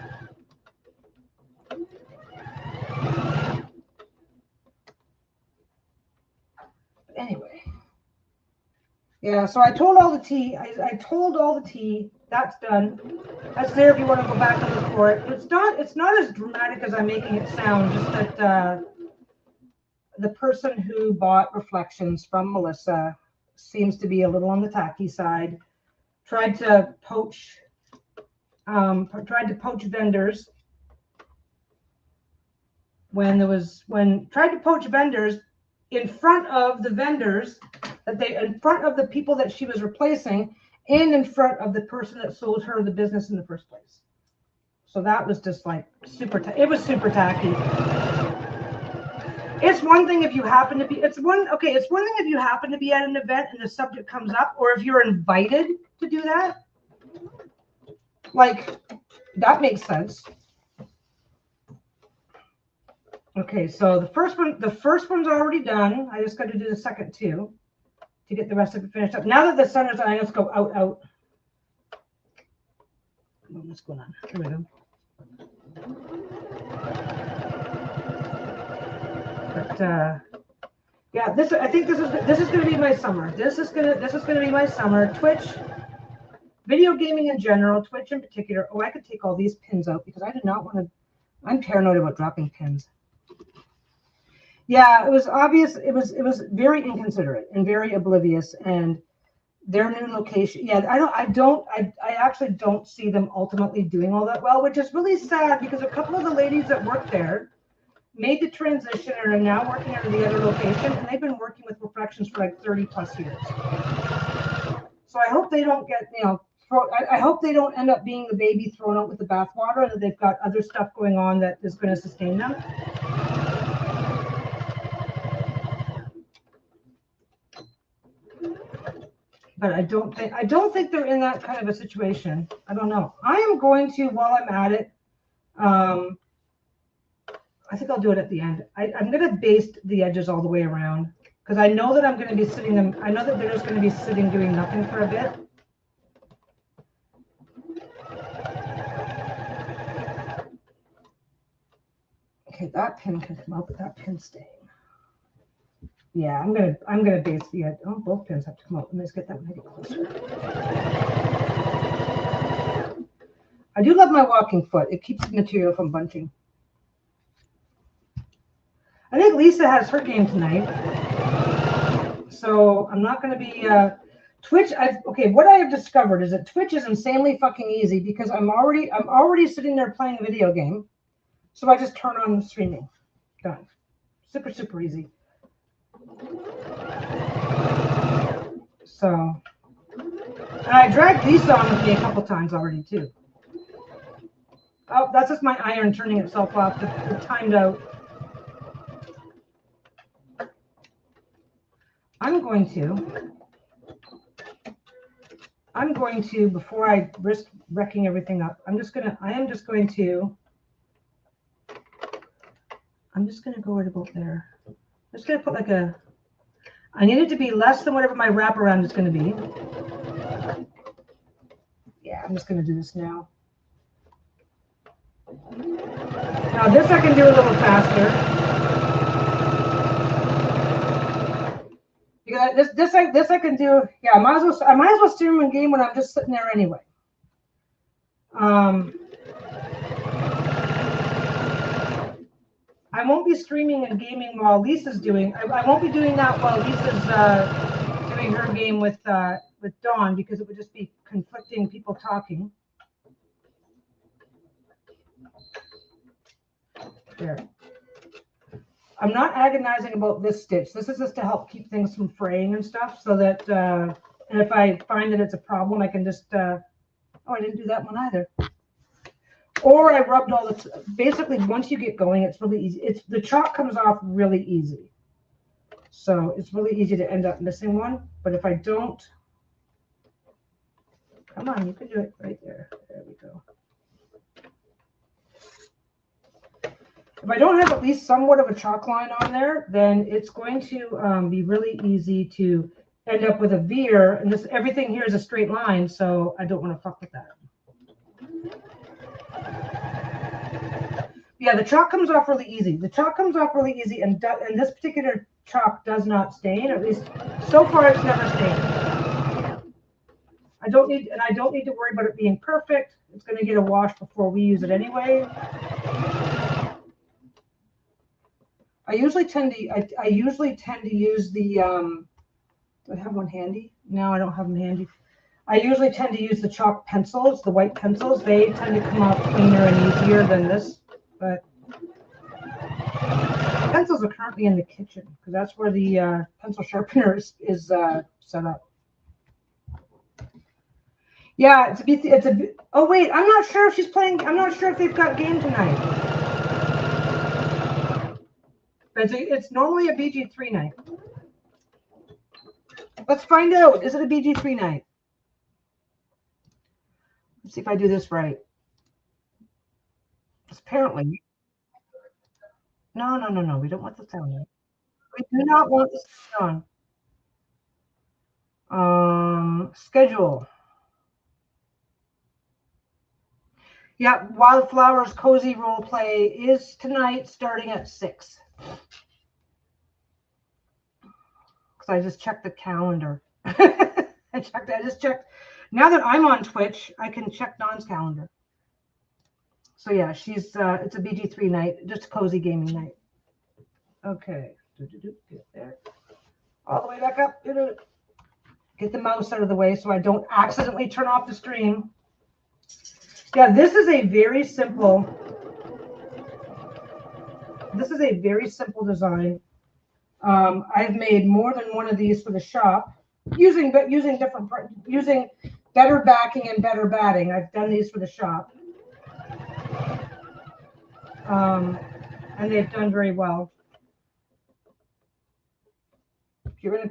But anyway, yeah. So I told all the tea. I told all the tea. That's done. That's there if you want to go back and look for it. It's not as dramatic as I'm making it sound. Just that the person who bought Reflections from Melissa seems to be a little on the tacky side. Tried to poach vendors tried to poach vendors in front of the vendors in front of the people that she was replacing, and in front of the person that sold her the business in the first place. So that was just like it was super tacky. It's one thing if you happen to be it's one thing if you happen to be at an event and the subject comes up, or if you're invited to do that. Like, that makes sense. Okay, so the first one's already done. I just got to do the second two to get the rest of it finished up. Now that the sun is on, let's go out. What's going on? Here we go. But yeah, I think this is going to be my summer. This is going to be my summer. Twitch, video gaming in general, Twitch in particular. Oh, I could take all these pins out because I do not want to. I'm paranoid about dropping pins. Yeah, it was obvious. It was very inconsiderate and very oblivious. And their new location, yeah, I actually don't see them ultimately doing all that well, which is really sad because a couple of the ladies that work there made the transition and are now working at the other location, and they've been working with Reflections for like 30 plus years. So I hope they don't get, I hope they don't end up being the baby thrown out with the bathwater, and that they've got other stuff going on that is going to sustain them. But I don't think they're in that kind of a situation. I don't know. I am going to, while I'm at it, I think I'll do it at the end. I'm going to baste the edges all the way around because I know that I'm going to be sitting them. I know that they're just going to be sitting doing nothing for a bit. Okay, that pin can come out, but that pin's staying. Yeah, I'm gonna baste the edge. Oh, both pins have to come out. Let's get that one a bit closer. I do love my walking foot. It keeps the material from bunching. I think Lisa has her game tonight, so I'm not going to be Twitch. Okay, what I have discovered is that Twitch is insanely fucking easy because I'm already sitting there playing a video game, so I just turn on streaming. Done. Super easy. So, and I dragged Lisa on with me a couple times already too. Oh, that's just my iron turning itself off. It timed out. I'm going to, before I risk wrecking everything up, I'm just going to go right about there. I'm just going to put like I need it to be less than whatever my wraparound is going to be. Yeah, I'm just going to do this now. Now this I can do a little faster. Because this I can do. Yeah, I might as well stream a game when I'm just sitting there anyway. I won't be streaming and gaming while Lisa's doing. I won't be doing that while Lisa's doing her game with Dawn because it would just be conflicting people talking. There. I'm not agonizing about this stitch. This is just to help keep things from fraying and stuff, so that and if I find that it's a problem, I can just oh, I didn't do that one either. Or I rubbed all the, basically once you get going, it's really easy. The chalk comes off really easy. So it's really easy to end up missing one. But if I don't, come on, you can do it right there. There we go. If I don't have at least somewhat of a chalk line on there, then it's going to be really easy to end up with a veer. And this, everything here is a straight line, so I don't want to fuck with that. Yeah, the chalk comes off really easy. The chalk comes off really easy, and this particular chalk does not stain. At least so far, it's never stained. I don't need to worry about it being perfect. It's going to get a wash before we use it anyway. I usually tend to use the. Do I have one handy? No, I don't have them handy. I usually tend to use the chalk pencils, the white pencils. They tend to come out cleaner and easier than this. But pencils are currently in the kitchen because that's where the pencil sharpener is set up. Yeah, it's a. Oh wait, I'm not sure if she's playing. I'm not sure if they've got game tonight. But it's normally a BG3 night. Let's find out. Is it a BG3 night? Let's see if I do this right. Apparently. No. We don't want the sound on. We do not want the sound on. Schedule. Yeah, Wildflower's Cozy Role Play is tonight starting at 6. Because I just checked the calendar. I just checked. Now that I'm on Twitch, I can check Dawn's calendar. So yeah, it's a BG3 night, just a cozy gaming night. Okay. Get there. All the way back up. Get the mouse out of the way so I don't accidentally turn off the stream. Yeah, this is a very simple design. I've made more than one of these for the shop using better backing and better batting. I've done these for the shop. And they've done very well. If you're in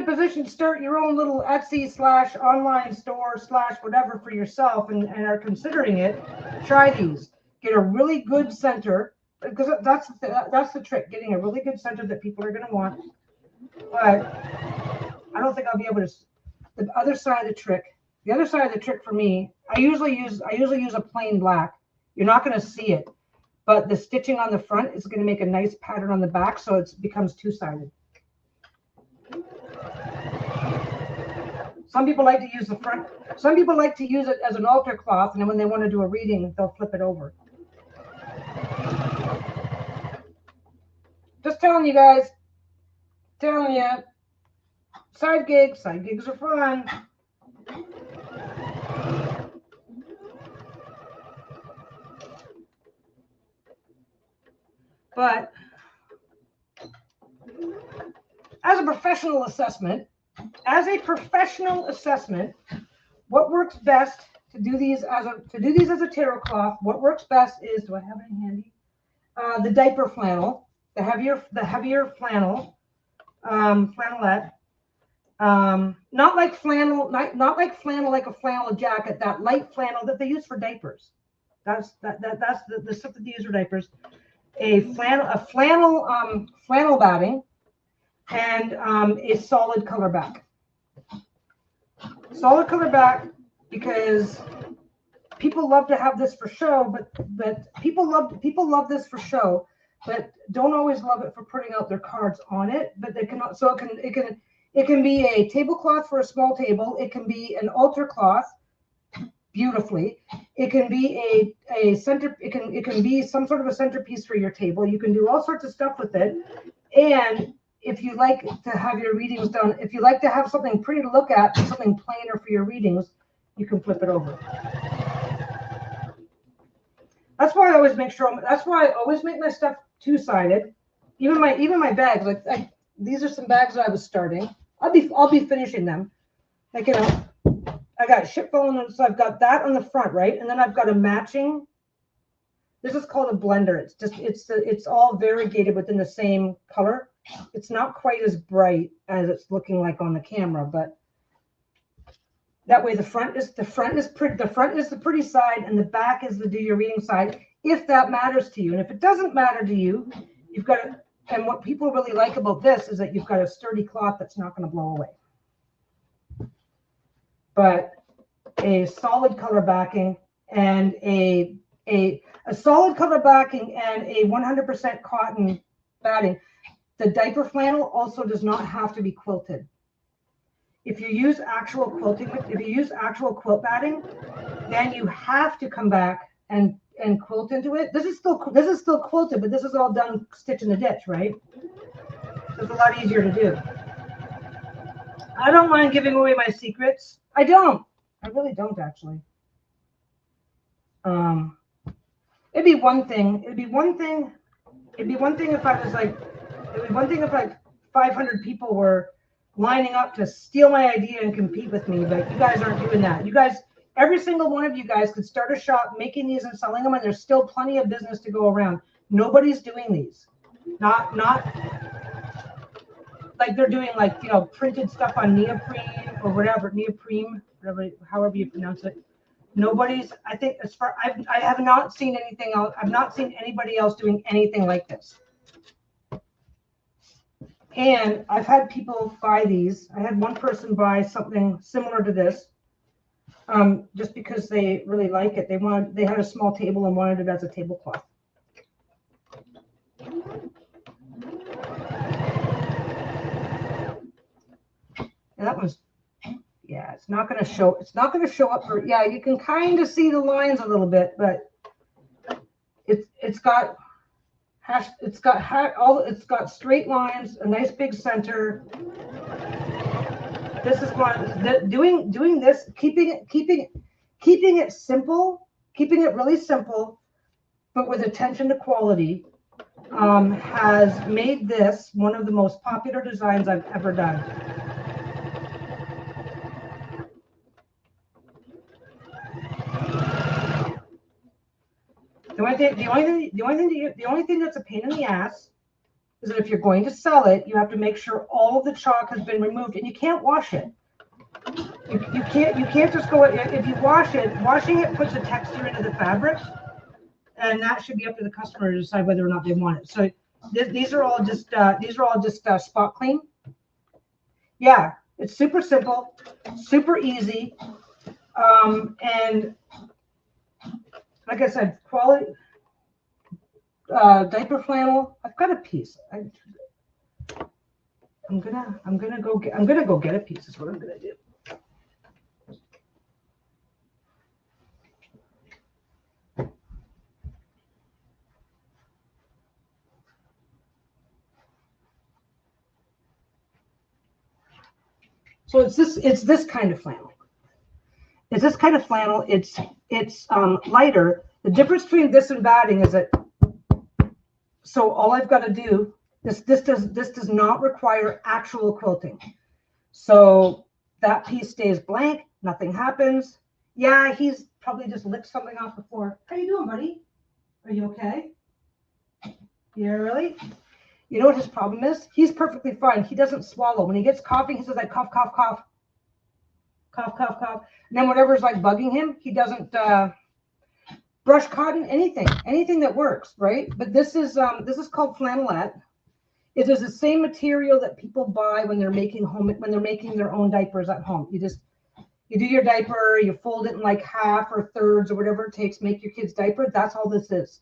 a position to start your own little Etsy/online store/ whatever for yourself and are considering it, try these. Get a really good center, because that's the trick, getting a really good center that people are going to want. But I don't think I'll be able to. The other side of the trick for me, I usually use a plain black. You're not going to see it, but the stitching on the front is going to make a nice pattern on the back, so it becomes two-sided. Some people like to use the front. Some people like to use it as an altar cloth, and then when they want to do a reading, they'll flip it over. Just telling you guys. Telling you. Side gigs are fun. But as a professional assessment, what works best to do these as a tarot cloth? What works best is, do I have it handy? The diaper flannel, the heavier flannel, flannelette. Not like flannel like a flannel jacket. That light flannel that they use for diapers. That's the stuff that they use for diapers. A flannel batting, and a solid color back. Solid color back, because people love to have this for show, but people love this for show, but don't always love it for putting out their cards on it. But they cannot. So it can be a tablecloth for a small table. It can be an altar cloth, beautifully. It can be a center. It can be some sort of a centerpiece for your table. You can do all sorts of stuff with it. And if you like to have your readings done, if you like to have something pretty to look at, something plainer for your readings, you can flip it over. That's why I always make sure. That's why I always make my stuff two-sided. Even my bags, like these are some bags that I was starting. I'll be finishing them. Like, you know, I got ship foam, so I've got that on the front, right? And then I've got a matching. This is called a blender. It's all variegated within the same color. It's not quite as bright as it's looking like on the camera, but that way the front is the pretty side, and the back is the do your reading side, if that matters to you. And if it doesn't matter to you, you've got to. And what people really like about this is that you've got a sturdy cloth that's not going to blow away. But a solid color backing and a solid color backing and a 100% cotton batting. The diaper flannel also does not have to be quilted. If you use actual quilt batting, then you have to come back and quilt into it. This is still quilted, but this is all done stitch in the ditch, right? So it's a lot easier to do. I don't mind giving away my secrets. I really don't actually. It'd be one thing if I was like, 500 people were lining up to steal my idea and compete with me, but you guys aren't doing that. You guys, every single one of you guys could start a shop making these and selling them, and there's still plenty of business to go around. Nobody's doing these. Not like they're doing, like, you know, printed stuff on neoprene or whatever, however you pronounce it. Nobody's, I think, I have not seen anything else. I've not seen anybody else doing anything like this. And I've had people buy these. I had one person buy something similar to this, just because they really like it. They had a small table and wanted it as a tablecloth. And that was, yeah, it's not going to show. It's not going to show up for. Yeah, you can kind of see the lines a little bit, but it's got. It's got straight lines, a nice big center. This is one doing this, keeping it simple, keeping it really simple, but with attention to quality, has made this one of the most popular designs I've ever done. The only thing that's a pain in the ass is that if you're going to sell it, you have to make sure all of the chalk has been removed, and you can't wash it. You can't just go, if you wash it, washing it puts a texture into the fabric, and that should be up to the customer to decide whether or not they want it. So these are all just spot clean. Yeah, it's super simple, super easy, and like I said, quality. Diaper flannel. I've got a piece. I'm gonna go get a piece. Is what I'm gonna do. So it's this kind of flannel. It's this kind of flannel. It's lighter. The difference between this and batting is that. So all I've got to do, this does not require actual quilting. So that piece stays blank, nothing happens. Yeah, he's probably just licked something off the floor. How you doing, buddy? Are you okay? Yeah, really? You know what his problem is? He's perfectly fine. He doesn't swallow. When he gets coughing, he says like cough, cough, cough. Cough, cough, cough. And then whatever's like bugging him, he doesn't brush cotton, anything that works, right? But this is called flannelette. It is the same material that people buy when they're making their own diapers at home. You do your diaper, you fold it in like half or thirds or whatever it takes, make your kid's diaper. That's all this is.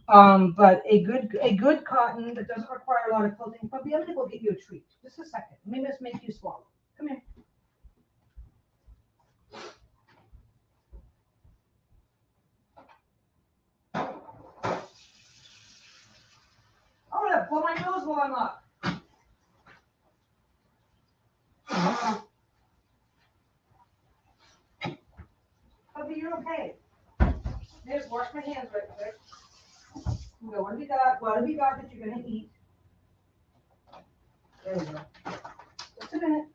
But a good cotton that doesn't require a lot of quilting. Puppy, I'm gonna go get you a treat. Just a second. Let me just make you swallow. Come here. I'm gonna blow my nose while I'm up. Puppy, you're okay. Just wash my hands right quick. Okay, what have we got? What have we got that you're gonna eat? There we go. Just a minute.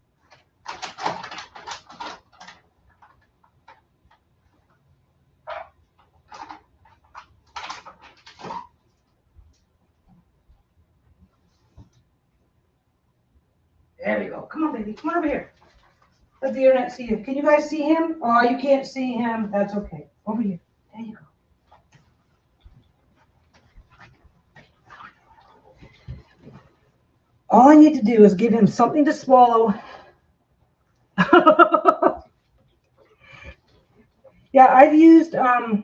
There we go. Come on, baby. Come on over here. Let the internet see you. Can you guys see him? Oh, you can't see him. That's okay. Over here. There you go. All I need to do is give him something to swallow. Yeah, I've used the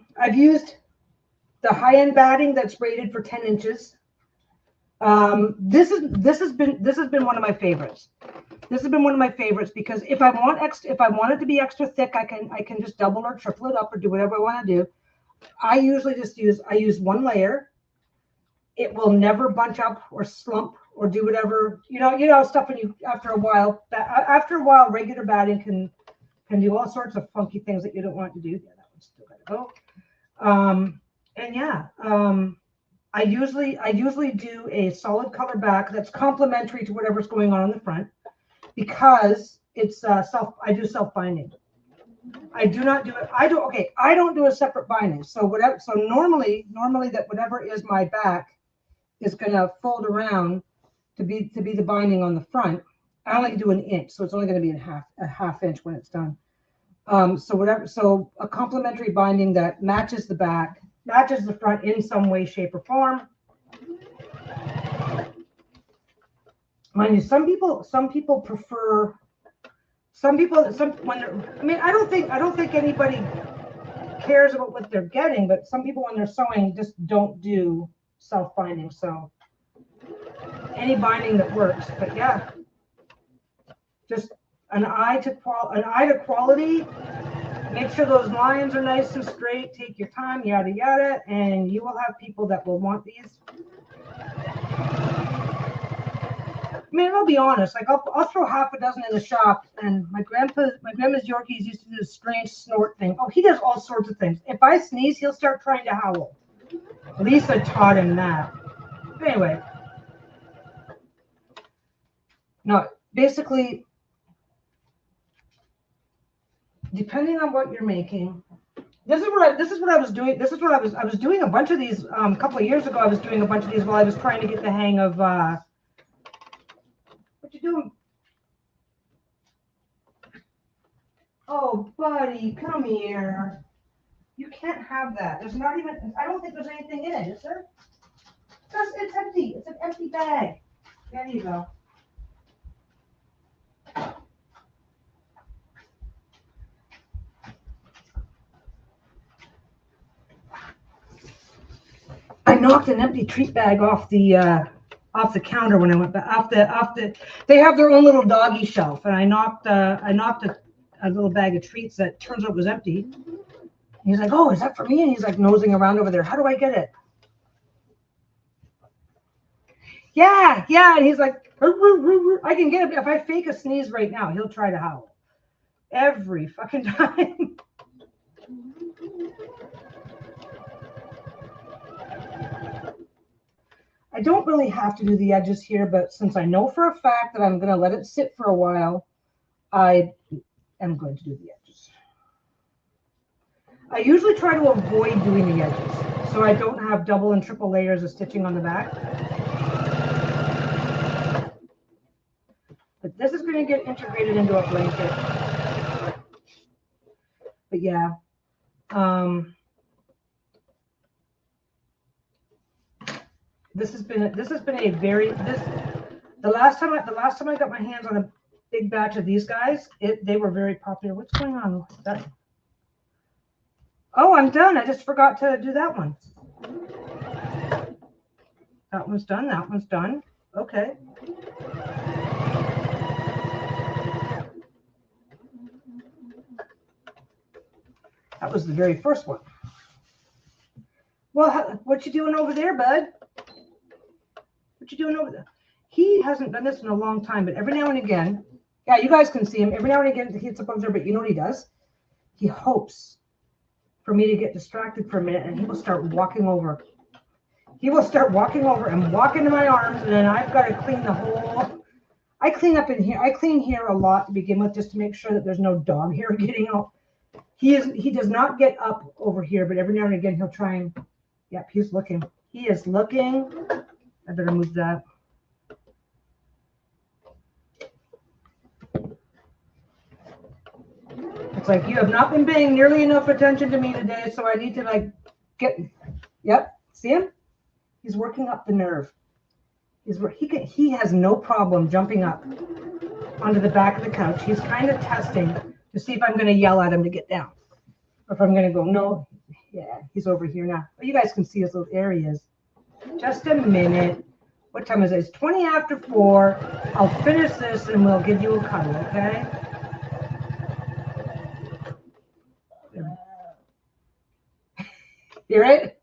high-end batting that's rated for 10 inches. This has been one of my favorites. This has been one of my favorites because if I want it to be extra thick, I can just double or triple it up or do whatever I want to do. I usually just use one layer. It will never bunch up or slump or do whatever, stuff when after a while, regular batting can do all sorts of funky things that you don't want to do. Yeah, that one's still gotta go. And yeah, I usually do a solid color back that's complementary to whatever's going on in the front because it's I do self binding. I do not do it. I don't do a separate binding. So normally that whatever is my back is going to fold around to be the binding on the front. I only do an inch, so it's only going to be a half inch when it's done. So a complementary binding that matches the back, matches the front in some way, shape, or form. Mind you, some people prefer. I don't think anybody cares about what they're getting, but some people when they're sewing just don't do self-binding. So any binding that works, but yeah, just an eye to quality Make sure those lines are nice and straight. Take your time, yada, yada, and you will have people that will want these. I mean, I'll be honest, like I'll throw half a dozen in the shop, and my grandma's Yorkies used to do this strange snort thing. Oh, he does all sorts of things. If I sneeze, he'll start trying to howl. Lisa taught him that. But anyway, no, basically, depending on what you're making, this is what I was doing. This is what I was doing a bunch of these a couple of years ago. I was doing a bunch of these while I was trying to get the hang of what you doing? Oh, buddy, come here. You can't have that. There's not even, I don't think there's anything in it, is there? It's empty. It's an empty bag. There you go. I knocked an empty treat bag off the counter when I went back. They have their own little doggy shelf, and I knocked a little bag of treats that turns out was empty. He's like, "Oh, is that for me?" And he's like nosing around over there. How do I get it? Yeah. And he's like, I can get it. If I fake a sneeze right now, he'll try to howl every fucking time. I don't really have to do the edges here, but since I know for a fact that I'm going to let it sit for a while, I am going to do the edges. I usually try to avoid doing the edges so I don't have double and triple layers of stitching on the back. But this is going to get integrated into a blanket. But yeah. This has been a very the last time I got my hands on a big batch of these guys, they were very popular. What's going on? Oh, I'm done. I just forgot to do that one. That one's done. That one's done. Okay. That was the very first one. Well, what you doing over there, bud? What you doing over there? He hasn't done this in a long time, but every now and again, yeah, you guys can see him. Every now and again, he gets up over there, but you know what he does? He hopes for me to get distracted for a minute, and he will start walking over. He will start walking over and walk into my arms, and then I've got to clean the whole. I clean up in here. I clean here a lot to begin with, just to make sure that there's no dog hair getting out. He does not get up over here, but every now and again he'll try and. Yep, he's looking. He is looking. I better move that. It's like, you have not been paying nearly enough attention to me today, so I need to like get. Yep, see him? He's working up the nerve. He has no problem jumping up onto the back of the couch. He's kind of testing to see if I'm going to yell at him to get down, or if I'm going to go, no. Yeah, he's over here now. But you guys can see his little areas. Just a minute. What time is it? It's 20 after 4. I'll finish this and we'll give you a cuddle, okay? Hear it?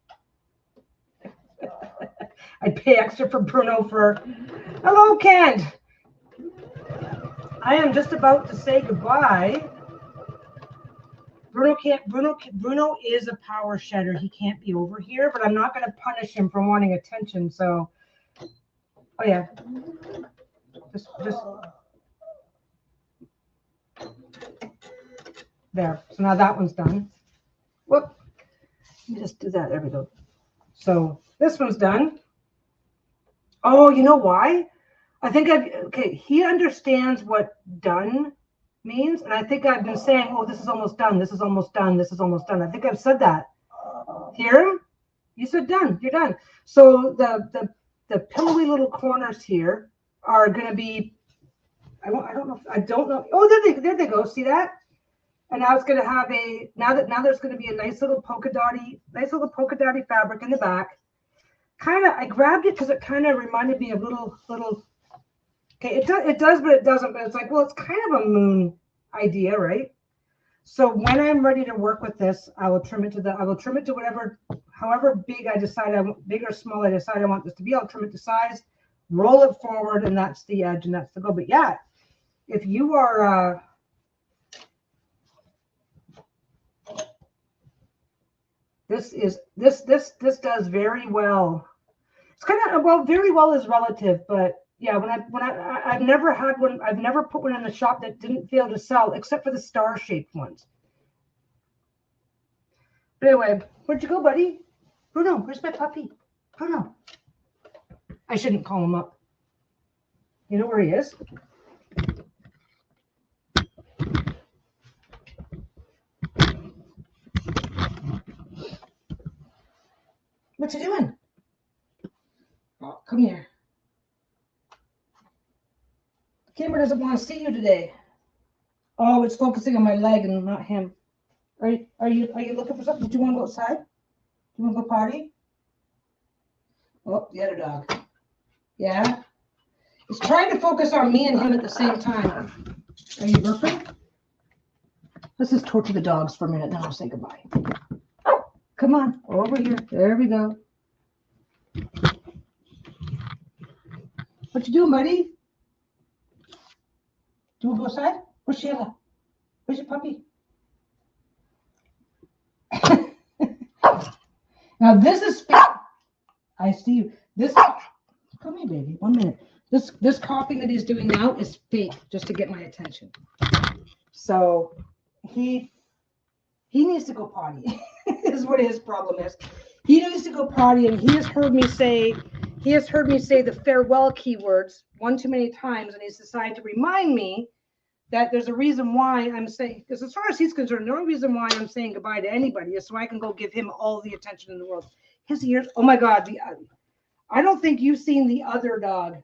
I'd pay extra for Bruno for. Hello, Kent. I am just about to say goodbye. Bruno can't. Bruno is a power shedder. He can't be over here, but I'm not going to punish him for wanting attention. So, oh yeah, just there. So now that one's done. Whoop. Let me just do that. There we go. So this one's done. Oh, you know why? I think okay. He understands what done means, and I think I've been saying, oh, this is almost done, this is almost done, this is almost done. I think I've said that. Hear him? You said done. You're done. So the pillowy little corners here are going to be. I don't know. Oh, there they go. See that? And now it's going to have a. Now there's going to be a nice little polka dotty fabric in the back. Kind of. I grabbed it because it kind of reminded me of little. Okay, it does, but it doesn't. But it's like, well, it's kind of a moon idea, right? So when I'm ready to work with this, I will trim it to whatever, however big I decide big or small I decide I want this to be. I'll trim it to size, roll it forward, and that's the edge, and that's the goal. But yeah, if you are, this does very well. It's kind of, well, very well is relative, but yeah, I've never had one. I've never put one in the shop that didn't fail to sell, except for the star-shaped ones. But anyway, where'd you go, buddy? Bruno, where's my puppy? Bruno. I shouldn't call him up. You know where he is? What you doing? Oh, come here. The camera doesn't want to see you today. Oh, it's focusing on my leg and not him. Are you looking for something? Do you want to go outside? Do you want to go potty? Oh, the other dog. Yeah. It's trying to focus on me and him at the same time. Are you burping? Let's just torture the dogs for a minute, then I'll say goodbye. Oh, come on, over here. There we go. What you doing, buddy? Do you want to go outside? Where's Sheila? Where's your puppy? Now this is I see you. This come here, baby. 1 minute. This coughing that he's doing now is fake, just to get my attention. So he needs to go potty. Is what his problem is. He needs to go potty, and he has heard me say the farewell keywords one too many times, and he's decided to remind me that there's a reason why I'm saying, because as far as he's concerned, the only reason why I'm saying goodbye to anybody is so I can go give him all the attention in the world. His ears, oh my God, I don't think you've seen the other dog.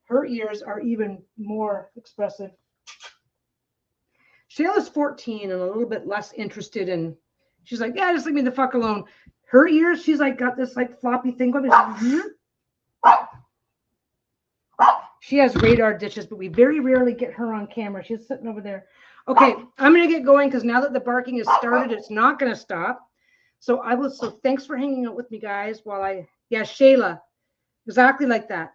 Her ears are even more expressive. Shayla's 14 and a little bit less interested in, she's like, yeah, just leave me the fuck alone. Her ears, she's like got this like floppy thing going. She has radar ditches, but we very rarely get her on camera. She's sitting over there. Okay, I'm going to get going because now that the barking has started, it's not going to stop. So thanks for hanging out with me, guys, yeah, Shayla, exactly like that.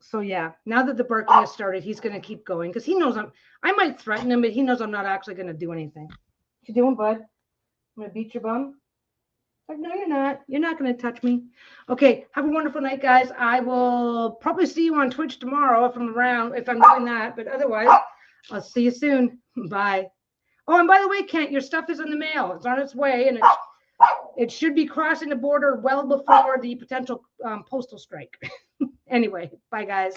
So yeah, now that the barking has started, he's going to keep going because he knows I might threaten him, but he knows I'm not actually going to do anything. What you doing, bud? I'm going to beat your bum. Like, no, you're not. You're not going to touch me. Okay, have a wonderful night, guys. I will probably see you on Twitch tomorrow if I'm around, if I'm doing that. But otherwise, I'll see you soon. Bye. Oh, and by the way, Kent, your stuff is in the mail. It's on its way, and it should be crossing the border well before the potential postal strike. Anyway, bye, guys.